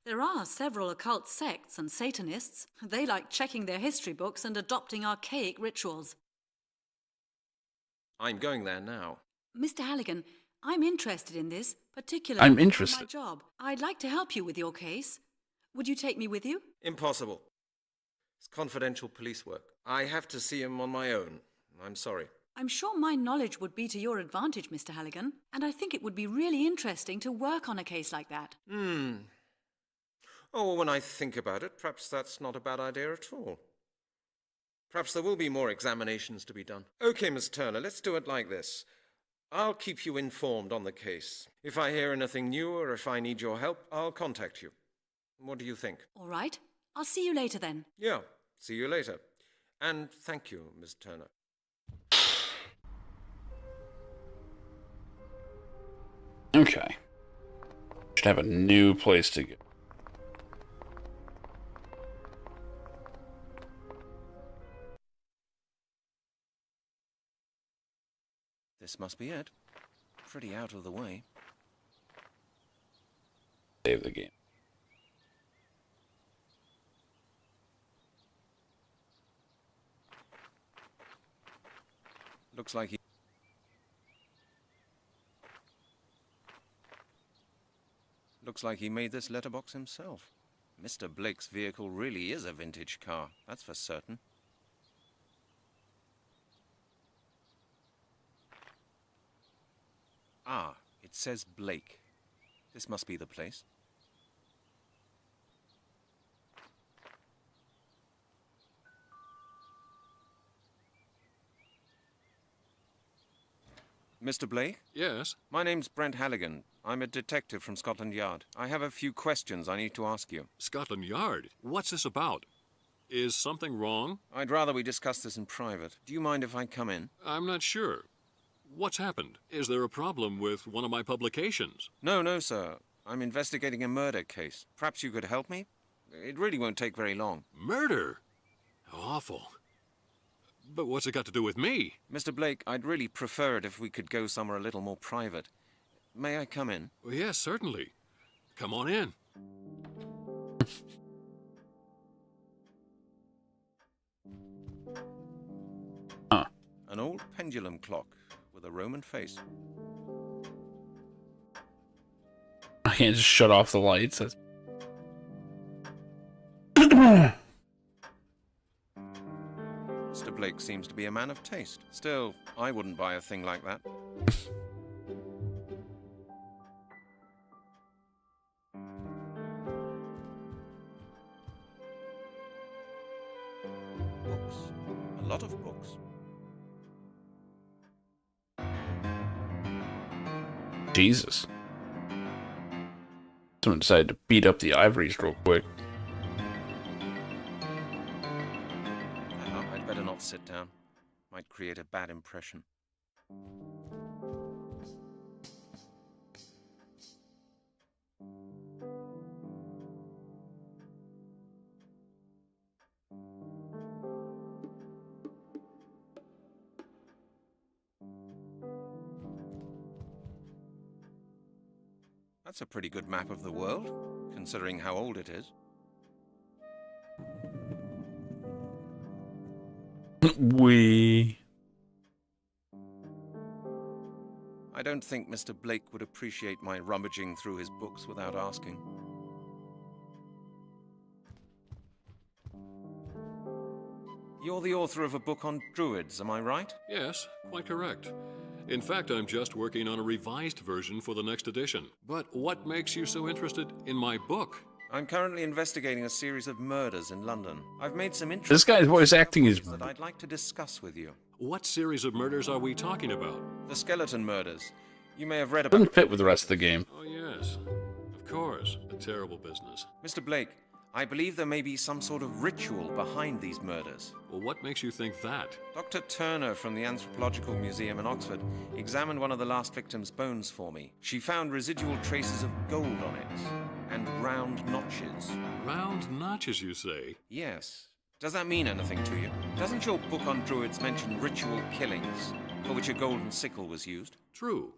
There are several occult sects and Satanists. They like checking their history books and adopting archaic rituals. I'm going there now. Mr. Halligan, I'm interested in this, particularly I'm interested. my job. I'd like to help you with your case. Would you take me with you? Impossible. It's confidential police work. I have to see him on my own. I'm sorry. I'm sure my knowledge would be to your advantage, Mr. Halligan, and I think it would be really interesting to work on a case like that. Oh, when I think about it, perhaps that's not a bad idea at all. Perhaps there will be more examinations to be done. Okay, Miss Turner, let's do it like this. I'll keep you informed on the case. If I hear anything new or if I need your help, I'll contact you. What do you think? All right. I'll see you later then. Yeah, see you later. And thank you, Miss Turner. Okay. Should have a new place to go. This must be it. Pretty out of the way. Save the game. Looks like he made this letterbox himself. Mr. Blake's vehicle really is a vintage car, that's for certain. Ah, it says Blake. This must be the place. Mr. Blake? Yes? My name's Brent Halligan. I'm a detective from Scotland Yard. I have a few questions I need to ask you. Scotland Yard? What's this about? Is something wrong? I'd rather we discuss this in private. Do you mind if I come in? I'm not sure. What's happened? Is there a problem with one of my publications? No, sir. I'm investigating a murder case. Perhaps you could help me? It really won't take very long. Murder? How awful. But what's it got to do with me? Mr. Blake, I'd really prefer it if we could go somewhere a little more private. May I come in? Well, yes, certainly. Come on in. An old pendulum clock with a Roman face. I can't just shut off the lights. That's... Mr. Blake seems to be a man of taste. Still, I wouldn't buy a thing like that. Books. A lot of books. Jesus. Someone decided to beat up the ivories real quick. I'd better not sit down. Might create a bad impression. That's a pretty good map of the world, considering how old it is. I don't think Mr. Blake would appreciate my rummaging through his books without asking. You're the author of a book on Druids, am I right? Yes, quite correct. In fact, I'm just working on a revised version for the next edition. But what makes you so interested in my book? I'm currently investigating a series of murders in London. I've made some interesting... This guy's voice acting is... ...that I'd like to discuss with you. What series of murders are we talking about? The skeleton murders. You may have read about... Doesn't fit with the rest of the game. Oh, yes. Of course. A terrible business. Mr. Blake, I believe there may be some sort of ritual behind these murders. Well, what makes you think that? Dr. Turner from the Anthropological Museum in Oxford examined one of the last victim's bones for me. She found residual traces of gold on it, and round notches. Round notches, you say? Yes. Does that mean anything to you? Doesn't your book on Druids mention ritual killings, for which a golden sickle was used? True.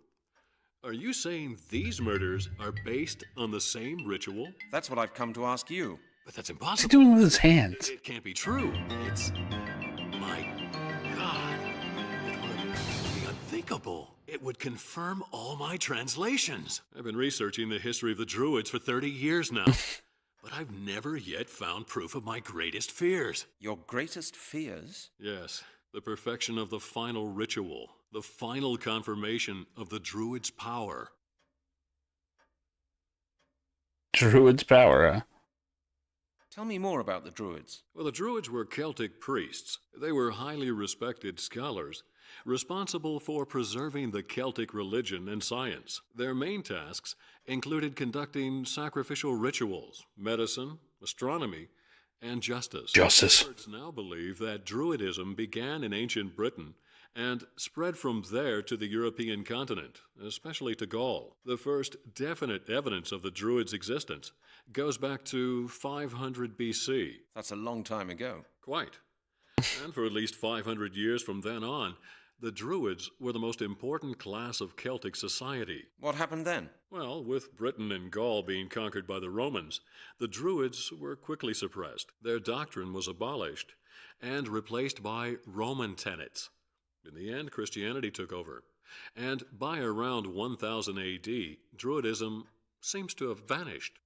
Are you saying these murders are based on the same ritual? That's what I've come to ask you. But that's What's impossible. he doing with his hands? It can't be true. It's... My God. It would be unthinkable. It would confirm all my translations. I've been researching the history of the Druids for 30 years now. But I've never yet found proof of my greatest fears. Your greatest fears? Yes. The perfection of the final ritual. The final confirmation of the Druids' power. Druid's power, huh? Tell me more about the Druids. Well, the Druids were Celtic priests. They were highly respected scholars, responsible for preserving the Celtic religion and science. Their main tasks included conducting sacrificial rituals, medicine, astronomy, and justice. Experts now believe that Druidism began in ancient Britain and spread from there to the European continent, especially to Gaul. The first definite evidence of the Druids' existence goes back to 500 BC. That's a long time ago. Quite. And for at least 500 years from then on, the Druids were the most important class of Celtic society. What happened then? Well, with Britain and Gaul being conquered by the Romans, the Druids were quickly suppressed. Their doctrine was abolished and replaced by Roman tenets. In the end, Christianity took over. And by around 1000 AD, Druidism seems to have vanished.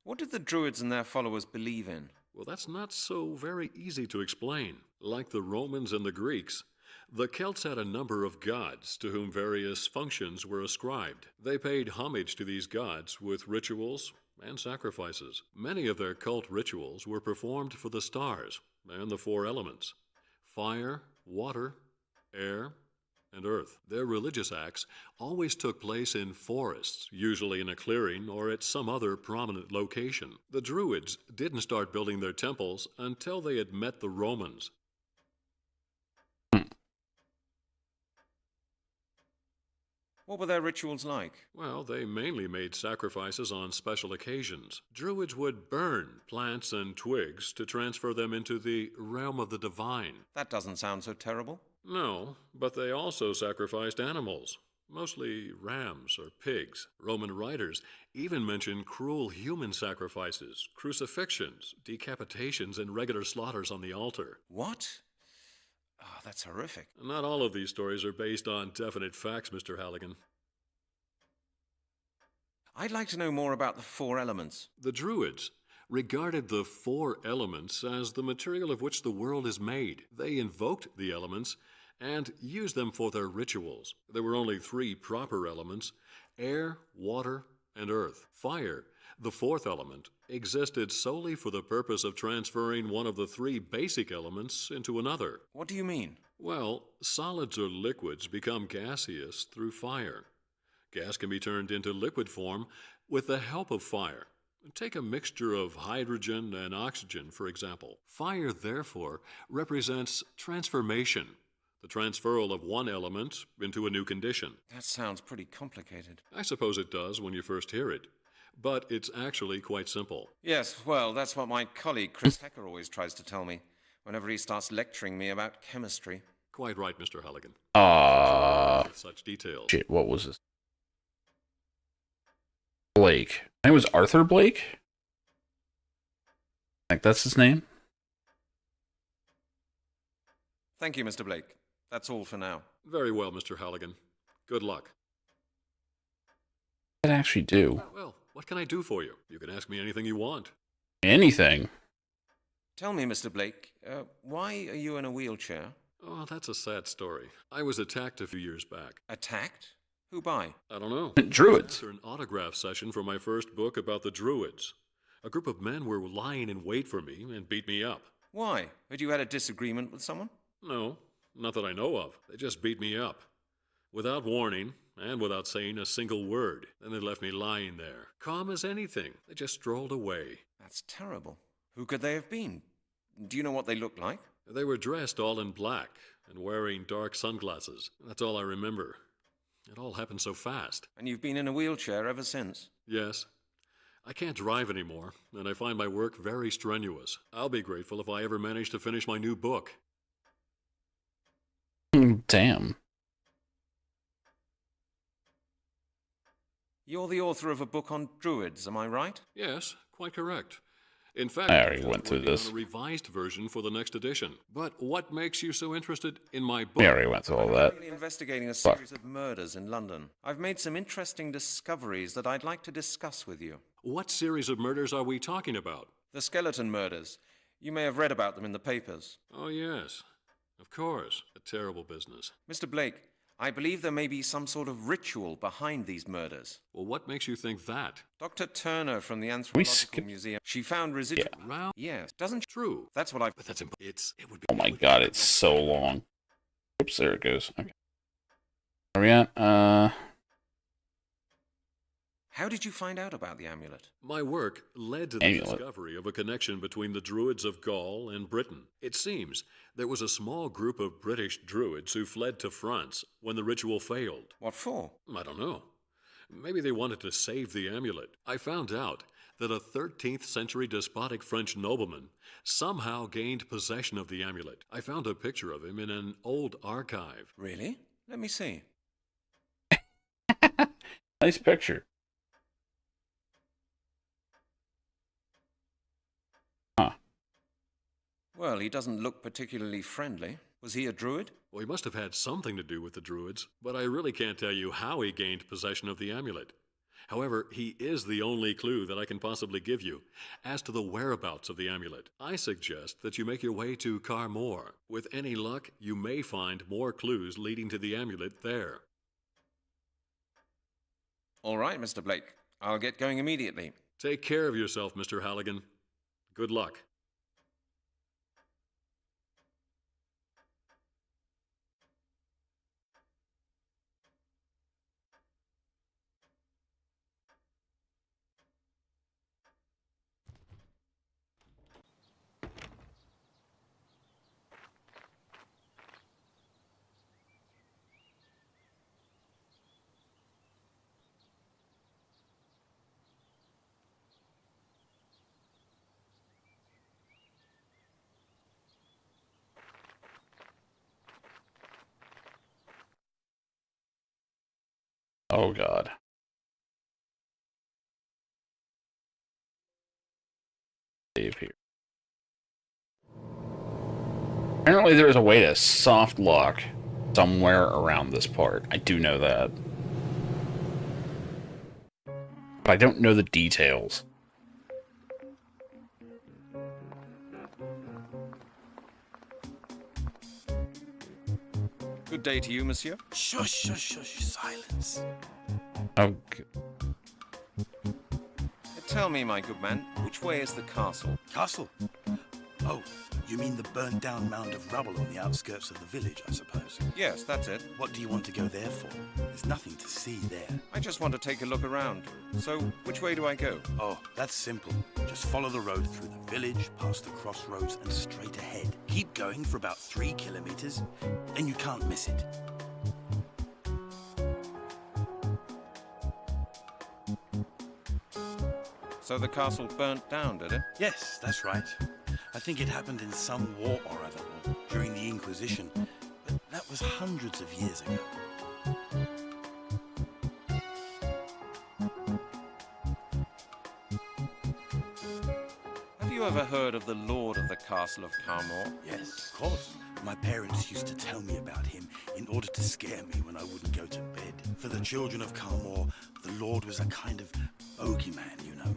What did the Druids and their followers believe in? Well, that's not so very easy to explain. Like the Romans and the Greeks, the Celts had a number of gods to whom various functions were ascribed. They paid homage to these gods with rituals and sacrifices. Many of their cult rituals were performed for the stars and the four elements: fire, water, air, and earth. Their religious acts always took place in forests, usually in a clearing or at some other prominent location. The Druids didn't start building their temples until they had met the Romans. What were their rituals like? Well, they mainly made sacrifices on special occasions. Druids would burn plants and twigs to transfer them into the realm of the divine. That doesn't sound so terrible. No, but they also sacrificed animals, mostly rams or pigs. Roman writers even mention cruel human sacrifices, crucifixions, decapitations, and regular slaughters on the altar. What? Oh, that's horrific. Not all of these stories are based on definite facts, Mr. Halligan. I'd like to know more about the 4 elements. The Druids regarded the 4 elements as the material of which the world is made. They invoked the elements and used them for their rituals. There were only 3 proper elements: air, water, and earth. Fire, the 4th element, existed solely for the purpose of transferring one of the 3 basic elements into another. What do you mean? Well, solids or liquids become gaseous through fire. Gas can be turned into liquid form with the help of fire. Take a mixture of hydrogen and oxygen, for example. Fire, therefore, represents transformation, the transferal of one element into a new condition. That sounds pretty complicated. I suppose it does when you first hear it, but it's actually quite simple. Yes, well, that's what my colleague Chris Hecker always tries to tell me whenever he starts lecturing me about chemistry. Quite right, Mr. Halligan. Such details. Shit, what was this? Blake. I think it was Arthur Blake? I think that's his name. Thank you, Mr. Blake. That's all for now. Very well, Mr. Halligan. Good luck. What did I actually do? Well, what can I do for you? You can ask me anything you want. Anything. Tell me, Mr. Blake, why are you in a wheelchair? Oh, that's a sad story. I was attacked a few years back. Attacked? Who by? I don't know. Druids. After an autograph session for my first book about the Druids, a group of men were lying in wait for me and beat me up. Why? Had you had a disagreement with someone? No, not that I know of. They just beat me up. Without warning, and without saying a single word. Then they left me lying there, calm as anything. They just strolled away. That's terrible. Who could they have been? Do you know what they looked like? They were dressed all in black and wearing dark sunglasses. That's all I remember. It all happened so fast. And you've been in a wheelchair ever since? Yes. I can't drive anymore, and I find my work very strenuous. I'll be grateful if I ever manage to finish my new book. Damn. You're the author of a book on Druids, am I right? Yes, quite correct. In fact, I already went through this. On a revised version for the next edition. But what makes you so interested in my book? We already went through all that. I'm investigating a series of murders in London. I've made some interesting discoveries that I'd like to discuss with you. What series of murders are we talking about? The skeleton murders. You may have read about them in the papers. Oh, yes. Of course. A terrible business. Mr. Blake, I believe there may be some sort of ritual behind these murders. Well, what makes you think that? Dr. Turner from the Anthropological Museum. She found residual... Yeah. Yes. Doesn't... True. That's what I've... But that's it would be... Oh my god, it's so long. Oops, there it goes. Okay. Where are we at? How did you find out about the amulet? My work led to the discovery of a connection between the Druids of Gaul and Britain. It seems there was a small group of British Druids who fled to France when the ritual failed. What for? I don't know. Maybe they wanted to save the amulet. I found out that a 13th century despotic French nobleman somehow gained possession of the amulet. I found a picture of him in an old archive. Really? Let me see. Nice picture. Well, he doesn't look particularly friendly. Was he a druid? Well, he must have had something to do with the Druids, but I really can't tell you how he gained possession of the amulet. However, he is the only clue that I can possibly give you as to the whereabouts of the amulet. I suggest that you make your way to Carmore. With any luck, you may find more clues leading to the amulet there. All right, Mr. Blake. I'll get going immediately. Take care of yourself, Mr. Halligan. Good luck. Oh, God. Save here. Apparently there is a way to soft lock somewhere around this part. I do know that. But I don't know the details. Good day to you, monsieur. Shush, shush, shush, silence. Oh, Tell me, my good man, which way is the castle? Castle? Oh, you mean the burnt down mound of rubble on the outskirts of the village, I suppose? Yes, that's it. What do you want to go there for? There's nothing to see there. I just want to take a look around. So, which way do I go? Oh, that's simple. Just follow the road through the village, past the crossroads, and straight ahead. Keep going for about 3 kilometers, and you can't miss it. So the castle burnt down, did it? Yes, that's right. I think it happened in some war or other, or during the Inquisition. But that was hundreds of years ago. Have you ever heard of the Lord of the Castle of Carmore? Yes, of course. My parents used to tell me about him in order to scare me when I wouldn't go to bed. For the children of Carmore, the Lord was a kind of bogeyman, you know.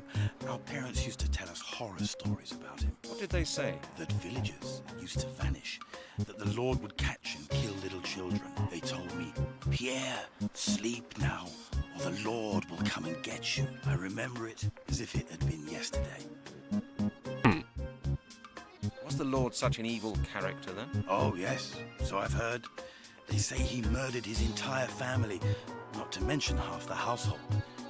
Our parents used to tell us horror stories about him. What did they say? That villagers used to vanish, that the Lord would catch and kill little children. They told me, Pierre, sleep now, or the Lord will come and get you. I remember it as if it had been yesterday. Was the Lord such an evil character then? Oh, yes, so I've heard. They say he murdered his entire family, not to mention half the household.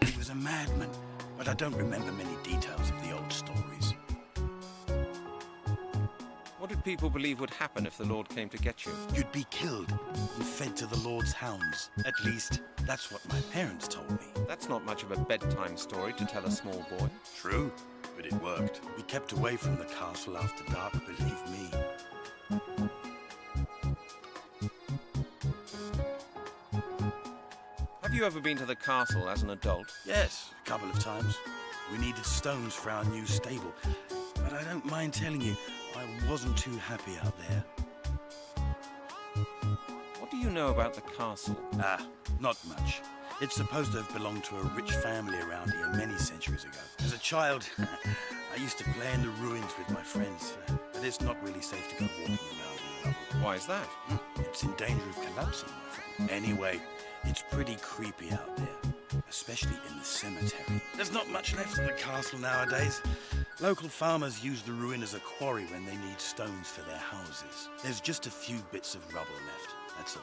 He was a madman, but I don't remember many details of the old stories. What did people believe would happen if the Lord came to get you? You'd be killed and fed to the Lord's hounds. At least, that's what my parents told me. That's not much of a bedtime story to tell a small boy. True, but it worked. We kept away from the castle after dark, believe me. Have you ever been to the castle as an adult? Yes, a couple of times. We needed stones for our new stable, but I don't mind telling you, I wasn't too happy out there. What do you know about the castle? Not much. It's supposed to have belonged to a rich family around here many centuries ago. As a child, I used to play in the ruins with my friends, but it's not really safe to go walking around in rubble. Why is that? It's in danger of collapsing, my friend. Anyway, it's pretty creepy out there, especially in the cemetery. There's not much left of the castle nowadays. Local farmers use the ruin as a quarry when they need stones for their houses. There's just a few bits of rubble left, that's all.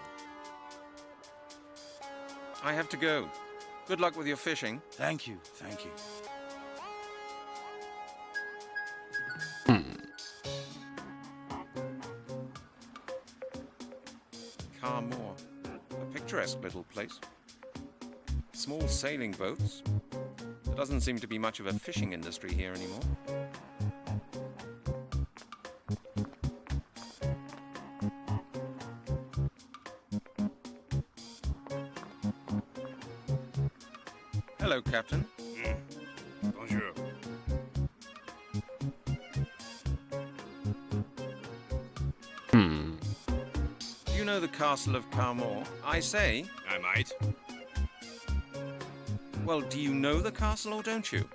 I have to go. Good luck with your fishing. Thank you, thank you. Carmore. A picturesque little place. Small sailing boats. There doesn't seem to be much of a fishing industry here anymore. Hello, Captain. Bonjour. Do you know the castle of Carmore? I say. I might. Well, do you know the castle or don't you?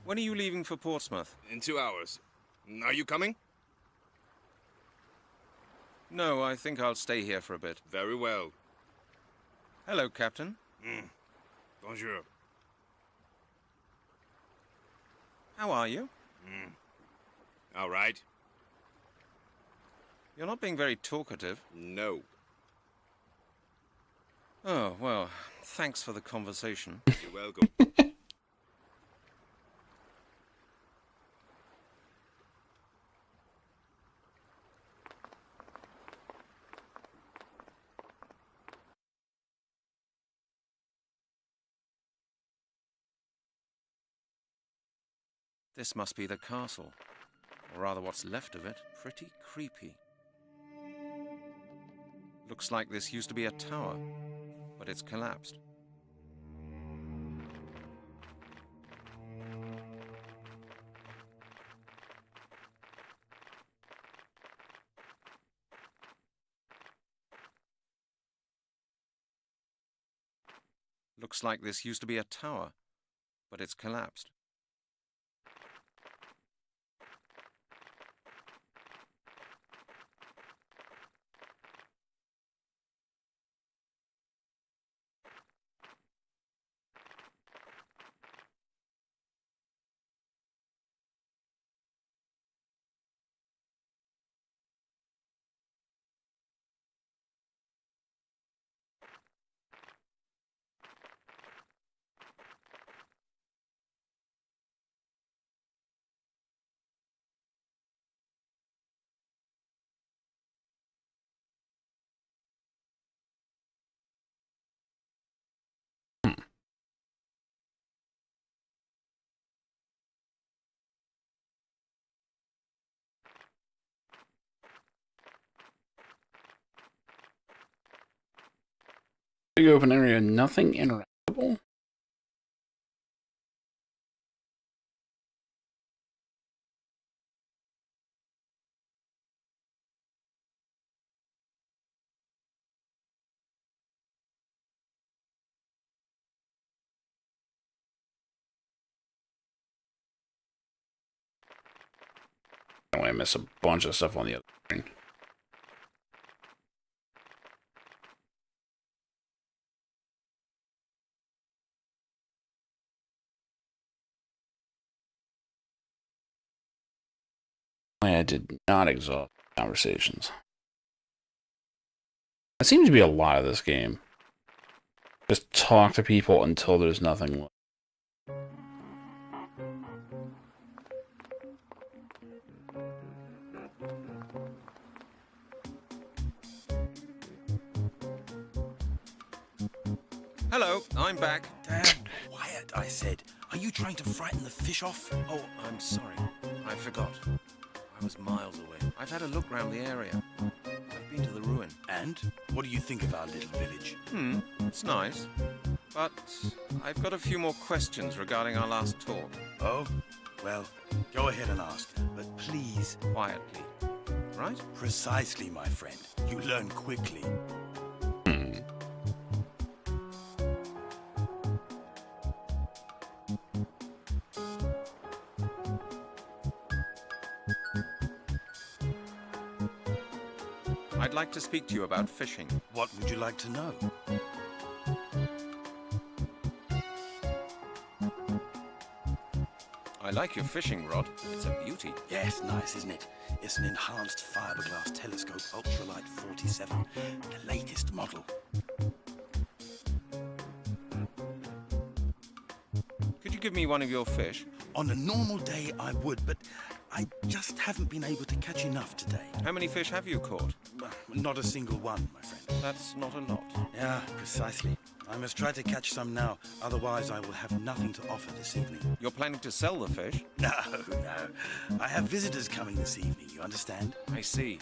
When are you leaving for Portsmouth? In 2 hours. Are you coming? No, I think I'll stay here for a bit. Very well. Hello, Captain. Bonjour. How are you? All right. You're not being very talkative. No. Oh, well, thanks for the conversation. You're welcome. This must be the castle. Or rather, what's left of it. Pretty creepy. Looks like this used to be a tower, but it's collapsed. Looks like this used to be a tower, but it's collapsed. Big open area, nothing interactable? I want to miss a bunch of stuff on the other screen. I did not exhaust conversations. That seems to be a lot of this game. Just talk to people until there's nothing left. Hello, I'm back. Damn, Wyatt, I said. Are you trying to frighten the fish off? Oh, I'm sorry. I forgot. I was miles away. I've had a look round the area. I've been to the ruin. And? What do you think of our little village? It's nice. But I've got a few more questions regarding our last talk. Oh? Well, go ahead and ask. But please... Quietly. Right? Precisely, my friend. You learn quickly. I'd like to speak to you about fishing. What would you like to know? I like your fishing rod. It's a beauty. Yes, nice, isn't it? It's an enhanced fiberglass telescope ultralight 47, the latest model. Could you give me one of your fish? On a normal day, I would, but I just haven't been able to catch enough today. How many fish have you caught? Not a single one, my friend. That's not a lot. Yeah, precisely. I must try to catch some now, otherwise I will have nothing to offer this evening. You're planning to sell the fish? No. I have visitors coming this evening, you understand? I see.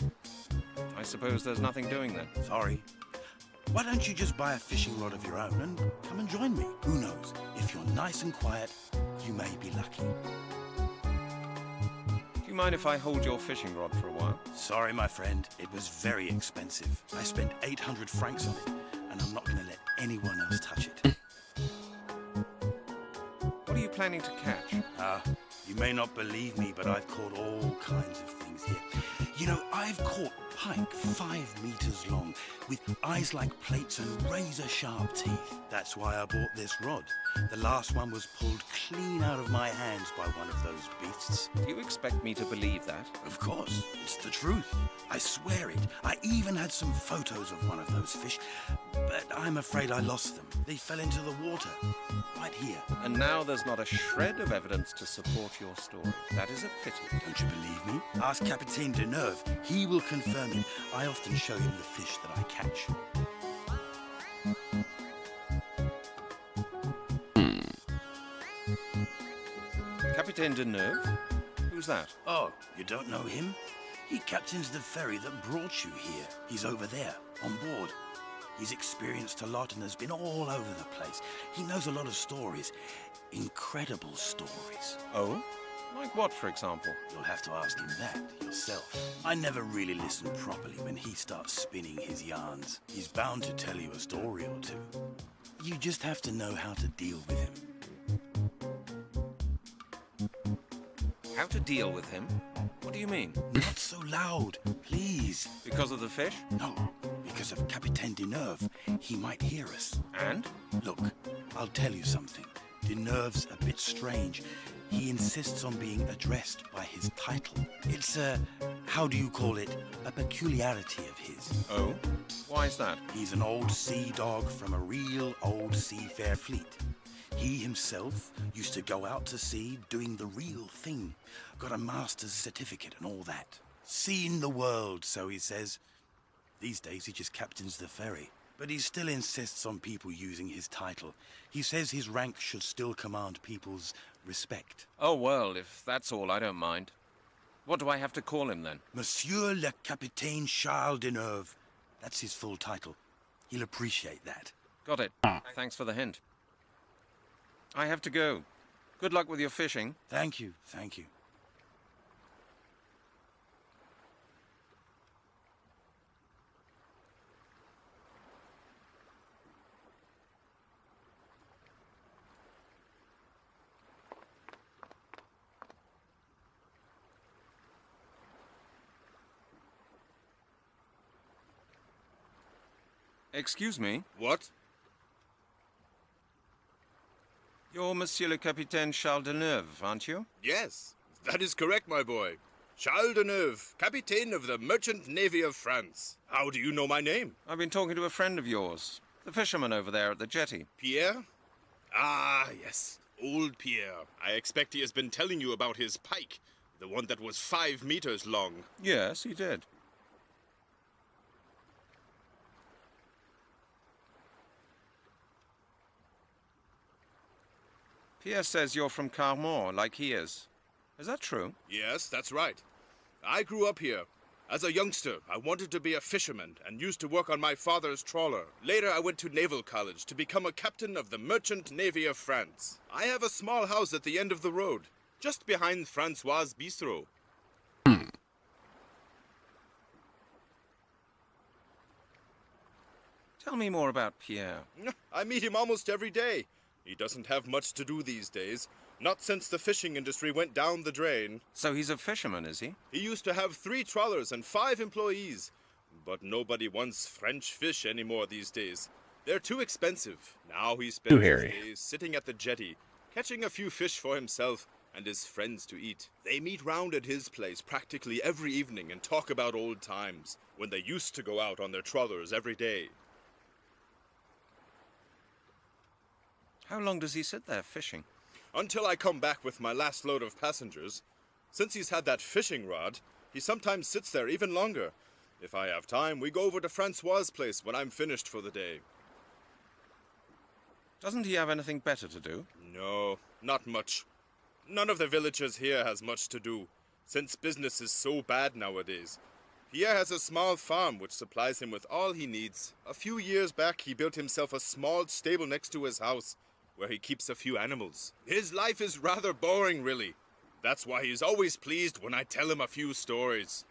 I suppose there's nothing doing then. Sorry. Why don't you just buy a fishing rod of your own and come and join me? Who knows? If you're nice and quiet, you may be lucky. Do you mind if I hold your fishing rod for a while? Sorry, my friend. It was very expensive. I spent 800 francs on it, and I'm not going to let anyone else touch it. What are you planning to catch? You may not believe me, but I've caught all kinds of things here. You know, I've caught pike 5 meters long, with eyes like plates and razor-sharp teeth. That's why I bought this rod. The last one was pulled clean out of my hands by one of those beasts. Do you expect me to believe that? Of course. It's the truth. I swear it. I even had some photos of one of those fish, but I'm afraid I lost them. They fell into the water. Right here. And now there's not a shred of evidence to support your story. That is a pity. Don't you believe me? Ask Capitaine Deneuve. He will confirm it. I often show him the fish that I catch. Capitaine Deneuve? Who's that? Oh, you don't know him? He captains the ferry that brought you here. He's over there, on board. He's experienced a lot and has been all over the place. He knows a lot of stories. Incredible stories. Oh? Like what, for example? You'll have to ask him that yourself. I never really listen properly when he starts spinning his yarns. He's bound to tell you a story or two. You just have to know how to deal with him. How to deal with him? What do you mean? Not so loud, please. Because of the fish? No, because of Capitaine Deneuve. He might hear us. And? Look, I'll tell you something. Deneuve's a bit strange. He insists on being addressed by his title. It's how do you call it? A peculiarity of his. Oh? Why is that? He's an old sea dog from a real old seafair fleet. He himself used to go out to sea doing the real thing. Got a master's certificate and all that. Seen the world, so he says. These days he just captains the ferry. But he still insists on people using his title. He says his rank should still command people's respect. Oh, well, if that's all, I don't mind. What do I have to call him, then? Monsieur le Capitaine Charles Deneuve. That's his full title. He'll appreciate that. Got it. Thanks for the hint. I have to go. Good luck with your fishing. Thank you, thank you. Excuse me? What? You're Monsieur le Capitaine Charles Deneuve, aren't you? Yes, that is correct, my boy. Charles Deneuve, Captain of the Merchant Navy of France. How do you know my name? I've been talking to a friend of yours, the fisherman over there at the jetty. Pierre? Ah, yes, old Pierre. I expect he has been telling you about his pike, the one that was 5 meters long. Yes, he did. Pierre says you're from Carmore, like he is. Is that true? Yes, that's right. I grew up here. As a youngster, I wanted to be a fisherman and used to work on my father's trawler. Later, I went to Naval College to become a captain of the Merchant Navy of France. I have a small house at the end of the road, just behind Francois' Bistro. Tell me more about Pierre. I meet him almost every day. He doesn't have much to do these days. Not since the fishing industry went down the drain. So he's a fisherman, is he? He used to have 3 trawlers and 5 employees. But nobody wants French fish anymore these days. They're too expensive. Now he spends his days sitting at the jetty, catching a few fish for himself and his friends to eat. They meet round at his place practically every evening and talk about old times, when they used to go out on their trawlers every day. How long does he sit there fishing? Until I come back with my last load of passengers. Since he's had that fishing rod, he sometimes sits there even longer. If I have time, we go over to Francois' place when I'm finished for the day. Doesn't he have anything better to do? No, not much. None of the villagers here has much to do, since business is so bad nowadays. Pierre has a small farm which supplies him with all he needs. A few years back, he built himself a small stable next to his house, where he keeps a few animals. His life is rather boring, really. That's why he's always pleased when I tell him a few stories.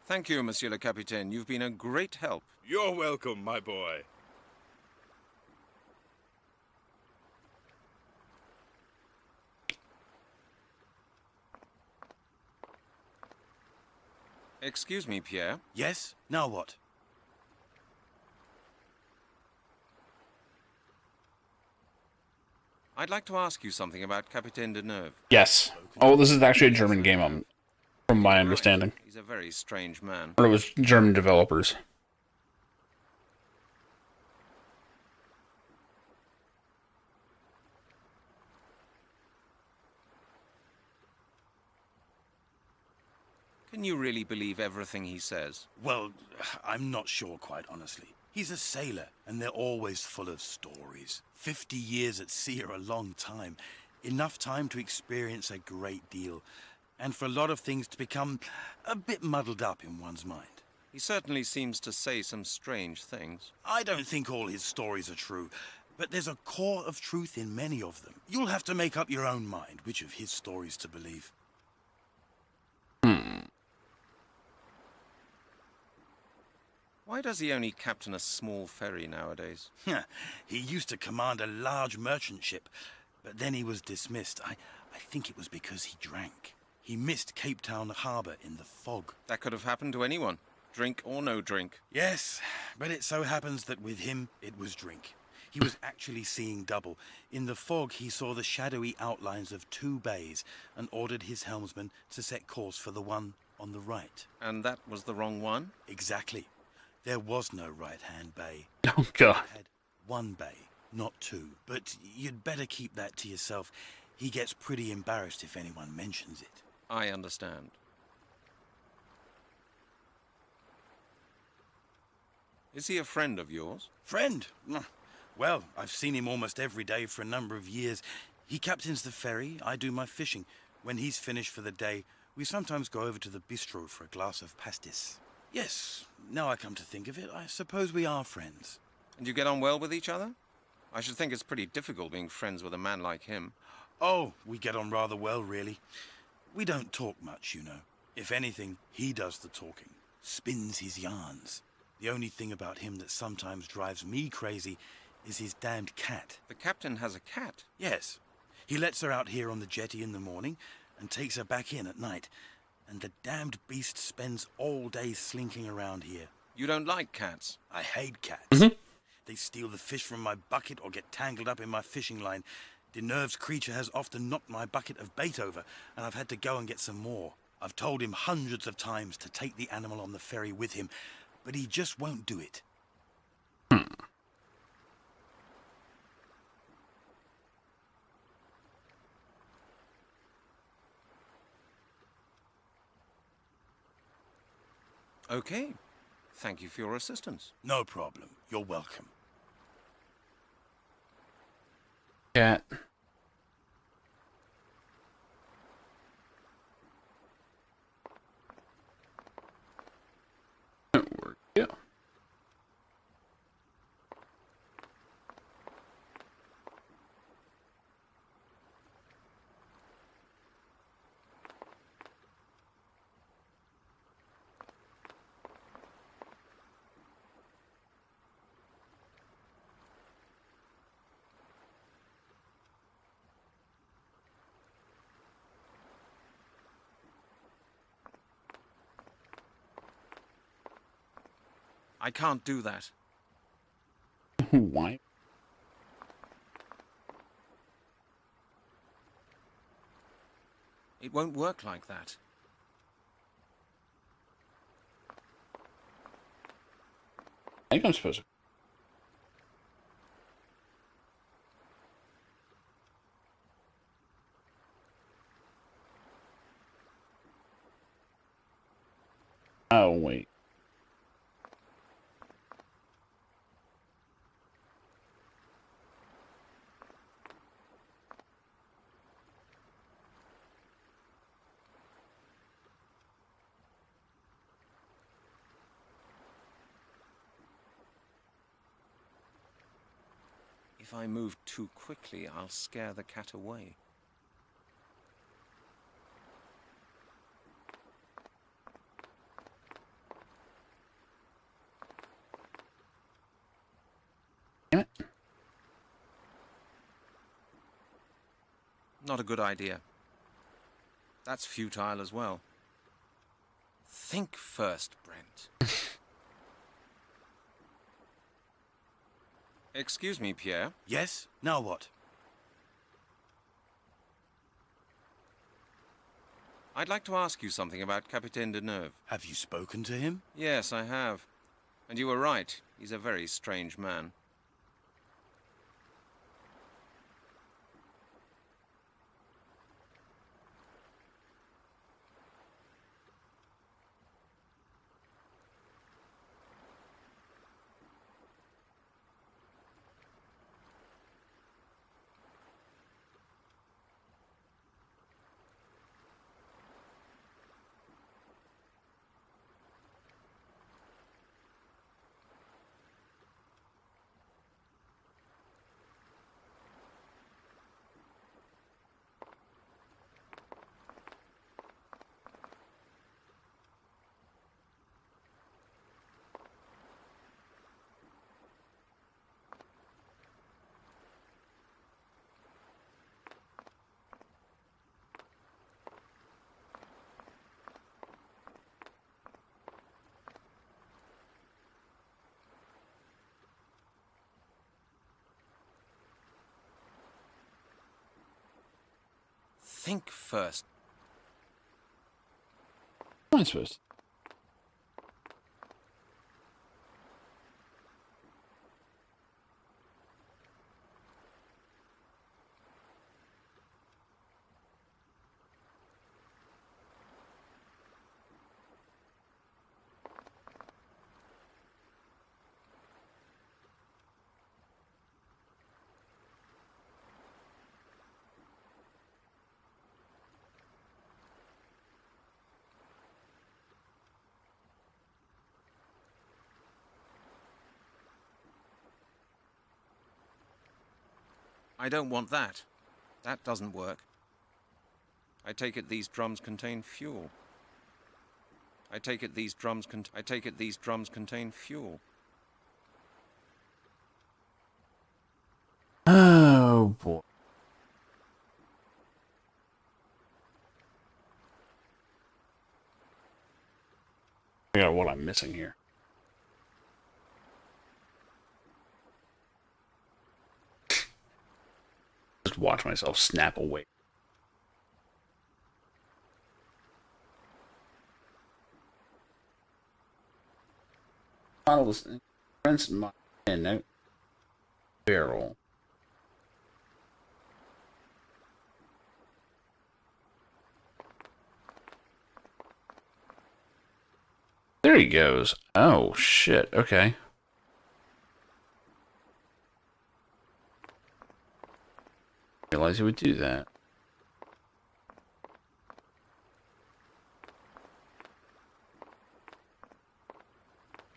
Thank you, Monsieur le Capitaine. You've been a great help. You're welcome, my boy. Excuse me, Pierre. Yes? Now what? I'd like to ask you something about Capitaine Deneuve. Yes. Oh, this is actually a German game, from my understanding. He's a very strange man. Or it was German developers. Can you really believe everything he says? Well, I'm not sure, quite honestly. He's a sailor, and they're always full of stories. 50 years at sea are a long time. Enough time to experience a great deal. and for a lot of things to become a bit muddled up in one's mind. He certainly seems to say some strange things. I don't think all his stories are true, but there's a core of truth in many of them. You'll have to make up your own mind which of his stories to believe. Why does he only captain a small ferry nowadays? He used to command a large merchant ship, but then he was dismissed. I think it was because he drank. He missed Cape Town harbour in the fog. That could have happened to anyone, drink or no drink. Yes, but it so happens that with him, it was drink. He was actually seeing double. In the fog, he saw the shadowy outlines of 2 bays and ordered his helmsman to set course for the one on the right. And that was the wrong one? Exactly. There was no right-hand bay. Oh, God. He had 1 bay, not 2. But you'd better keep that to yourself. He gets pretty embarrassed if anyone mentions it. I understand. Is he a friend of yours? Friend? Well, I've seen him almost every day for a number of years. He captains the ferry, I do my fishing. When he's finished for the day, we sometimes go over to the bistro for a glass of pastis. Yes, now I come to think of it, I suppose we are friends. And you get on well with each other? I should think it's pretty difficult being friends with a man like him. Oh, we get on rather well, really. We don't talk much, you know. If anything, he does the talking, spins his yarns. The only thing about him that sometimes drives me crazy is his damned cat. The captain has a cat? Yes. He lets her out here on the jetty in the morning and takes her back in at night. And the damned beast spends all day slinking around here. You don't like cats? I hate cats. They steal the fish from my bucket or get tangled up in my fishing line. The nerved creature has often knocked my bucket of bait over, and I've had to go and get some more. I've told him hundreds of times to take the animal on the ferry with him, but he just won't do it. Okay. Thank you for your assistance. No problem. You're welcome. Cat. Yeah. I can't do that. Why? It won't work like that. I think I'm supposed to. Oh, wait. If I move too quickly, I'll scare the cat away. Damn it. Not a good idea. That's futile as well. Think first, Brent. Excuse me, Pierre. Yes? Now what? I'd like to ask you something about Capitaine Deneuve. Have you spoken to him? Yes, I have. And you were right. He's a very strange man. think first. What am I supposed to? I don't want that. That doesn't work. I take it these drums contain fuel. I take it these drums contain fuel. Oh boy. I got what I'm missing here. Just watch myself snap away. Bottle rinse my no barrel. There he goes. Oh shit. Okay. Realize he would do that.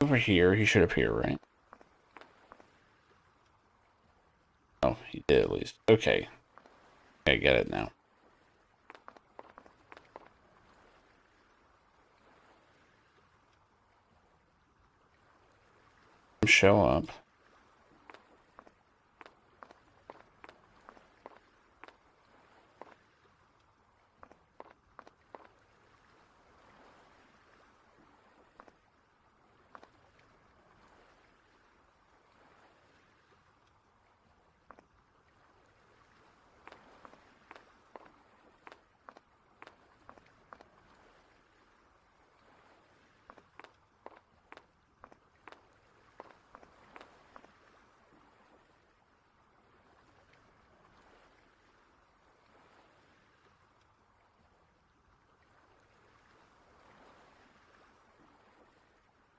Over here, he should appear, right? Oh, he did at least. Okay. I get it now. Show up.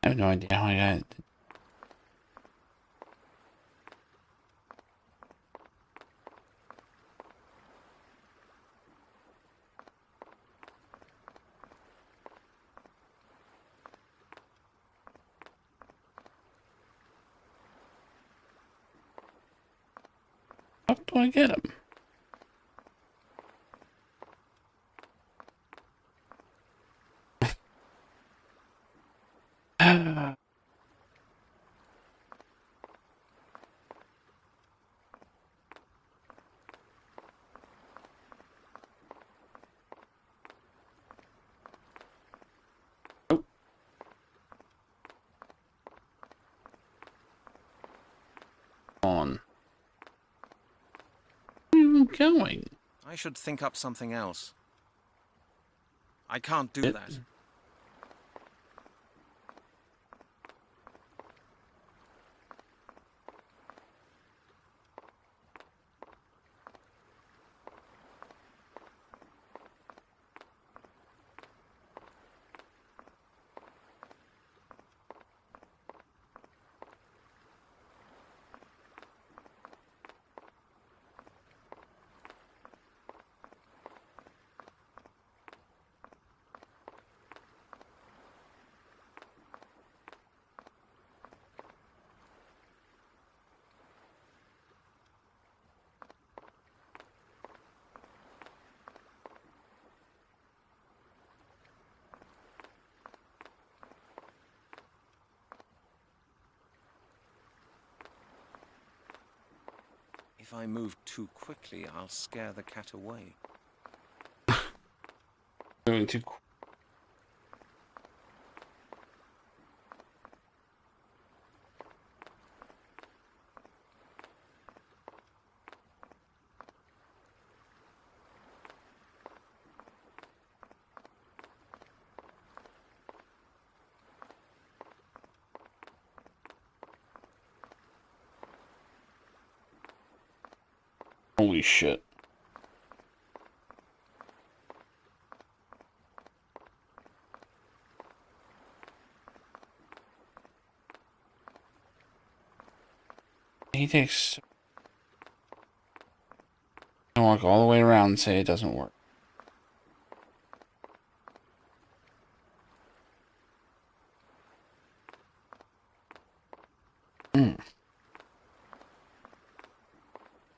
I have no idea how I got it. How do I get him? On. Where are you going? I should think up something else. I can't do that. If I move too quickly, I'll scare the cat away. Going too quick. Holy shit. He takes... I walk all the way around and say it doesn't work.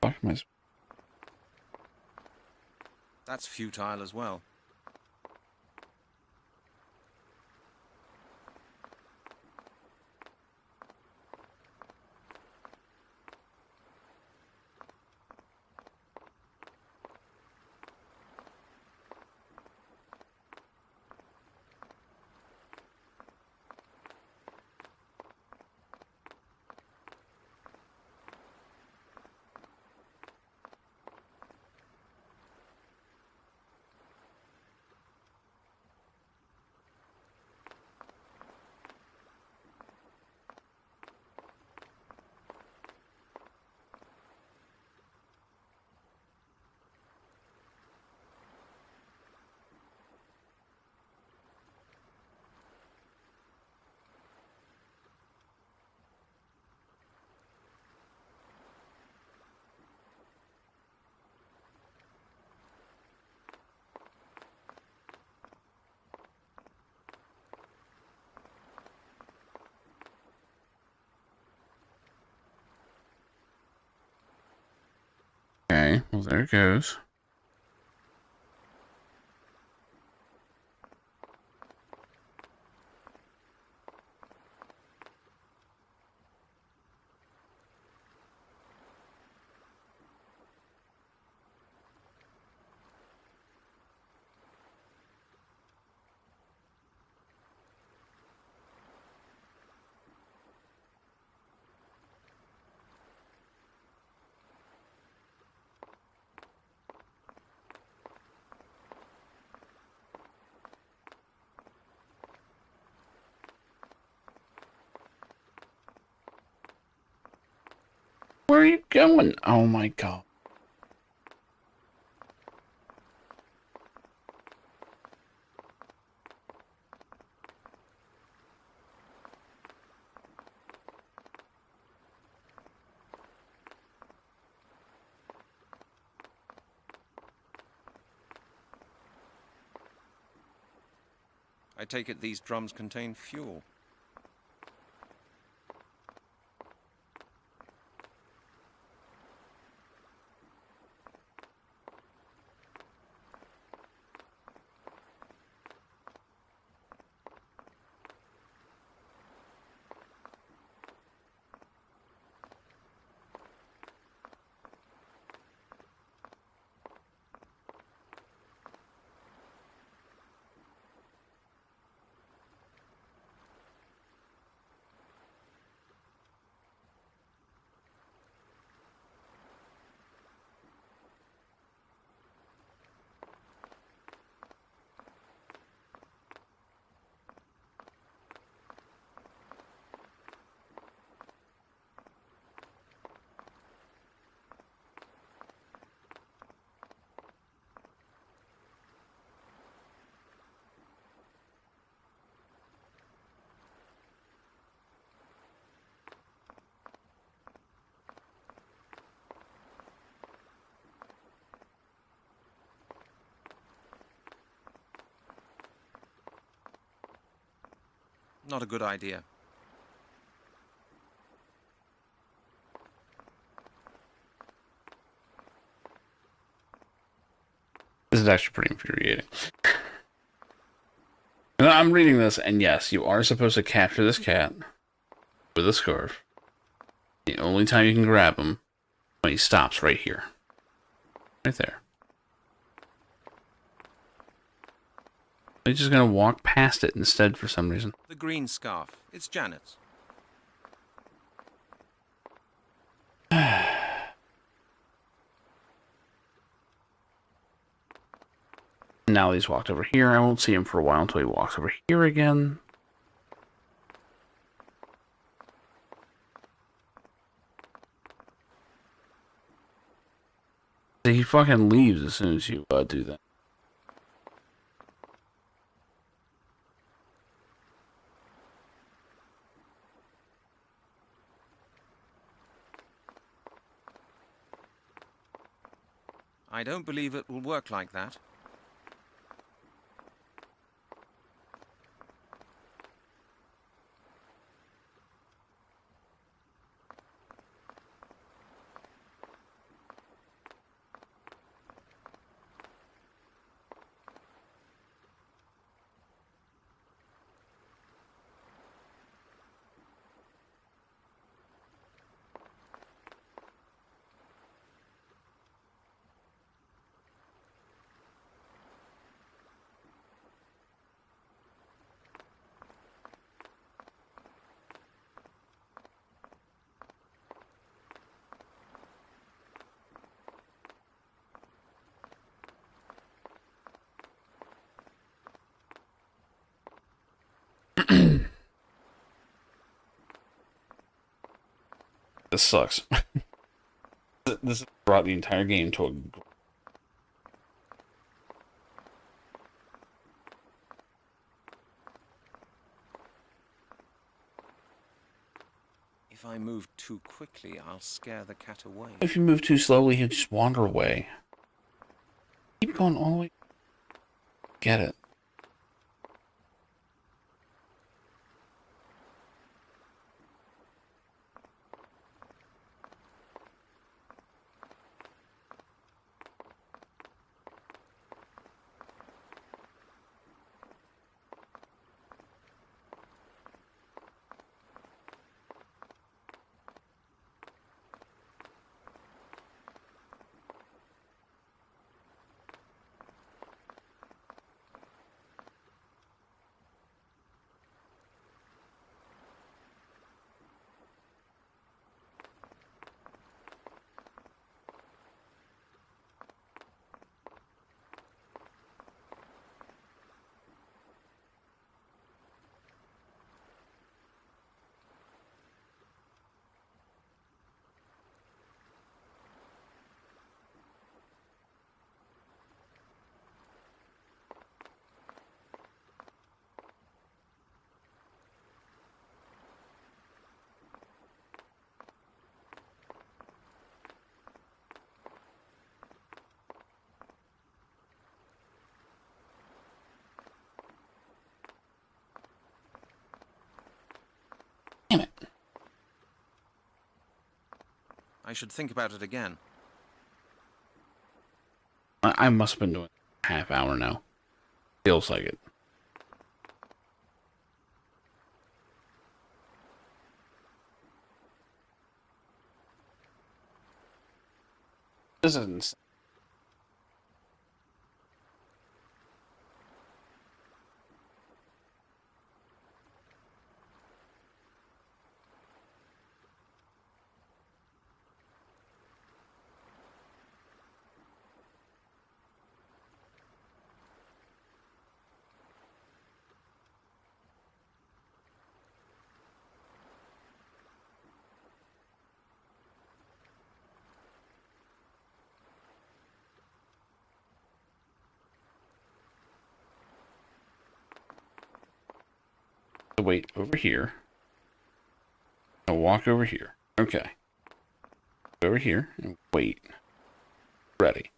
Fuck am I... That's futile as well. Okay, well there it goes. Where are you going? Oh my god. I take it these drums contain fuel. Not a good idea. This is actually pretty infuriating. And I'm reading this, and yes, you are supposed to capture this cat with a scarf. The only time you can grab him when he stops right here. Right there. He's just gonna walk past it instead for some reason. The green scarf. It's Janet's. Now he's walked over here. I won't see him for a while until he walks over here again. He fucking leaves as soon as you do that. I don't believe it will work like that. This sucks. This brought the entire game to a... If I move too quickly, I'll scare the cat away. If you move too slowly, he'll just wander away. Keep going all the way. Get it. Damn it. I should think about it again. I must have been doing a half hour now. Feels like it. This is insane. Wait over here. I'll walk over here. Okay. Over here and wait. Ready.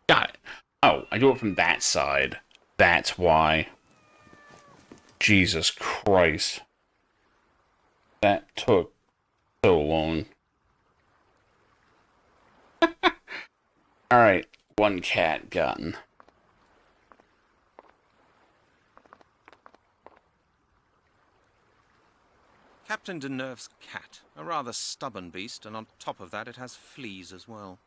Got it. Oh, I do it from that side. That's why. Jesus Christ. That took so long. Alright, one cat gotten. Captain Deneuve's cat, a rather stubborn beast, and on top of that it has fleas as well.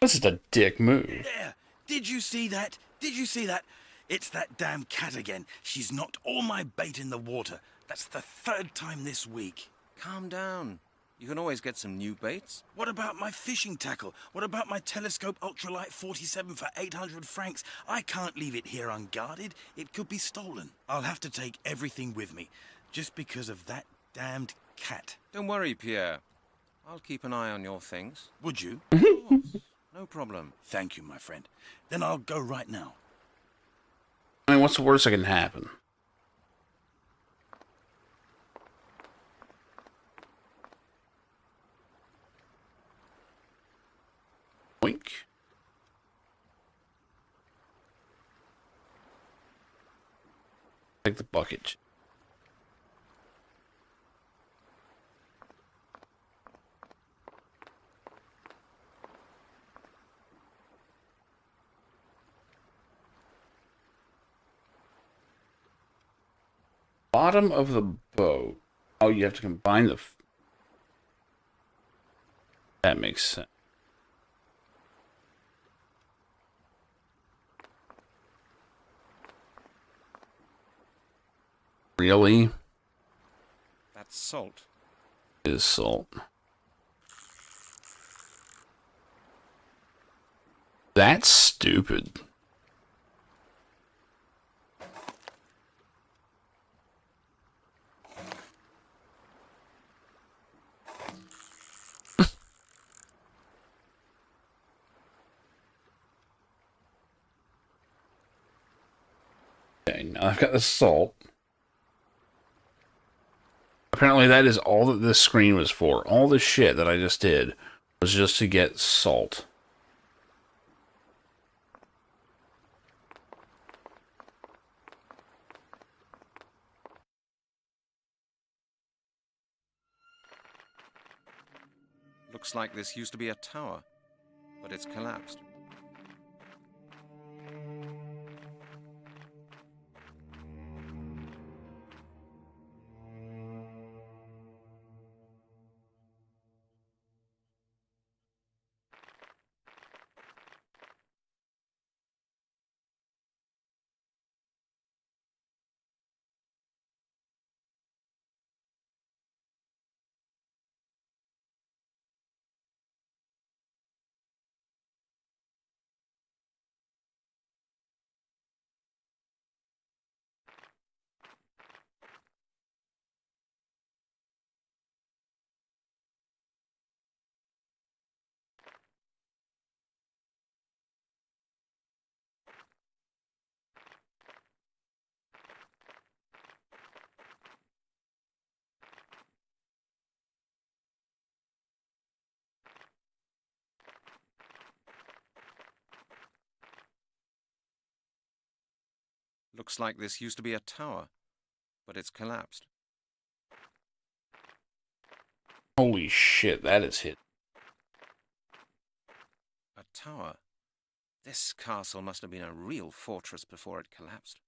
This is a dick move. There! Did you see that? Did you see that? It's that damn cat again. She's knocked all my bait in the water. That's the third time this week. Calm down. You can always get some new baits. What about my fishing tackle? What about my telescope ultralight 47 for 800 francs? I can't leave it here unguarded. It could be stolen. I'll have to take everything with me, just because of that damned cat. Don't worry, Pierre. I'll keep an eye on your things. Would you? Of course. No problem. Thank you, my friend. Then I'll go right now. I mean, what's the worst that can happen? Boink. Take the bucket. Bottom of the boat. Oh, you have to combine the... That makes sense. Really? That's salt. It is salt. That's stupid. Okay, now I've got the salt. Apparently that is all that this screen was for. All the shit that I just did was just to get salt. Looks like this used to be a tower, but it's collapsed. Looks like this used to be a tower, but it's collapsed. Holy shit, that is hit. A tower? This castle must have been a real fortress before it collapsed.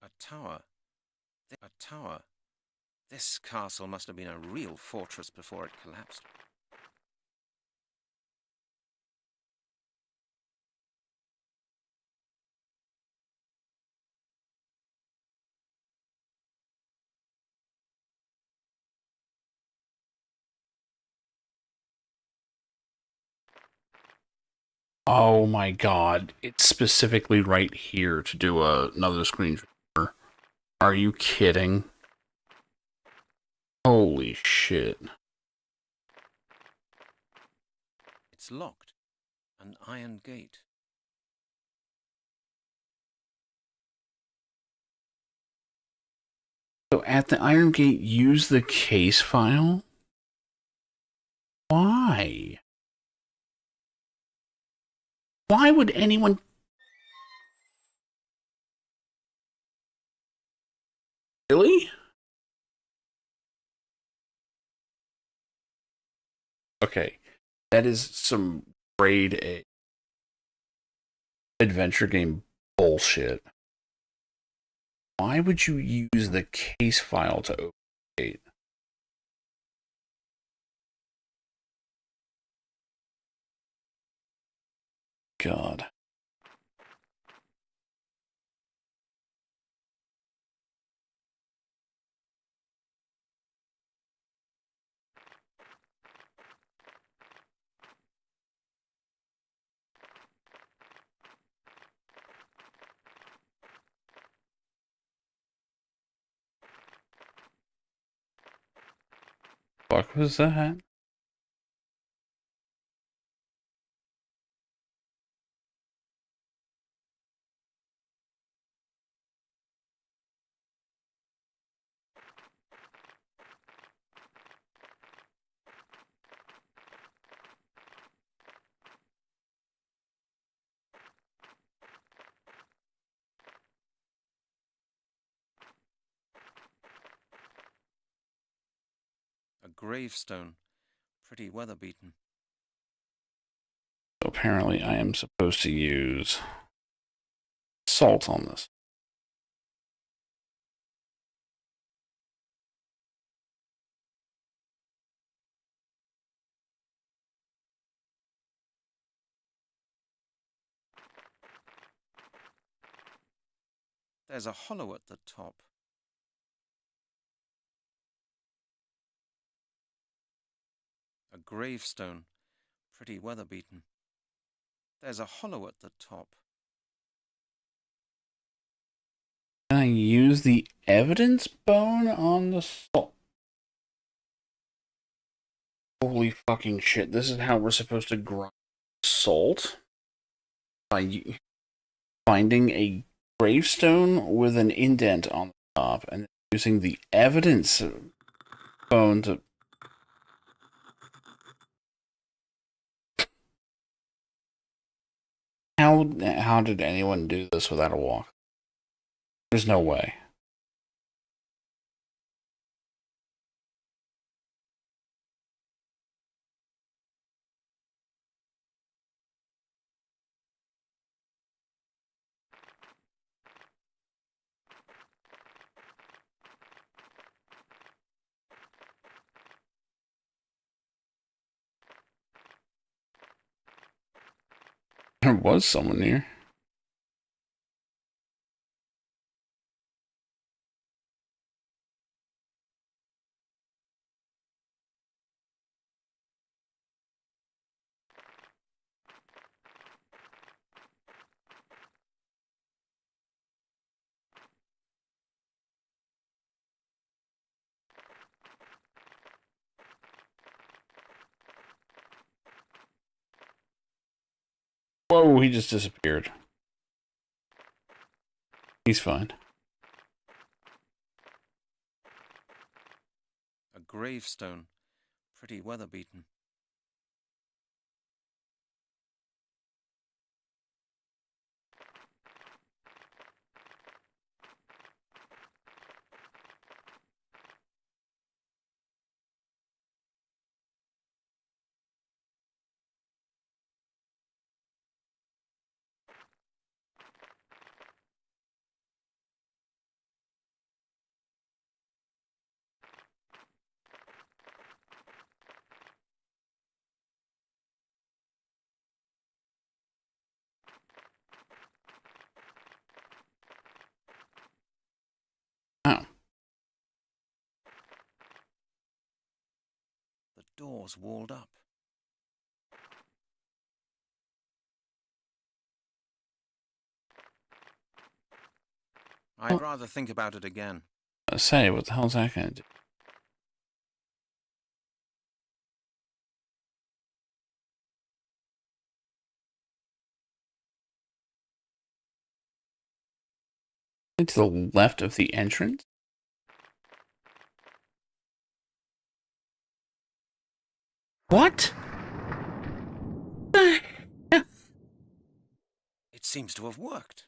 A tower? A tower? This castle must have been a real fortress before it collapsed. Oh my god. It's specifically right here to do another screen share. Are you kidding? Holy shit. It's locked. An iron gate. So at the Iron Gate, use the case file? Why? Why would anyone... Really? Okay. That is some grade A adventure game bullshit. Why would you use the case file to open the gate? God. Fuck was that? A gravestone. Pretty weather-beaten. So apparently I am supposed to use salt on this. There's a hollow at the top. A gravestone. Pretty weather-beaten. There's a hollow at the top. Can I use the evidence bone on the salt? Holy fucking shit, this is how we're supposed to grind salt? By finding a gravestone with an indent on the top and using the evidence bone to... How did anyone do this without a walk? There's no way. There was someone here. Whoa, he just disappeared. He's fine. A gravestone. Pretty weather-beaten. Oh. The door's walled up. I'd rather think about it again. Say, what the hell's that gonna do? To the left of the entrance? What? It seems to have worked.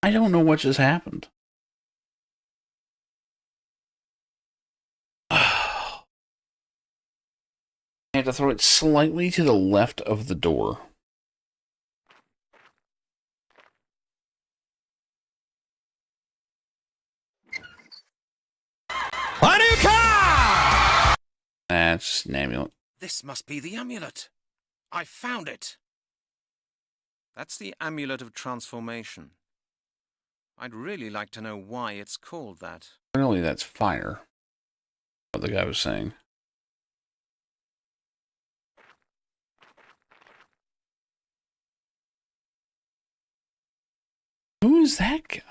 I don't know what just happened. I had to throw it slightly to the left of the door. That's just an amulet. This must be the amulet. I found it. That's the amulet of transformation. I'd really like to know why it's called that. Apparently that's fire. What the guy was saying. Who is that guy?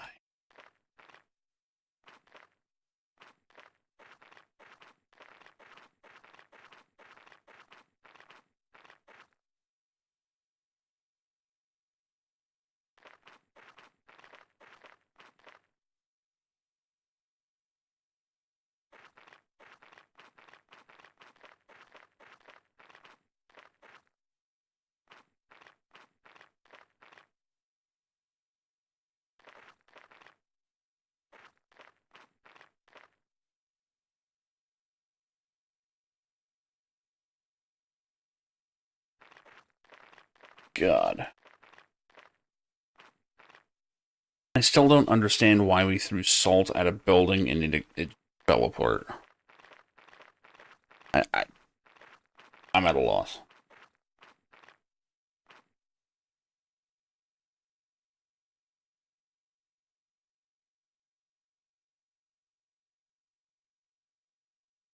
God. I still don't understand why we threw salt at a building and it fell apart. I'm at a loss.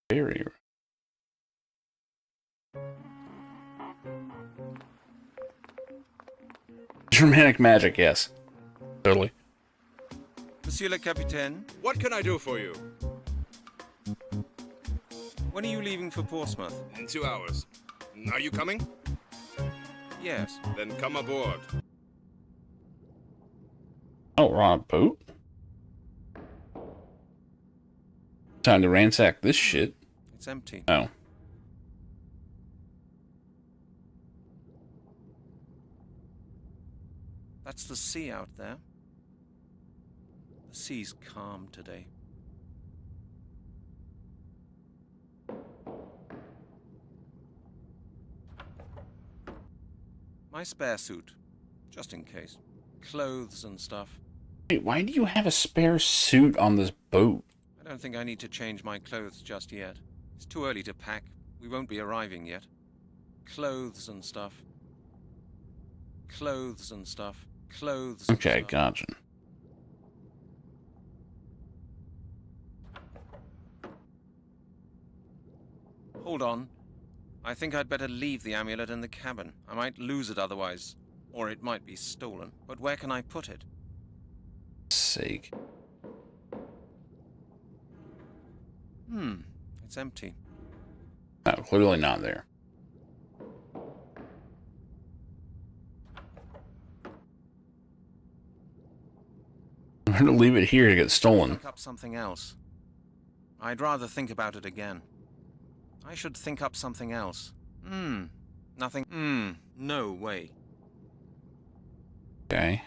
Very. Germanic magic, yes. Totally. Monsieur le Capitaine? What can I do for you? When are you leaving for Portsmouth? In 2 hours. Are you coming? Yes. Then come aboard. Oh, we're on a boat? Time to ransack this shit. It's empty. Oh. That's the sea out there. The sea's calm today. My spare suit, just in case. Clothes and stuff. Wait, why do you have a spare suit on this boat? I don't think I need to change my clothes just yet. It's too early to pack. We won't be arriving yet. Clothes and stuff. Clothes and stuff. Clothes and Okay, stuff. gotcha. Hold on. I think I'd better leave the amulet in the cabin. I might lose it otherwise. Or it might be stolen. But where can I put it? Sake. It's empty. No, clearly not there. I'm gonna leave it here to get stolen. Think up something else. I'd rather think about it again. I should think up something else. Nothing. No way. Okay.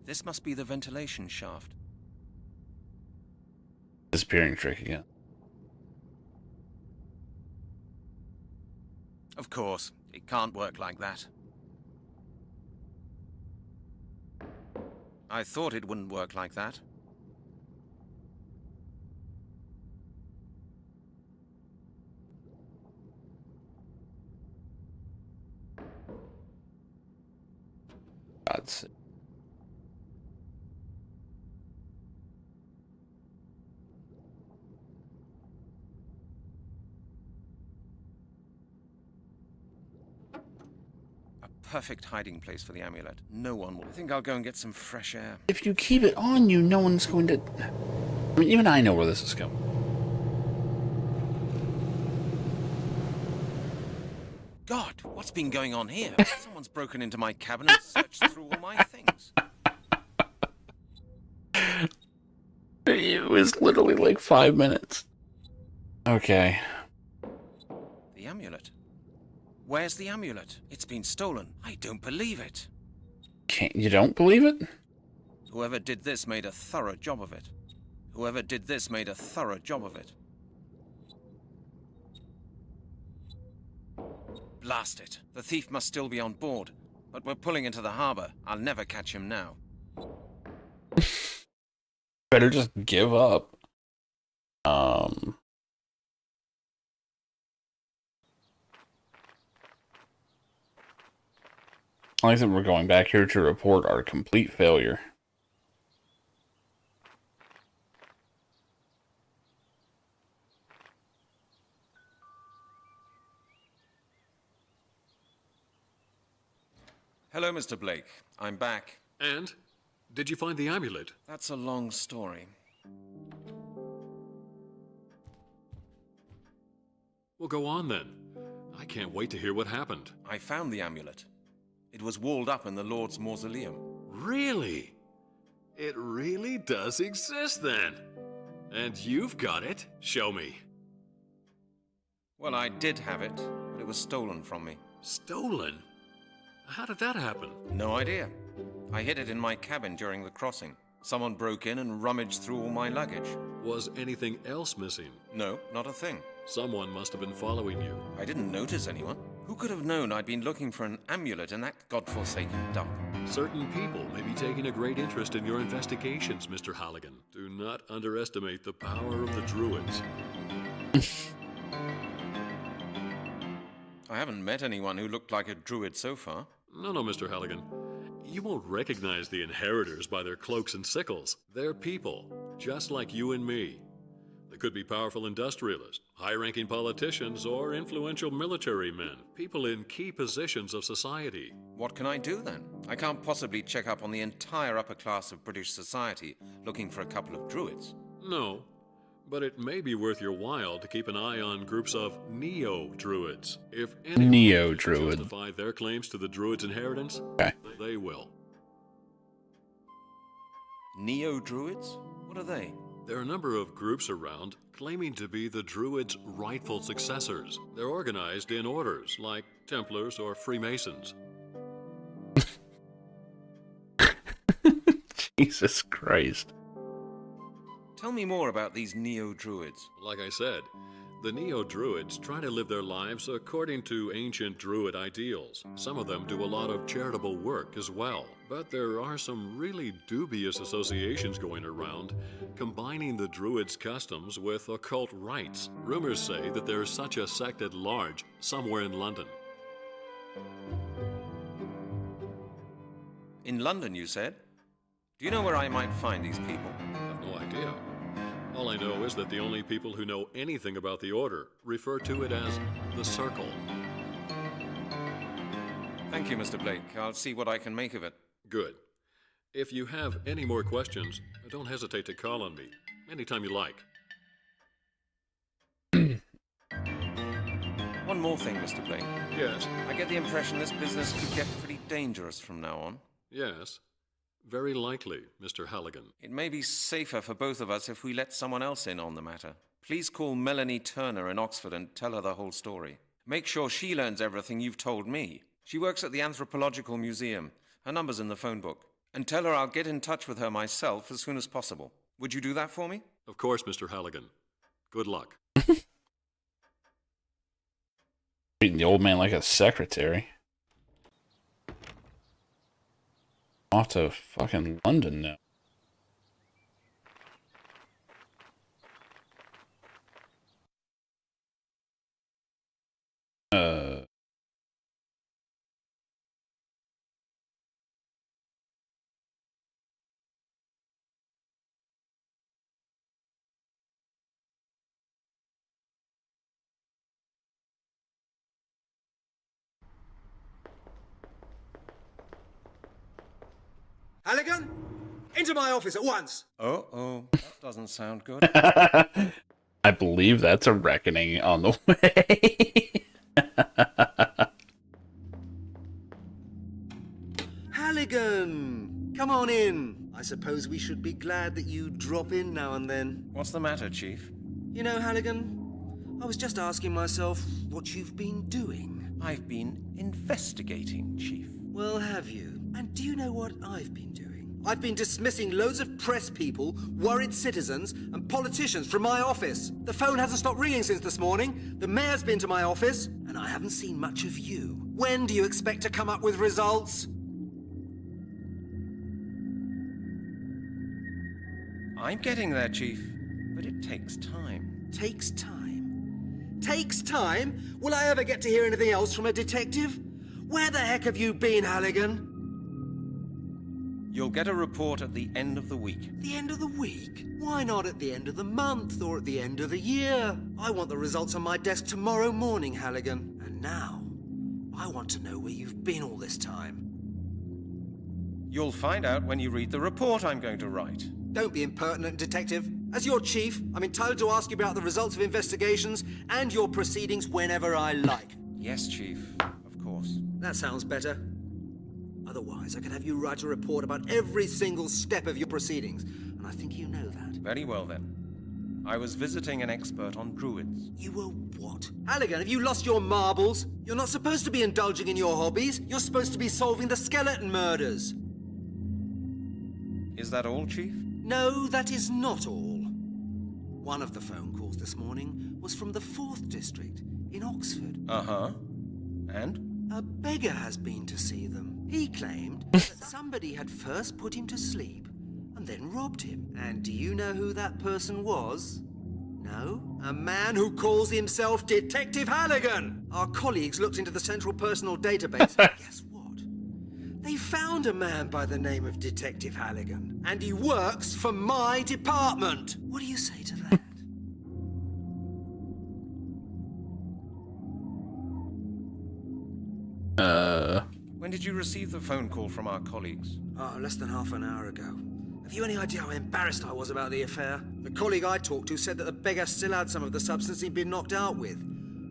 This must be the ventilation shaft. Disappearing trick again. Of course, it can't work like that. I thought it wouldn't work like that. Let's see. Perfect hiding place for the amulet. No one will. I think I'll go and get some fresh air. If you keep it on you, no one's going to... I mean, even I know where this is going. God, what's been going on here? Someone's broken into my cabin and searched through all my things. It was literally like 5 minutes. Okay. The amulet. Where's the amulet? It's been stolen. I don't believe it. You don't believe it? Whoever did this made a thorough job of it. Whoever did this made a thorough job of it. Blast it. The thief must still be on board. But we're pulling into the harbor. I'll never catch him now. Better just give up. I like that we're going back here to report our complete failure. Hello, Mr. Blake. I'm back. And? Did you find the amulet? That's a long story. Well, go on then. I can't wait to hear what happened. I found the amulet. It was walled up in the Lord's mausoleum. Really? It really does exist then? And you've got it? Show me. Well, I did have it, but it was stolen from me. Stolen? How did that happen? No idea. I hid it in my cabin during the crossing. Someone broke in and rummaged through all my luggage. Was anything else missing? No, not a thing. Someone must have been following you. I didn't notice anyone. Who could have known I'd been looking for an amulet in that godforsaken dump? Certain people may be taking a great interest in your investigations, Mr. Halligan. Do not underestimate the power of the Druids. I haven't met anyone who looked like a druid so far. No, Mr. Halligan. You won't recognize the inheritors by their cloaks and sickles. They're people, just like you and me. They could be powerful industrialists, high-ranking politicians, or influential military men, people in key positions of society. What can I do then? I can't possibly check up on the entire upper class of British society looking for a couple of druids. No, but it may be worth your while to keep an eye on groups of neo-druids. If anyone Neo-druid. can justify their claims to the druids' inheritance, okay, they will. Neo-druids? What are they? There are a number of groups around claiming to be the Druids' rightful successors. They're organized in orders, like Templars or Freemasons. Jesus Christ. Tell me more about these Neo-druids. Like I said, the Neo-Druids try to live their lives according to ancient Druid ideals. Some of them do a lot of charitable work as well. But there are some really dubious associations going around, combining the Druids' customs with occult rites. Rumors say that there's such a sect at large somewhere in London. In London, you said? Do you know where I might find these people? I have no idea. All I know is that the only people who know anything about the Order refer to it as the Circle. Thank you, Mr. Blake. I'll see what I can make of it. Good. If you have any more questions, don't hesitate to call on me anytime you like. One more thing, Mr. Blake. Yes? I get the impression this business could get pretty dangerous from now on. Yes. Very likely, Mr. Halligan. It may be safer for both of us if we let someone else in on the matter. Please call Melanie Turner in Oxford and tell her the whole story. Make sure she learns everything you've told me. She works at the Anthropological Museum. Her number's in the phone book. And tell her I'll get in touch with her myself as soon as possible. Would you do that for me? Of course, Mr. Halligan. Good luck. Treating the old man like a secretary. Off to fucking London now. Halligan, into my office at once. Oh, that doesn't sound good. I believe that's a reckoning on the way. Halligan, come on in. I suppose we should be glad that you drop in now and then. What's the matter, Chief? You know, Halligan, I was just asking myself what you've been doing. I've been investigating, Chief. Well, have you? And do you know what I've been doing? I've been dismissing loads of press people, worried citizens, and politicians from my office. The phone hasn't stopped ringing since this morning. The mayor's been to my office, and I haven't seen much of you. When do you expect to come up with results? I'm getting there, Chief, but it takes time. Takes time? Takes time? Will I ever get to hear anything else from a detective? Where the heck have you been, Halligan? You'll get a report at the end of the week. The end of the week? Why not at the end of the month or at the end of the year? I want the results on my desk tomorrow morning, Halligan. And now, I want to know where you've been all this time. You'll find out when you read the report I'm going to write. Don't be impertinent, Detective. As your chief, I'm entitled to ask you about the results of investigations and your proceedings whenever I like. Yes, Chief, of course. That sounds better. Otherwise, I could have you write a report about every single step of your proceedings, and I think you know that. Very well, then. I was visiting an expert on Druids. You were what? Halligan, have you lost your marbles? You're not supposed to be indulging in your hobbies. You're supposed to be solving the skeleton murders. Is that all, Chief? No, that is not all. One of the phone calls this morning was from the 4th District in Oxford. Uh-huh. And? A beggar has been to see them. He claimed that somebody had first put him to sleep and then robbed him. And do you know who that person was? No? A man who calls himself Detective Halligan! Our colleagues looked into the Central Personal Database. Guess what? They found a man by the name of Detective Halligan. And he works for my department. What do you say to that? When did you receive the phone call from our colleagues? Oh, less than half an hour ago. Have you any idea how embarrassed I was about the affair? The colleague I talked to said that the beggar still had some of the substance he'd been knocked out with.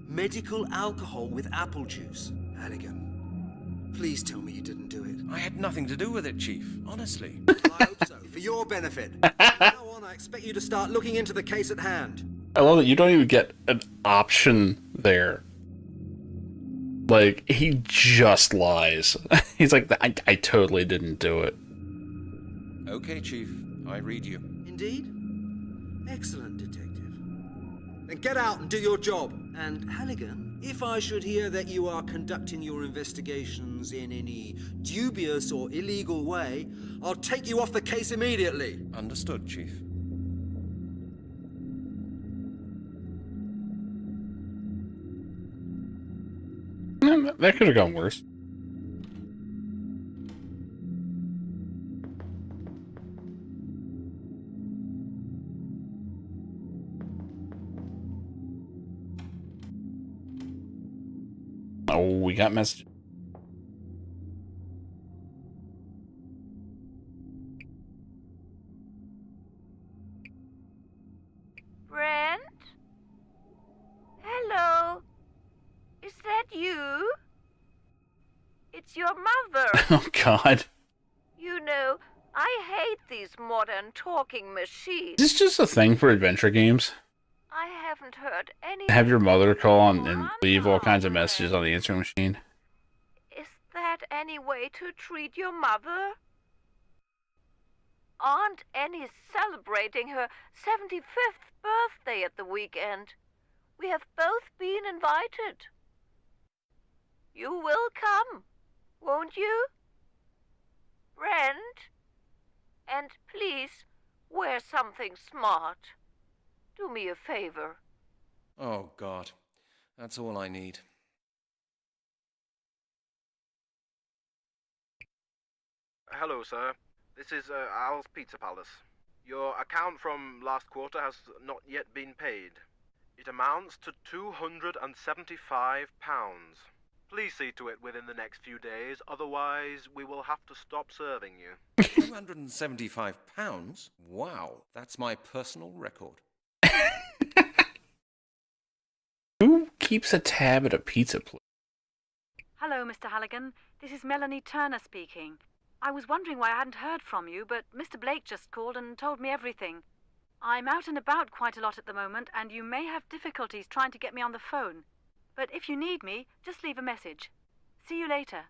Medical alcohol with apple juice. Halligan, please tell me you didn't do it. I had nothing to do with it, Chief. Honestly. I hope so. For your benefit. From now on, I expect you to start looking into the case at hand. I love that you don't even get an option there. Like, he just lies. He's like, I totally didn't do it. Okay, Chief. I read you. Indeed? Excellent, Detective. Then get out and do your job. And Halligan, if I should hear that you are conducting your investigations in any dubious or illegal way, I'll take you off the case immediately. Understood, Chief. That could have gone worse. Oh, we got messages. Brent? Hello? Is that you? It's your mother. Oh, God. You know, I hate these modern talking machines. Is this just a thing for adventure games? I haven't heard any. Have your mother call on and leave all kinds of messages on the answering machine? Is that any way to treat your mother? Aunt Annie's celebrating her 75th birthday at the weekend. We have both been invited. You will come, won't you? Brent? And please, wear something smart. Do me a favor. Oh, God. That's all I need. Hello, sir. This is Al's Pizza Palace. Your account from last quarter has not yet been paid. It amounts to £275. Please see to it within the next few days, otherwise we will have to stop serving you. £275? Wow, that's my personal record. Who keeps a tab at a pizza place? Hello, Mr. Halligan. This is Melanie Turner speaking. I was wondering why I hadn't heard from you, but Mr. Blake just called and told me everything. I'm out and about quite a lot at the moment, and you may have difficulties trying to get me on the phone. But if you need me, just leave a message. See you later.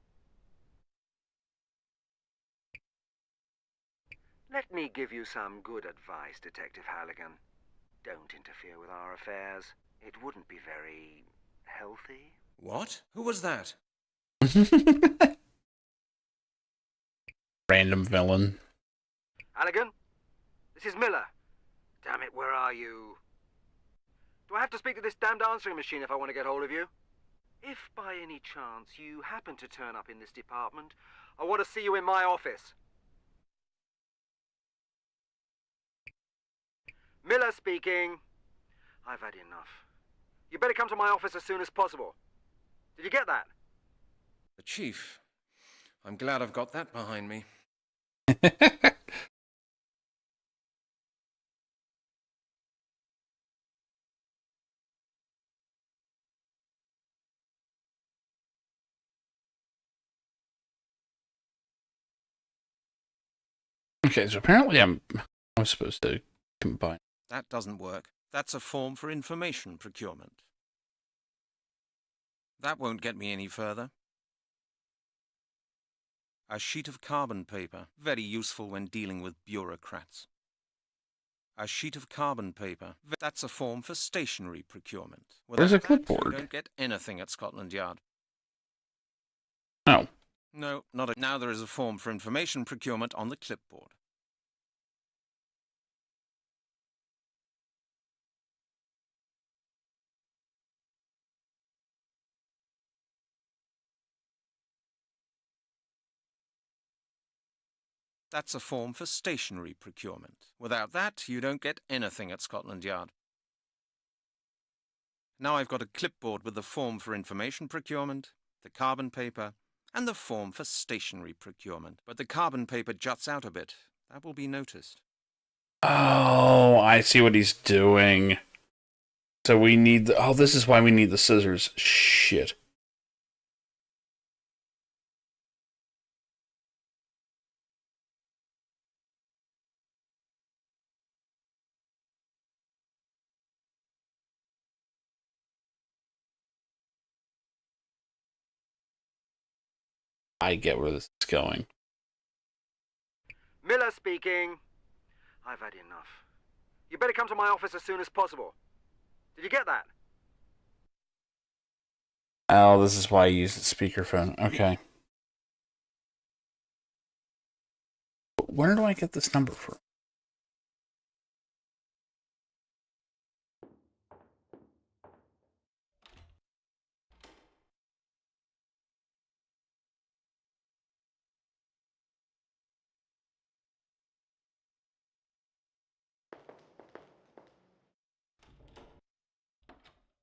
Let me give you some good advice, Detective Halligan. Don't interfere with our affairs. It wouldn't be very healthy. What? Who was that? Random villain. Halligan? This is Miller. Damn it, where are you? Do I have to speak to this damned answering machine if I want to get hold of you? If by any chance you happen to turn up in this department, I want to see you in my office. Miller speaking. I've had enough. You better come to my office as soon as possible. Did you get that? The Chief. I'm glad I've got that behind me. Okay, so apparently I'm supposed to combine. That doesn't work. That's a form for information procurement. That won't get me any further. A sheet of carbon paper, very useful when dealing with bureaucrats. A sheet of carbon paper, that's a form for stationery procurement. Where's a Without that, clipboard? You don't get anything at Scotland Yard. Oh. No, not now there is a form for information procurement on the clipboard. That's a form for stationery procurement. Without that, you don't get anything at Scotland Yard. Now I've got a clipboard with the form for information procurement, the carbon paper, and the form for stationery procurement. But the carbon paper juts out a bit. That will be noticed. Oh, I see what he's doing. So we need the... Oh, this is why we need the scissors. Shit. I get where this is going. Miller speaking. I've had enough. You better come to my office as soon as possible. Did you get that? Oh, this is why I use the speakerphone. Okay. Where do I get this number from?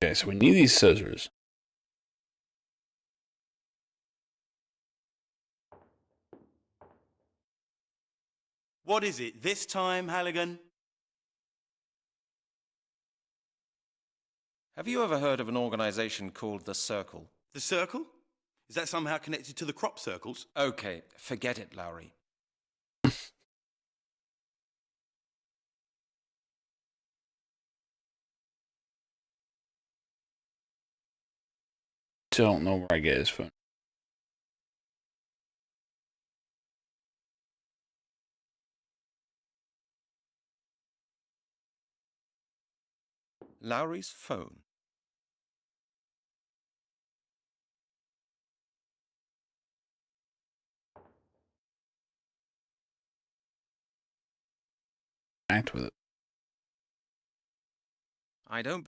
Okay, so we need these scissors. What is it this time, Halligan? Have you ever heard of an organization called The Circle? The Circle? Is that somehow connected to the crop circles? Okay, forget it, Lowry. Don't know where I get his phone. Lowry's phone. Act with it.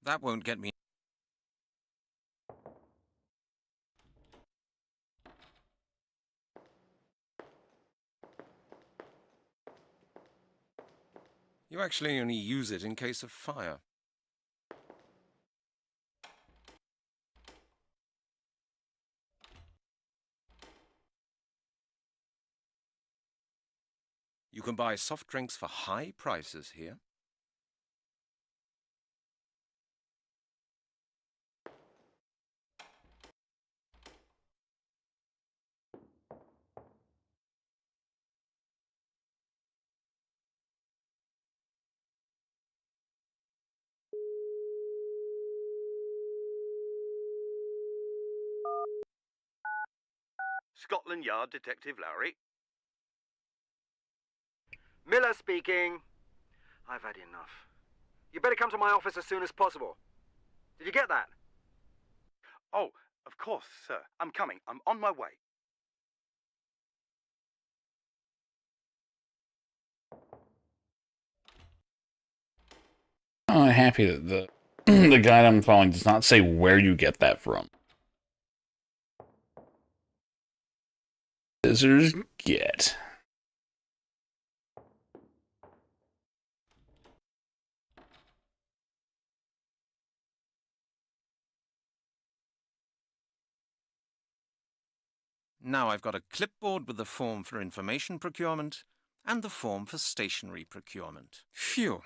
That won't get me. You actually only use it in case of fire. You can buy soft drinks for high prices here. Scotland Yard Detective Lowry. Miller speaking. I've had enough. You better come to my office as soon as possible. Did you get that? Oh, of course, sir. I'm coming. I'm on my way. I'm happy that the the guide I'm following does not say where you get that from. Scissors, get. Now I've got a clipboard with the form for information procurement and the form for stationery procurement. Phew.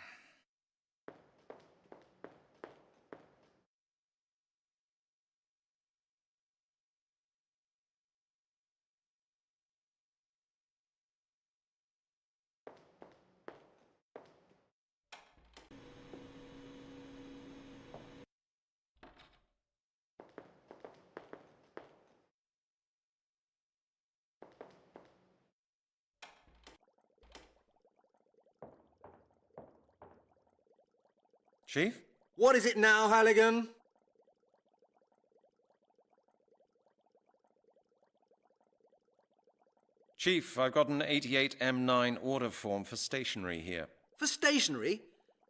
Chief? What is it now, Halligan? Chief, I've got an 88M9 order form for stationery here. For stationery?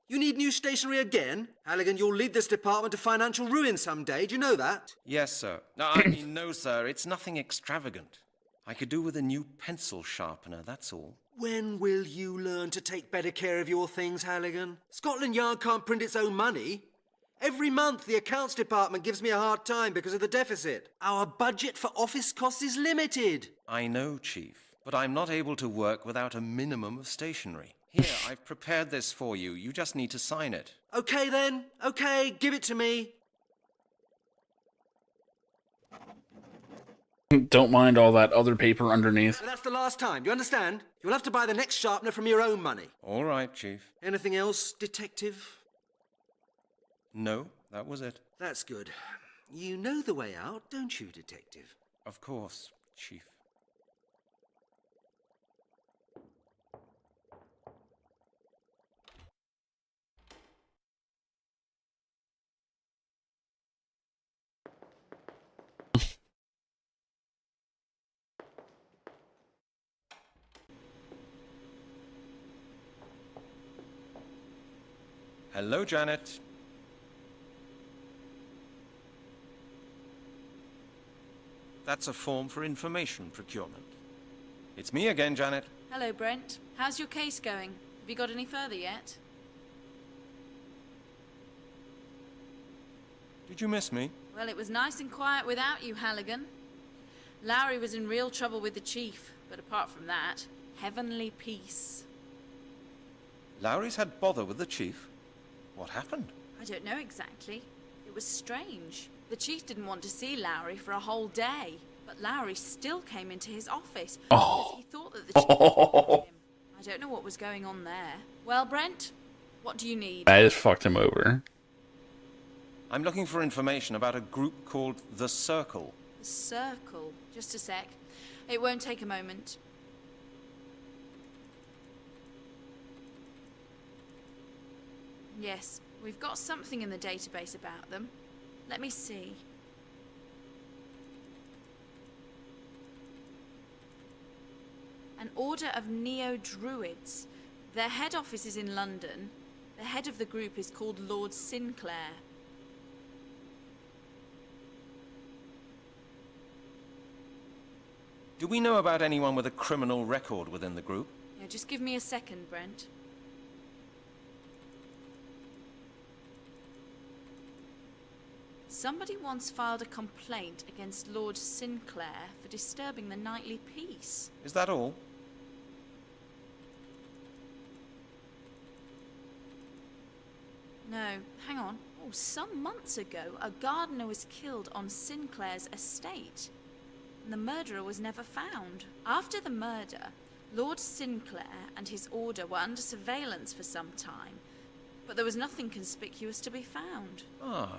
You need new stationery again? Halligan, you'll lead this department to financial ruin someday. Do you know that? Yes, sir. No, I mean, no, sir. It's nothing extravagant. I could do with a new pencil sharpener, that's all. When will you learn to take better care of your things, Halligan? Scotland Yard can't print its own money. Every month, the accounts department gives me a hard time because of the deficit. Our budget for office costs is limited. I know, Chief, but I'm not able to work without a minimum of stationery. Here, I've prepared this for you. You just need to sign it. Okay, then. Okay, give it to me. Don't mind all that other paper underneath. That's the last time. Do you understand? You'll have to buy the next sharpener from your own money. All right, Chief. Anything else, Detective? No, that was it. That's good. You know the way out, don't you, Detective? Of course, Chief. Hello, Janet. That's a form for information procurement. It's me again, Janet. Hello, Brent. How's your case going? Have you got any further yet? Did you miss me? Well, it was nice and quiet without you, Halligan. Lowry was in real trouble with the chief, but apart from that, heavenly peace. Lowry's had bother with the chief? What happened? I don't know exactly. It was strange. The chief didn't want to see Lowry for a whole day, but Lowry still came into his office because he thought that the chief wanted him. I don't know what was going on there. Well, Brent, what do you need? I just fucked him over. I'm looking for information about a group called The Circle. The Circle. Just a sec. It won't take a moment. Yes, we've got something in the database about them. Let me see. An order of Neo-Druids. Their head office is in London. The head of the group is called Lord Sinclair. Do we know about anyone with a criminal record within the group? Yeah, just give me a second, Brent. Somebody once filed a complaint against Lord Sinclair for disturbing the nightly peace. Is that all? No, hang on. Oh, some months ago, a gardener was killed on Sinclair's estate. And the murderer was never found. After the murder, Lord Sinclair and his order were under surveillance for some time, but there was nothing conspicuous to be found. Ah,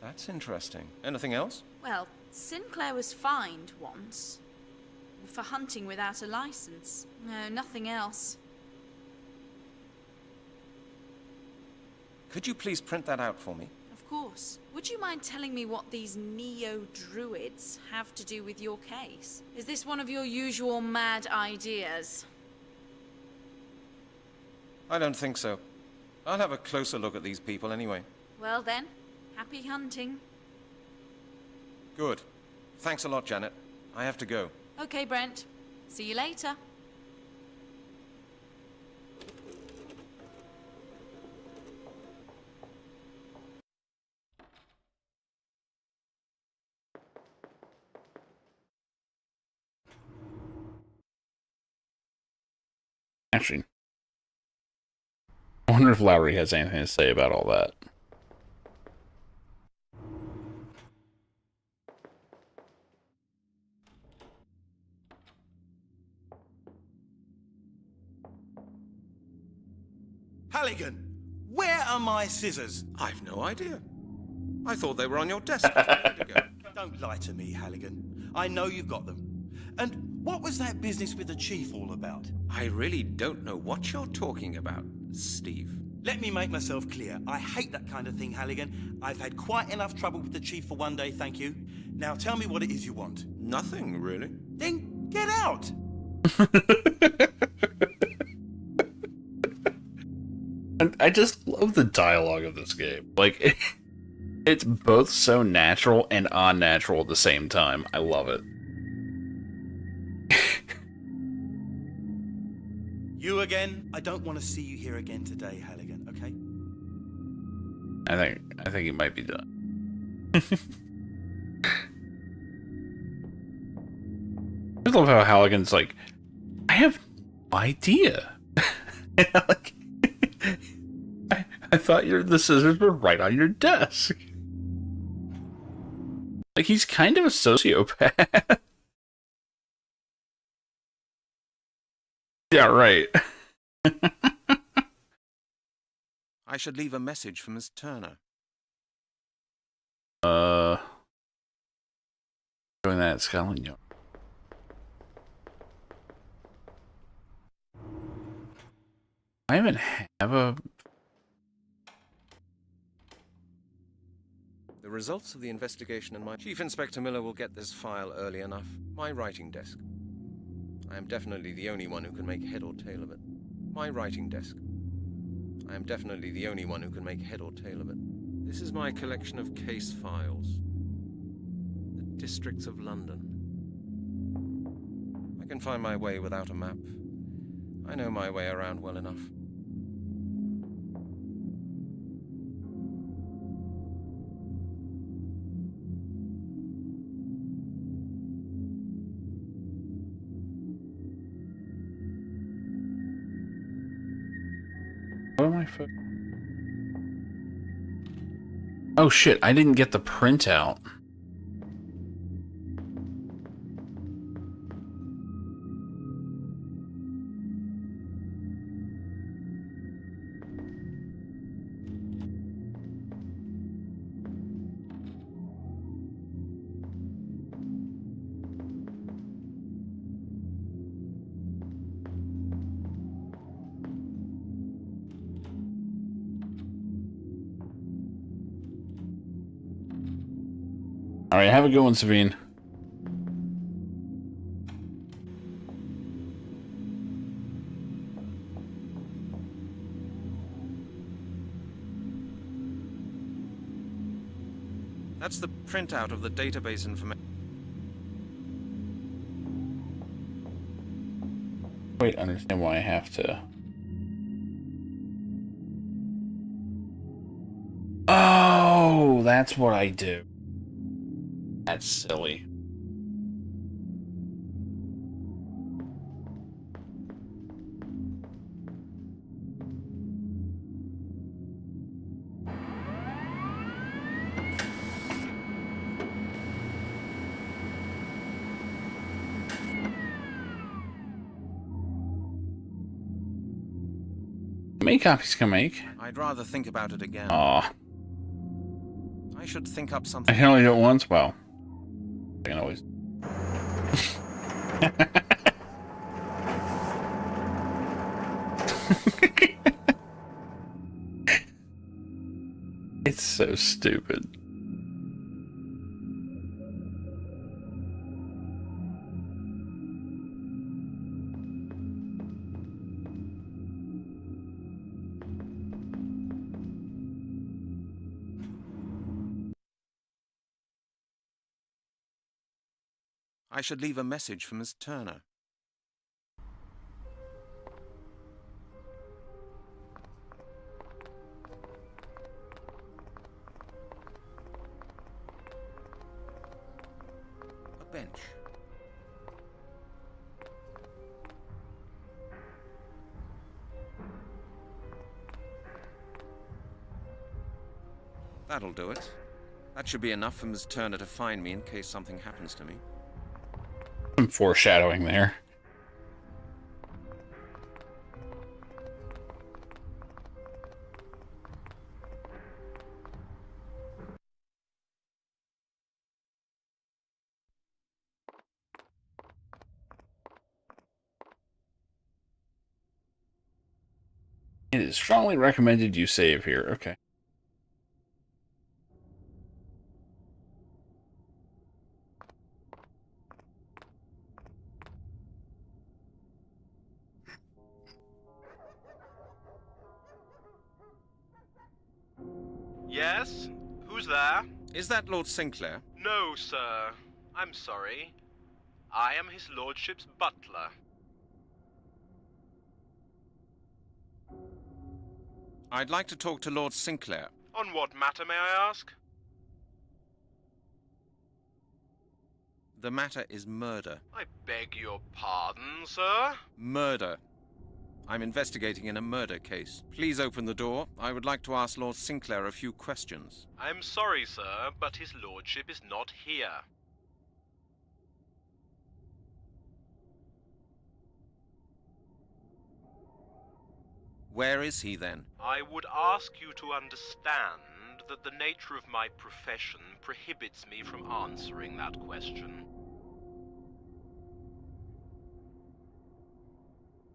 that's interesting. Anything else? Well, Sinclair was fined once for hunting without a license. No, nothing else. Could you please print that out for me? Of course. Would you mind telling me what these neo-druids have to do with your case? Is this one of your usual mad ideas? I don't think so. I'll have a closer look at these people anyway. Well then, happy hunting. Good. Thanks a lot, Janet. I have to go. Okay, Brent. See you later. Actually, I wonder if Lowry has anything to say about all that. Halligan, where are my scissors? I've no idea. I thought they were on your desk a minute ago. Don't lie to me, Halligan. I know you've got them. And what was that business with the chief all about? I really don't know what you're talking about, Steve. Let me make myself clear. I hate that kind of thing, Halligan. I've had quite enough trouble with the chief for one day, thank you. Now tell me what it is you want. Nothing, really. Then get out! I just love the dialogue of this game. Like, it's both so natural and unnatural at the same time. I love it. You again? I don't want to see you here again today, Halligan, okay? I think it might be done. I just love how Halligan's like, I have no idea. Like, I thought the scissors were right on your desk. Like, he's kind of a sociopath. Yeah, right. I should leave a message for Miss Turner. Doing that at Scotland Yard. I even have a... The results of the investigation and my... Chief Inspector Miller will get this file early enough. My writing desk. I am definitely the only one who can make head or tail of it. My writing desk. I am definitely the only one who can make head or tail of it. This is my collection of case files. The districts of London. I can find my way without a map. I know my way around well enough. What am I Oh shit, I didn't get the printout. Alright, have a good one, Savine. That's the printout of the database information. Wait, understand why I have to... Oh, that's what I do. That's silly. many copies can I make? I'd rather think about it again. Aw. I should think up I something. can only do it once? Well, I can always. It's so stupid. I should leave a message for Miss Turner. A bench. That'll do it. That should be enough for Miss Turner to find me in case something happens to me. Some foreshadowing there. It is strongly recommended you save here. Okay. Yes? Who's there? Is that Lord Sinclair? No, sir. I'm sorry. I am his lordship's butler. I'd like to talk to Lord Sinclair. On what matter, may I ask? The matter is murder. I beg your pardon, sir? Murder. I'm investigating in a murder case. Please open the door. I would like to ask Lord Sinclair a few questions. I'm sorry, sir, but his lordship is not here. Where is he then? I would ask you to understand that the nature of my profession prohibits me from answering that question.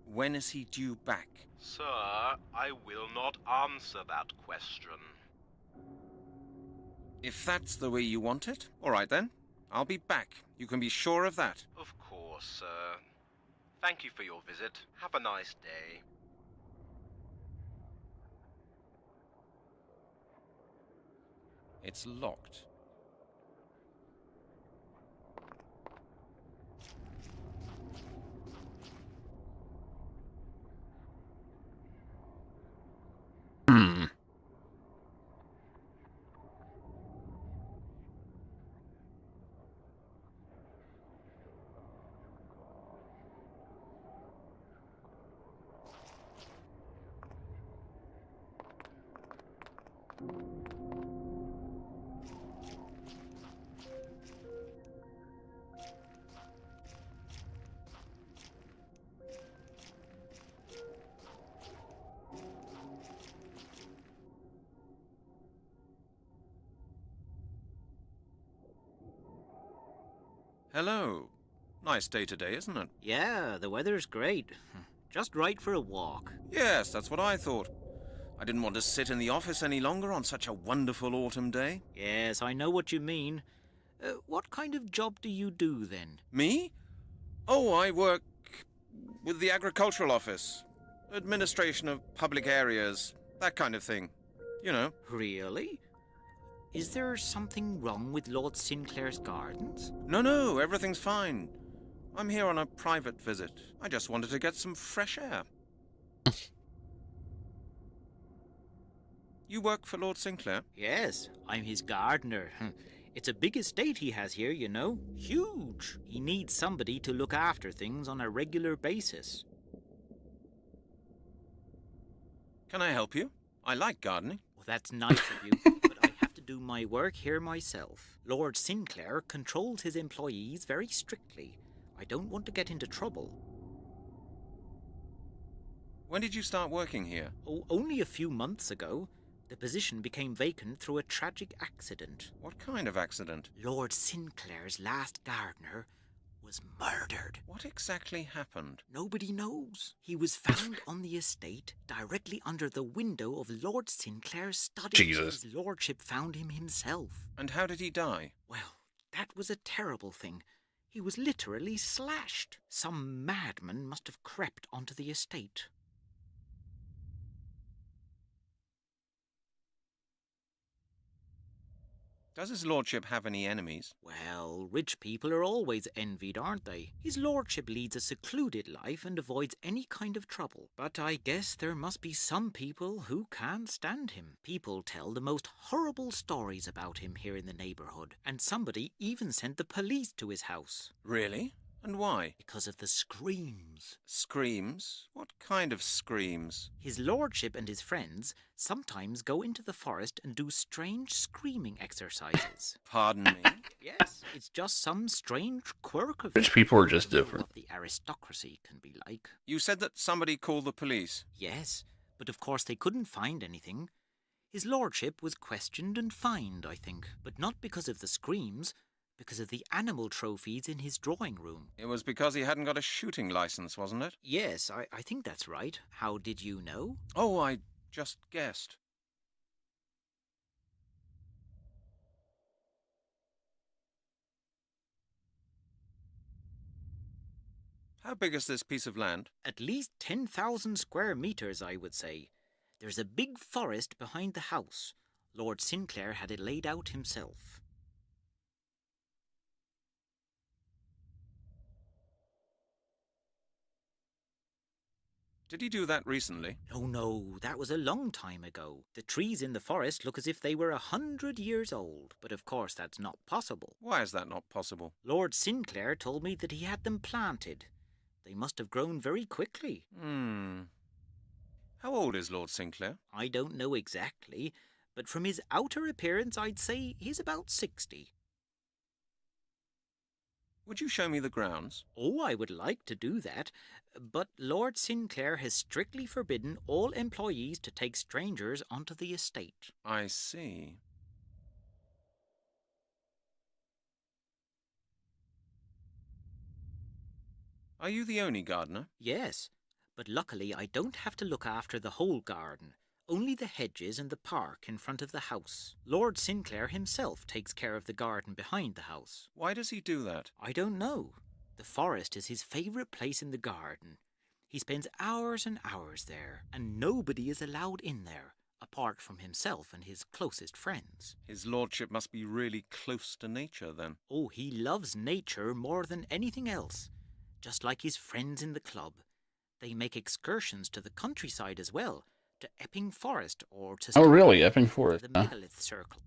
When is he due back? Sir, I will not answer that question. If that's the way you want it, all right then. I'll be back. You can be sure of that. Of course, sir. Thank you for your visit. Have a nice day. It's locked. Hello. Nice day today, isn't it? Yeah, the weather's great. Just right for a walk. Yes, that's what I thought. I didn't want to sit in the office any longer on such a wonderful autumn day. Yes, I know what you mean. What kind of job do you do, then? Me? Oh, I work with the agricultural office. Administration of public areas, that kind of thing. You know. Really? Is there something wrong with Lord Sinclair's gardens? No, everything's fine. I'm here on a private visit. I just wanted to get some fresh air. You work for Lord Sinclair? Yes, I'm his gardener. It's a big estate he has here, you know. Huge. He needs somebody to look after things on a regular basis. Can I help you? I like gardening. Well, that's nice of you, but I have to do my work here myself. Lord Sinclair controls his employees very strictly. I don't want to get into trouble. When did you start working here? Oh, only a few months ago. The position became vacant through a tragic accident. What kind of accident? Lord Sinclair's last gardener was murdered. What exactly happened? Nobody knows. He was found on the estate, directly under the window of Lord Sinclair's study. Jesus. His lordship found him himself. And how did he die? Well, that was a terrible thing. He was literally slashed. Some madman must have crept onto the estate. Does his lordship have any enemies? Well, rich people are always envied, aren't they? His lordship leads a secluded life and avoids any kind of trouble. But I guess there must be some people who can't stand him. People tell the most horrible stories about him here in the neighbourhood, and somebody even sent the police to his house. Really? And why? Because of the screams. Screams? What kind of screams? His lordship and his friends sometimes go into the forest and do strange screaming exercises. Pardon me? Yes, it's just some strange quirk of Rich people are just different. what the aristocracy can be like. You said that somebody called the police. Yes, but of course they couldn't find anything. His lordship was questioned and fined, I think, but not because of the screams, because of the animal trophies in his drawing room. It was because he hadn't got a shooting license, wasn't it? Yes, I think that's right. How did you know? Oh, I just guessed. How big is this piece of land? At least 10,000 square meters, I would say. There's a big forest behind the house. Lord Sinclair had it laid out himself. Did he do that recently? Oh no, that was a long time ago. The trees in the forest look as if they were 100 years old, but of course that's not possible. Why is that not possible? Lord Sinclair told me that he had them planted. They must have grown very quickly. How old is Lord Sinclair? I don't know exactly, but from his outer appearance I'd say he's about 60. Would you show me the grounds? Oh, I would like to do that, but Lord Sinclair has strictly forbidden all employees to take strangers onto the estate. I see. Are you the only gardener? Yes, but luckily I don't have to look after the whole garden. Only the hedges and the park in front of the house. Lord Sinclair himself takes care of the garden behind the house. Why does he do that? I don't know. The forest is his favourite place in the garden. He spends hours and hours there, and nobody is allowed in there, apart from himself and his closest friends. His lordship must be really close to nature, then. Oh, he loves nature more than anything else, just like his friends in the club. They make excursions to the countryside as well, to Epping Forest or to... Oh, really? Epping Forest, the huh? Megalith Circle.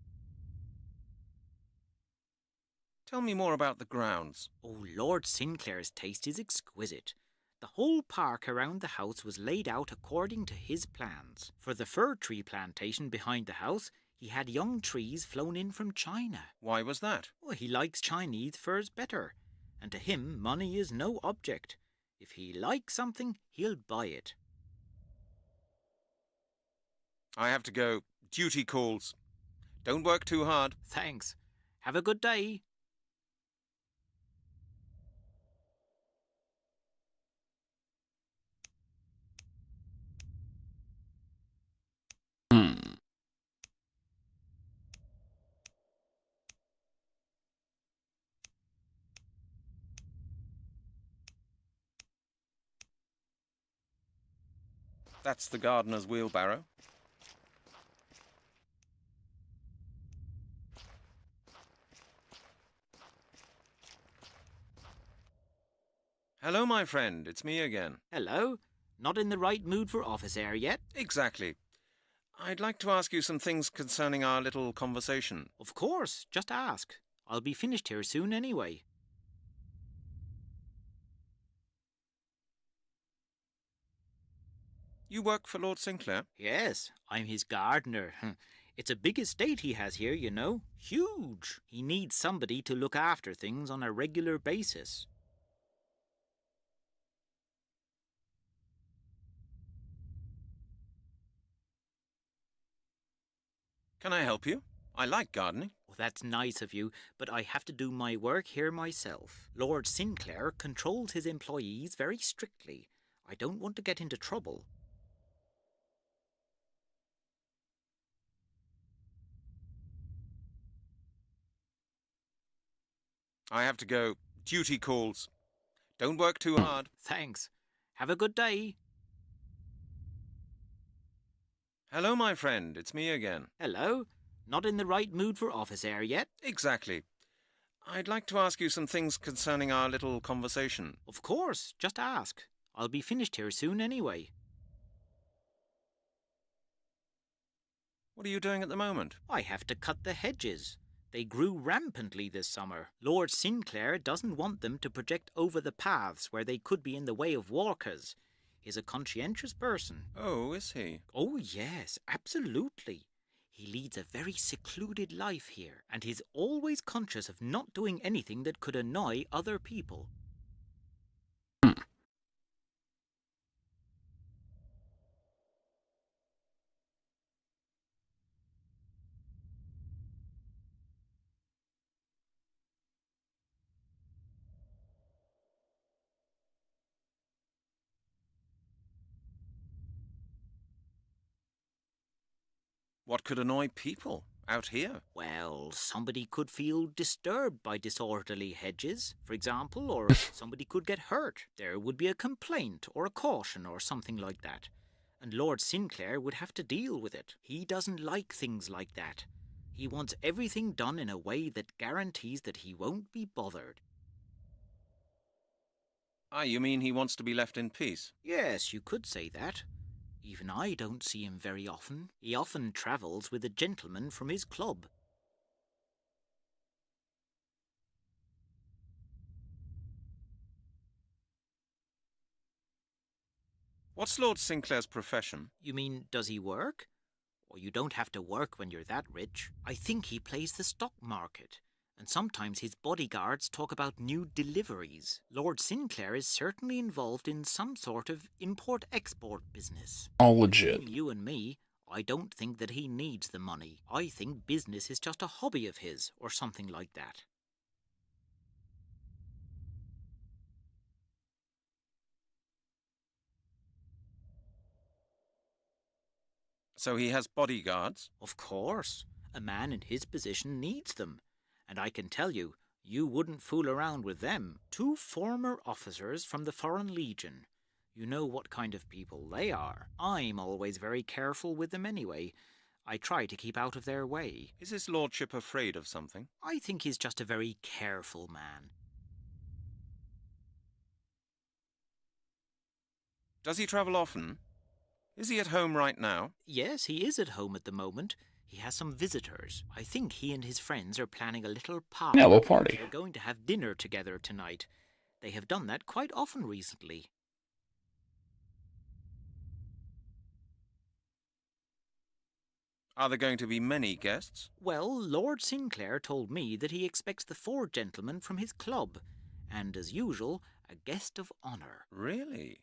Tell me more about the grounds. Oh, Lord Sinclair's taste is exquisite. The whole park around the house was laid out according to his plans. For the fir tree plantation behind the house, he had young trees flown in from China. Why was that? Well, he likes Chinese firs better, and to him money is no object. If he likes something, he'll buy it. I have to go. Duty calls. Don't work too hard. Thanks. Have a good day. That's the gardener's wheelbarrow. Hello, my friend. It's me again. Hello. Not in the right mood for office air yet? Exactly. I'd like to ask you some things concerning our little conversation. Of course. Just ask. I'll be finished here soon anyway. You work for Lord Sinclair? Yes, I'm his gardener. It's a big estate he has here, you know. Huge. He needs somebody to look after things on a regular basis. Can I help you? I like gardening. Oh, that's nice of you, but I have to do my work here myself. Lord Sinclair controls his employees very strictly. I don't want to get into trouble. I have to go. Duty calls. Don't work too hard. Thanks. Have a good day. Hello, my friend. It's me again. Hello. Not in the right mood for office air yet? Exactly. I'd like to ask you some things concerning our little conversation. Of course. Just ask. I'll be finished here soon anyway. What are you doing at the moment? I have to cut the hedges. They grew rampantly this summer. Lord Sinclair doesn't want them to project over the paths where they could be in the way of walkers. He's a conscientious person. Oh, is he? Oh, yes, absolutely. He leads a very secluded life here, and he's always conscious of not doing anything that could annoy other people. What could annoy people out here? Well, somebody could feel disturbed by disorderly hedges, for example, or somebody could get hurt. There would be a complaint or a caution or something like that. And Lord Sinclair would have to deal with it. He doesn't like things like that. He wants everything done in a way that guarantees that he won't be bothered. Ah, you mean he wants to be left in peace? Yes, you could say that. Even I don't see him very often. He often travels with a gentleman from his club. What's Lord Sinclair's profession? You mean, does he work? Or you don't have to work when you're that rich. I think he plays the stock market. And sometimes his bodyguards talk about new deliveries. Lord Sinclair is certainly involved in some sort of import-export business. All legit. Between you and me, I don't think that he needs the money. I think business is just a hobby of his, or something like that. So he has bodyguards? Of course. A man in his position needs them. And I can tell you, you wouldn't fool around with them. 2 former officers from the Foreign Legion. You know what kind of people they are. I'm always very careful with them anyway. I try to keep out of their way. Is his lordship afraid of something? I think he's just a very careful man. Does he travel often? Is he at home right now? Yes, he is at home at the moment. He has some visitors. I think he and his friends are planning a little party. Yeah, a little party. They're going to have dinner together tonight. They have done that quite often recently. Are there going to be many guests? Well, Lord Sinclair told me that he expects the 4 gentlemen from his club, and as usual, a guest of honour. Really?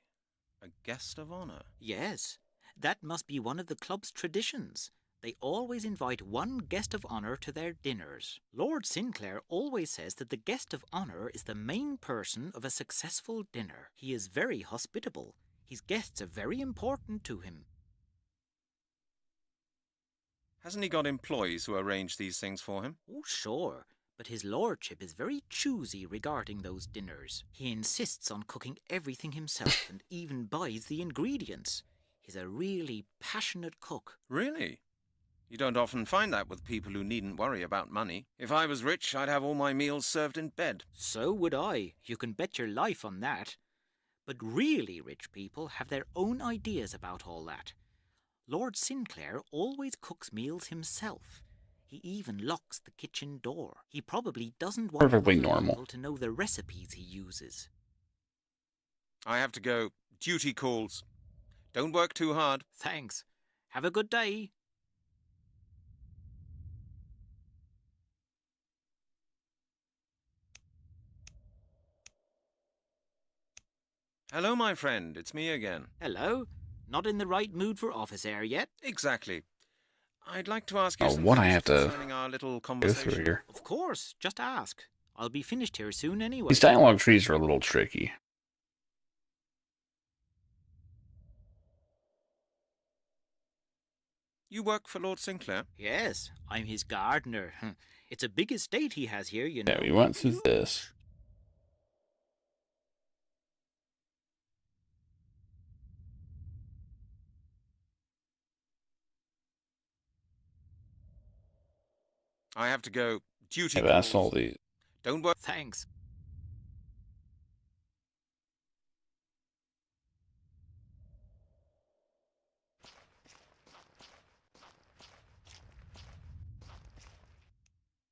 A guest of honour? Yes, that must be one of the club's traditions. They always invite one guest of honour to their dinners. Lord Sinclair always says that the guest of honour is the main person of a successful dinner. He is very hospitable. His guests are very important to him. Hasn't he got employees who arrange these things for him? Oh, sure. But his lordship is very choosy regarding those dinners. He insists on cooking everything himself and even buys the ingredients. He's a really passionate cook. Really? You don't often find that with people who needn't worry about money. If I was rich, I'd have all my meals served in bed. So would I. You can bet your life on that. But really rich people have their own ideas about all that. Lord Sinclair always cooks meals himself. He even locks the kitchen door. He probably doesn't want Perfectly other normal. people to know the recipes he uses. I have to go. Duty calls. Don't work too hard. Thanks. Have a good day. Hello, my friend. It's me again. Hello. Not in the right mood for office air yet? Exactly. I'd like to ask you some what I things have to concerning our little go conversation. through here. Of course, just ask. I'll be finished here soon anyway. These dialogue trees are a little tricky. You work for Lord Sinclair? Yes, I'm his gardener. It's a big estate he has here, you know. Yeah, we went through this. I have to go. Duty Yeah, that's all calls. these. Don't work. Thanks.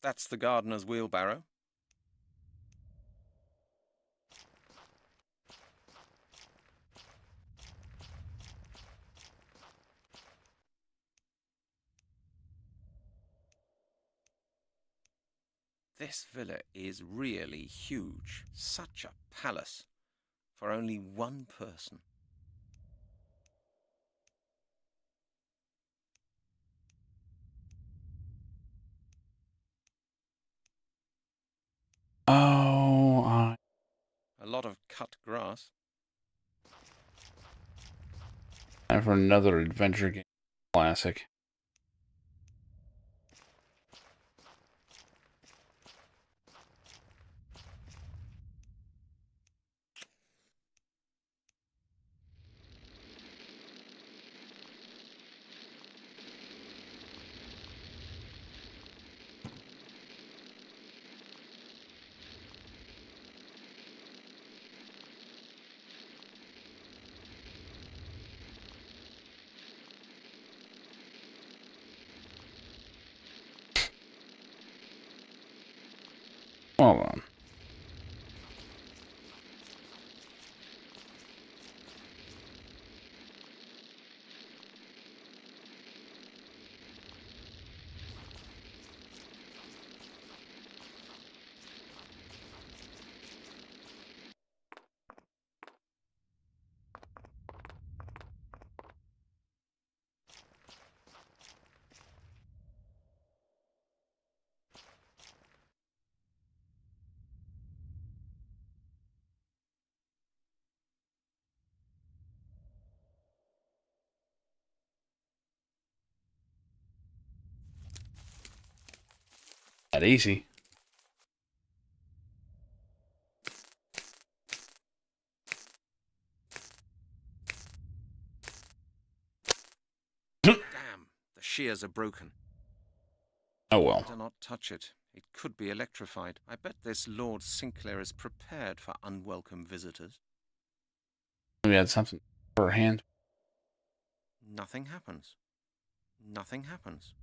That's the gardener's wheelbarrow. This villa is really huge. Such a palace. For only one person. Oh, A lot of cut grass. time for another adventure game classic. Hold on. That easy. Damn, the shears are broken. Oh well. Better not touch it. It could be electrified. I bet this Lord Sinclair is prepared for unwelcome visitors. We had something for our hand. Nothing happens. Nothing happens.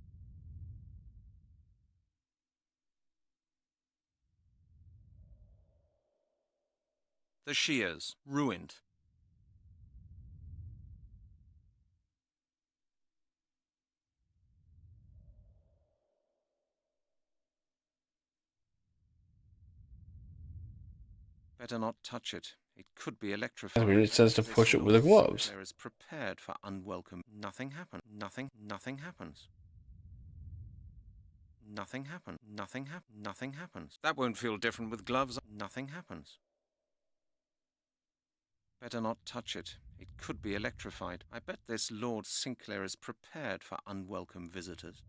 The shears, ruined. Better not touch it. It could be electrified. It says to push it with the gloves. Sinclair is prepared for unwelcome. Nothing happens. Nothing happens. Nothing happens. Nothing happens. That won't feel different with gloves. Nothing happens. Better not touch it. It could be electrified. I bet this Lord Sinclair is prepared for unwelcome visitors.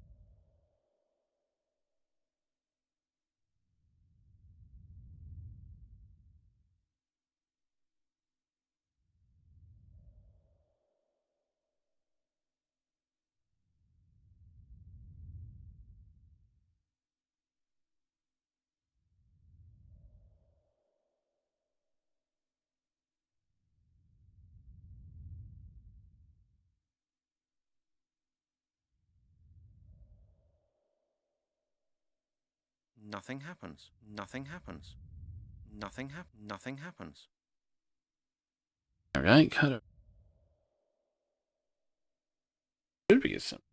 Nothing happens. Nothing happens. Nothing happens. Alright, cut it. Should be a simple.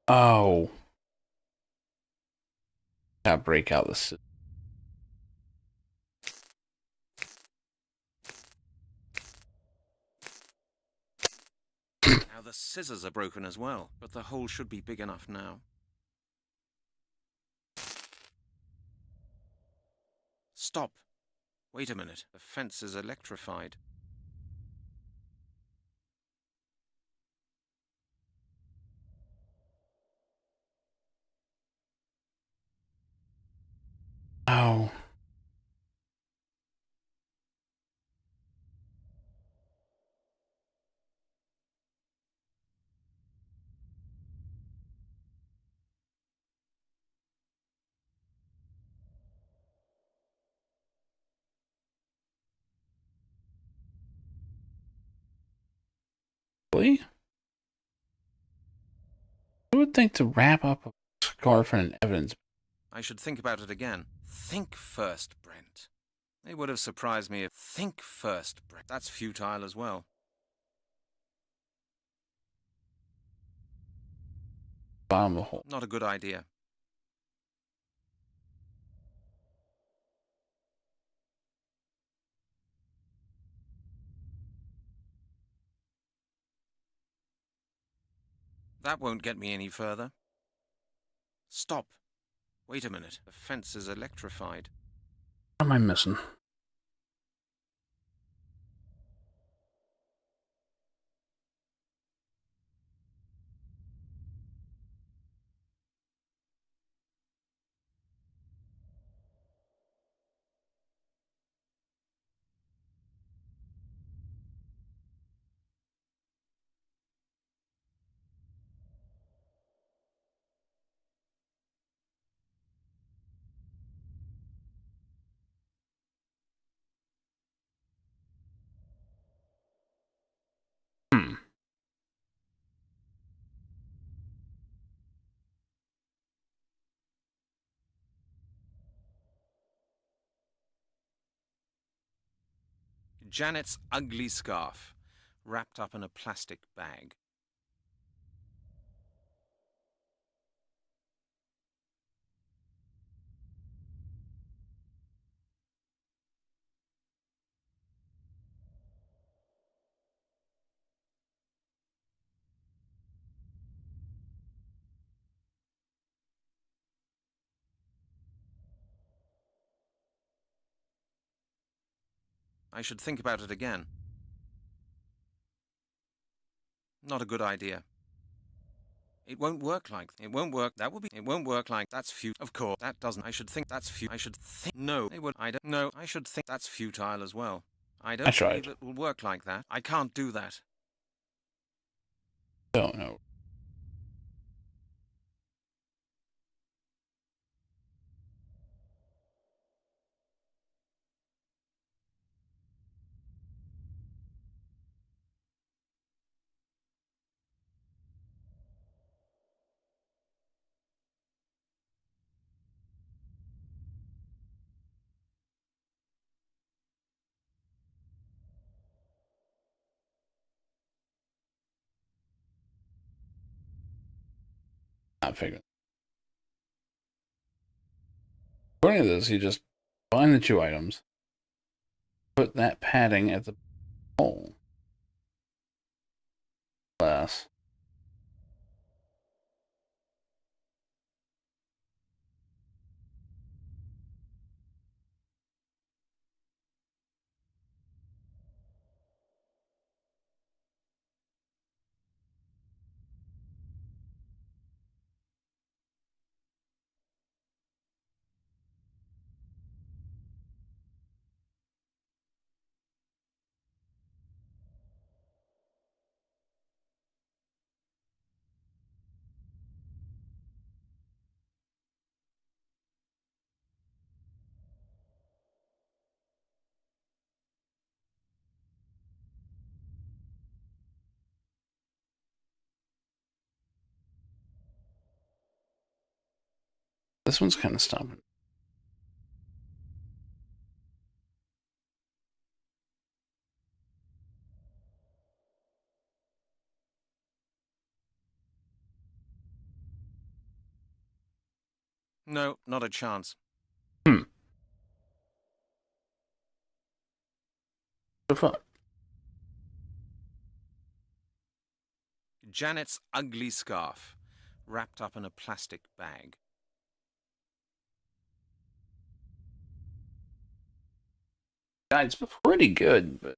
Oh. Gotta break out the the scissors are broken as well, but the hole should be big enough now. Stop. Wait a minute. The fence is electrified. Oh. Really? I would think to wrap up a scarf in an evidence. I should think about it again. Think first, Brent. It would have surprised me if... Think first, Brent. That's futile as well. Bottom of the hole. Not a good idea. That won't get me any further. Stop. Wait a minute. The fence is electrified. What am I missing? Janet's ugly scarf, wrapped up in a plastic bag. I should think about it again. Not a good idea. It won't work like... It won't work. That will be... It won't work like... That's futile. Of course, that doesn't... I should think that's futile. I should think... No, it would... I don't... No, I should think that's futile as well. I don't believe it will work like that. I can't do that. Don't know. Not figuring. According to this, you just find the 2 items, put that padding at the hole. Glass. This one's kind of stopping. No, not a chance. The fuck? Janet's ugly scarf, wrapped up in a plastic bag. Yeah, it's pretty good, but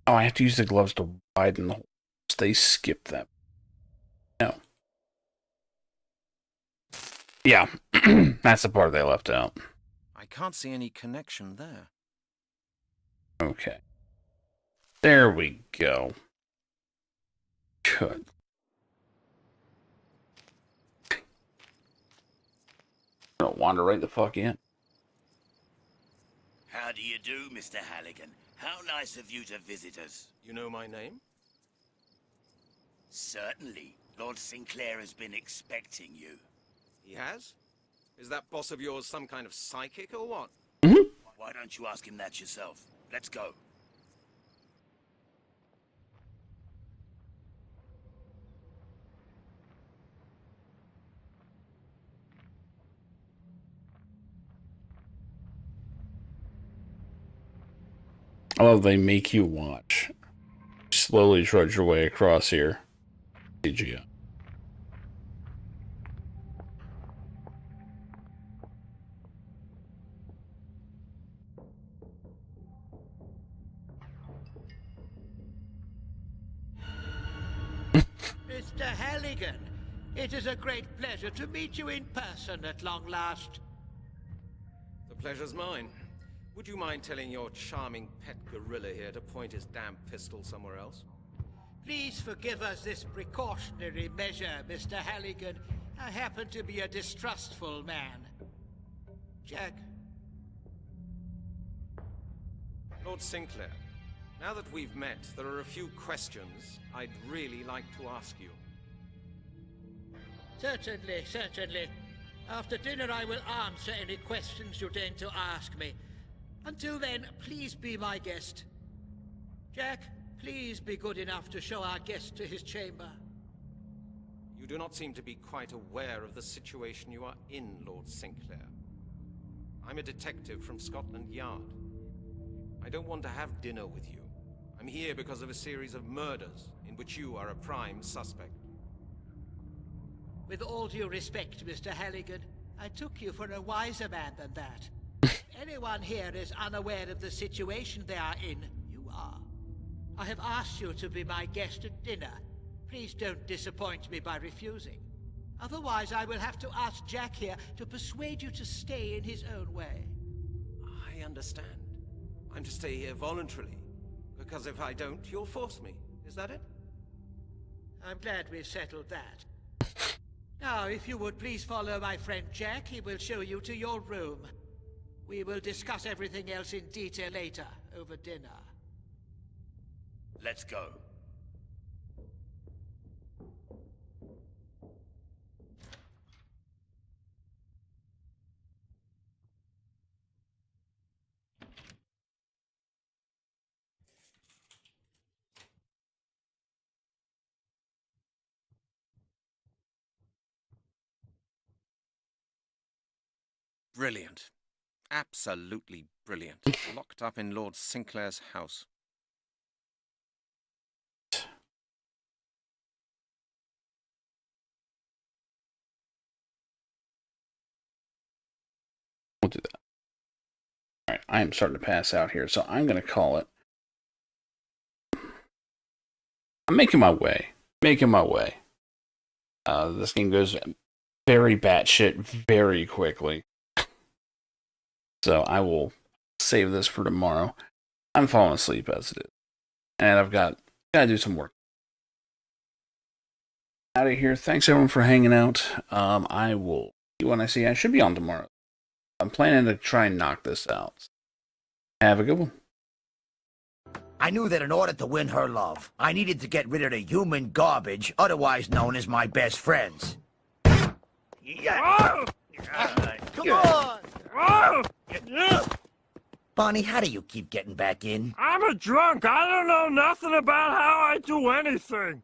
oh, I have to use the gloves to widen the holes. They skip that. No. Yeah, that's the part they left out. I can't see any connection there. Okay. There we go. Good. Don't wander right the fuck in. How do you do, Mr. Halligan? How nice of you to visit us. You know my name? Certainly. Lord Sinclair has been expecting you. He has? Is that boss of yours some kind of psychic or what? Why don't you ask him that yourself? Let's go. Oh, they make you watch. Slowly trudge your way across here. CGI. Mr. Halligan, it is a great pleasure to meet you in person at long last. The pleasure's mine. Would you mind telling your charming pet gorilla here to point his damn pistol somewhere else? Please forgive us this precautionary measure, Mr. Halligan. I happen to be a distrustful man. Jack. Lord Sinclair, now that we've met, there are a few questions I'd really like to ask you. Certainly, certainly. After dinner I will answer any questions you deign to ask me. Until then, please be my guest. Jack, please be good enough to show our guest to his chamber. You do not seem to be quite aware of the situation you are in, Lord Sinclair. I'm a detective from Scotland Yard. I don't want to have dinner with you. I'm here because of a series of murders in which you are a prime suspect. With all due respect, Mr. Halligan, I took you for a wiser man than that. Anyone here is unaware of the situation they are in, you are. I have asked you to be my guest at dinner. Please don't disappoint me by refusing. Otherwise, I will have to ask Jack here to persuade you to stay in his own way. I understand. I'm to stay here voluntarily, because if I don't, you'll force me. Is that it? I'm glad we've settled that. Now, if you would please follow my friend Jack, he will show you to your room. We will discuss everything else in detail later, over dinner. Let's go. Brilliant. Absolutely brilliant. Locked up in Lord Sinclair's house. We'll do that. Alright, I am starting to pass out here, so I'm going to call it. I'm making my way. Making my way. This game goes very batshit very quickly. So I will save this for tomorrow. I'm falling asleep as it is. And I've got to do some work. Out of here. Thanks everyone for hanging out. I will see when I see I should be on tomorrow. I'm planning to try and knock this out. Have a good one. I knew that in order to win her love, I needed to get rid of the human garbage, otherwise known as my best friends. Come on! Bonnie, how do you keep getting back in? I'm a drunk. I don't know nothing about how I do anything.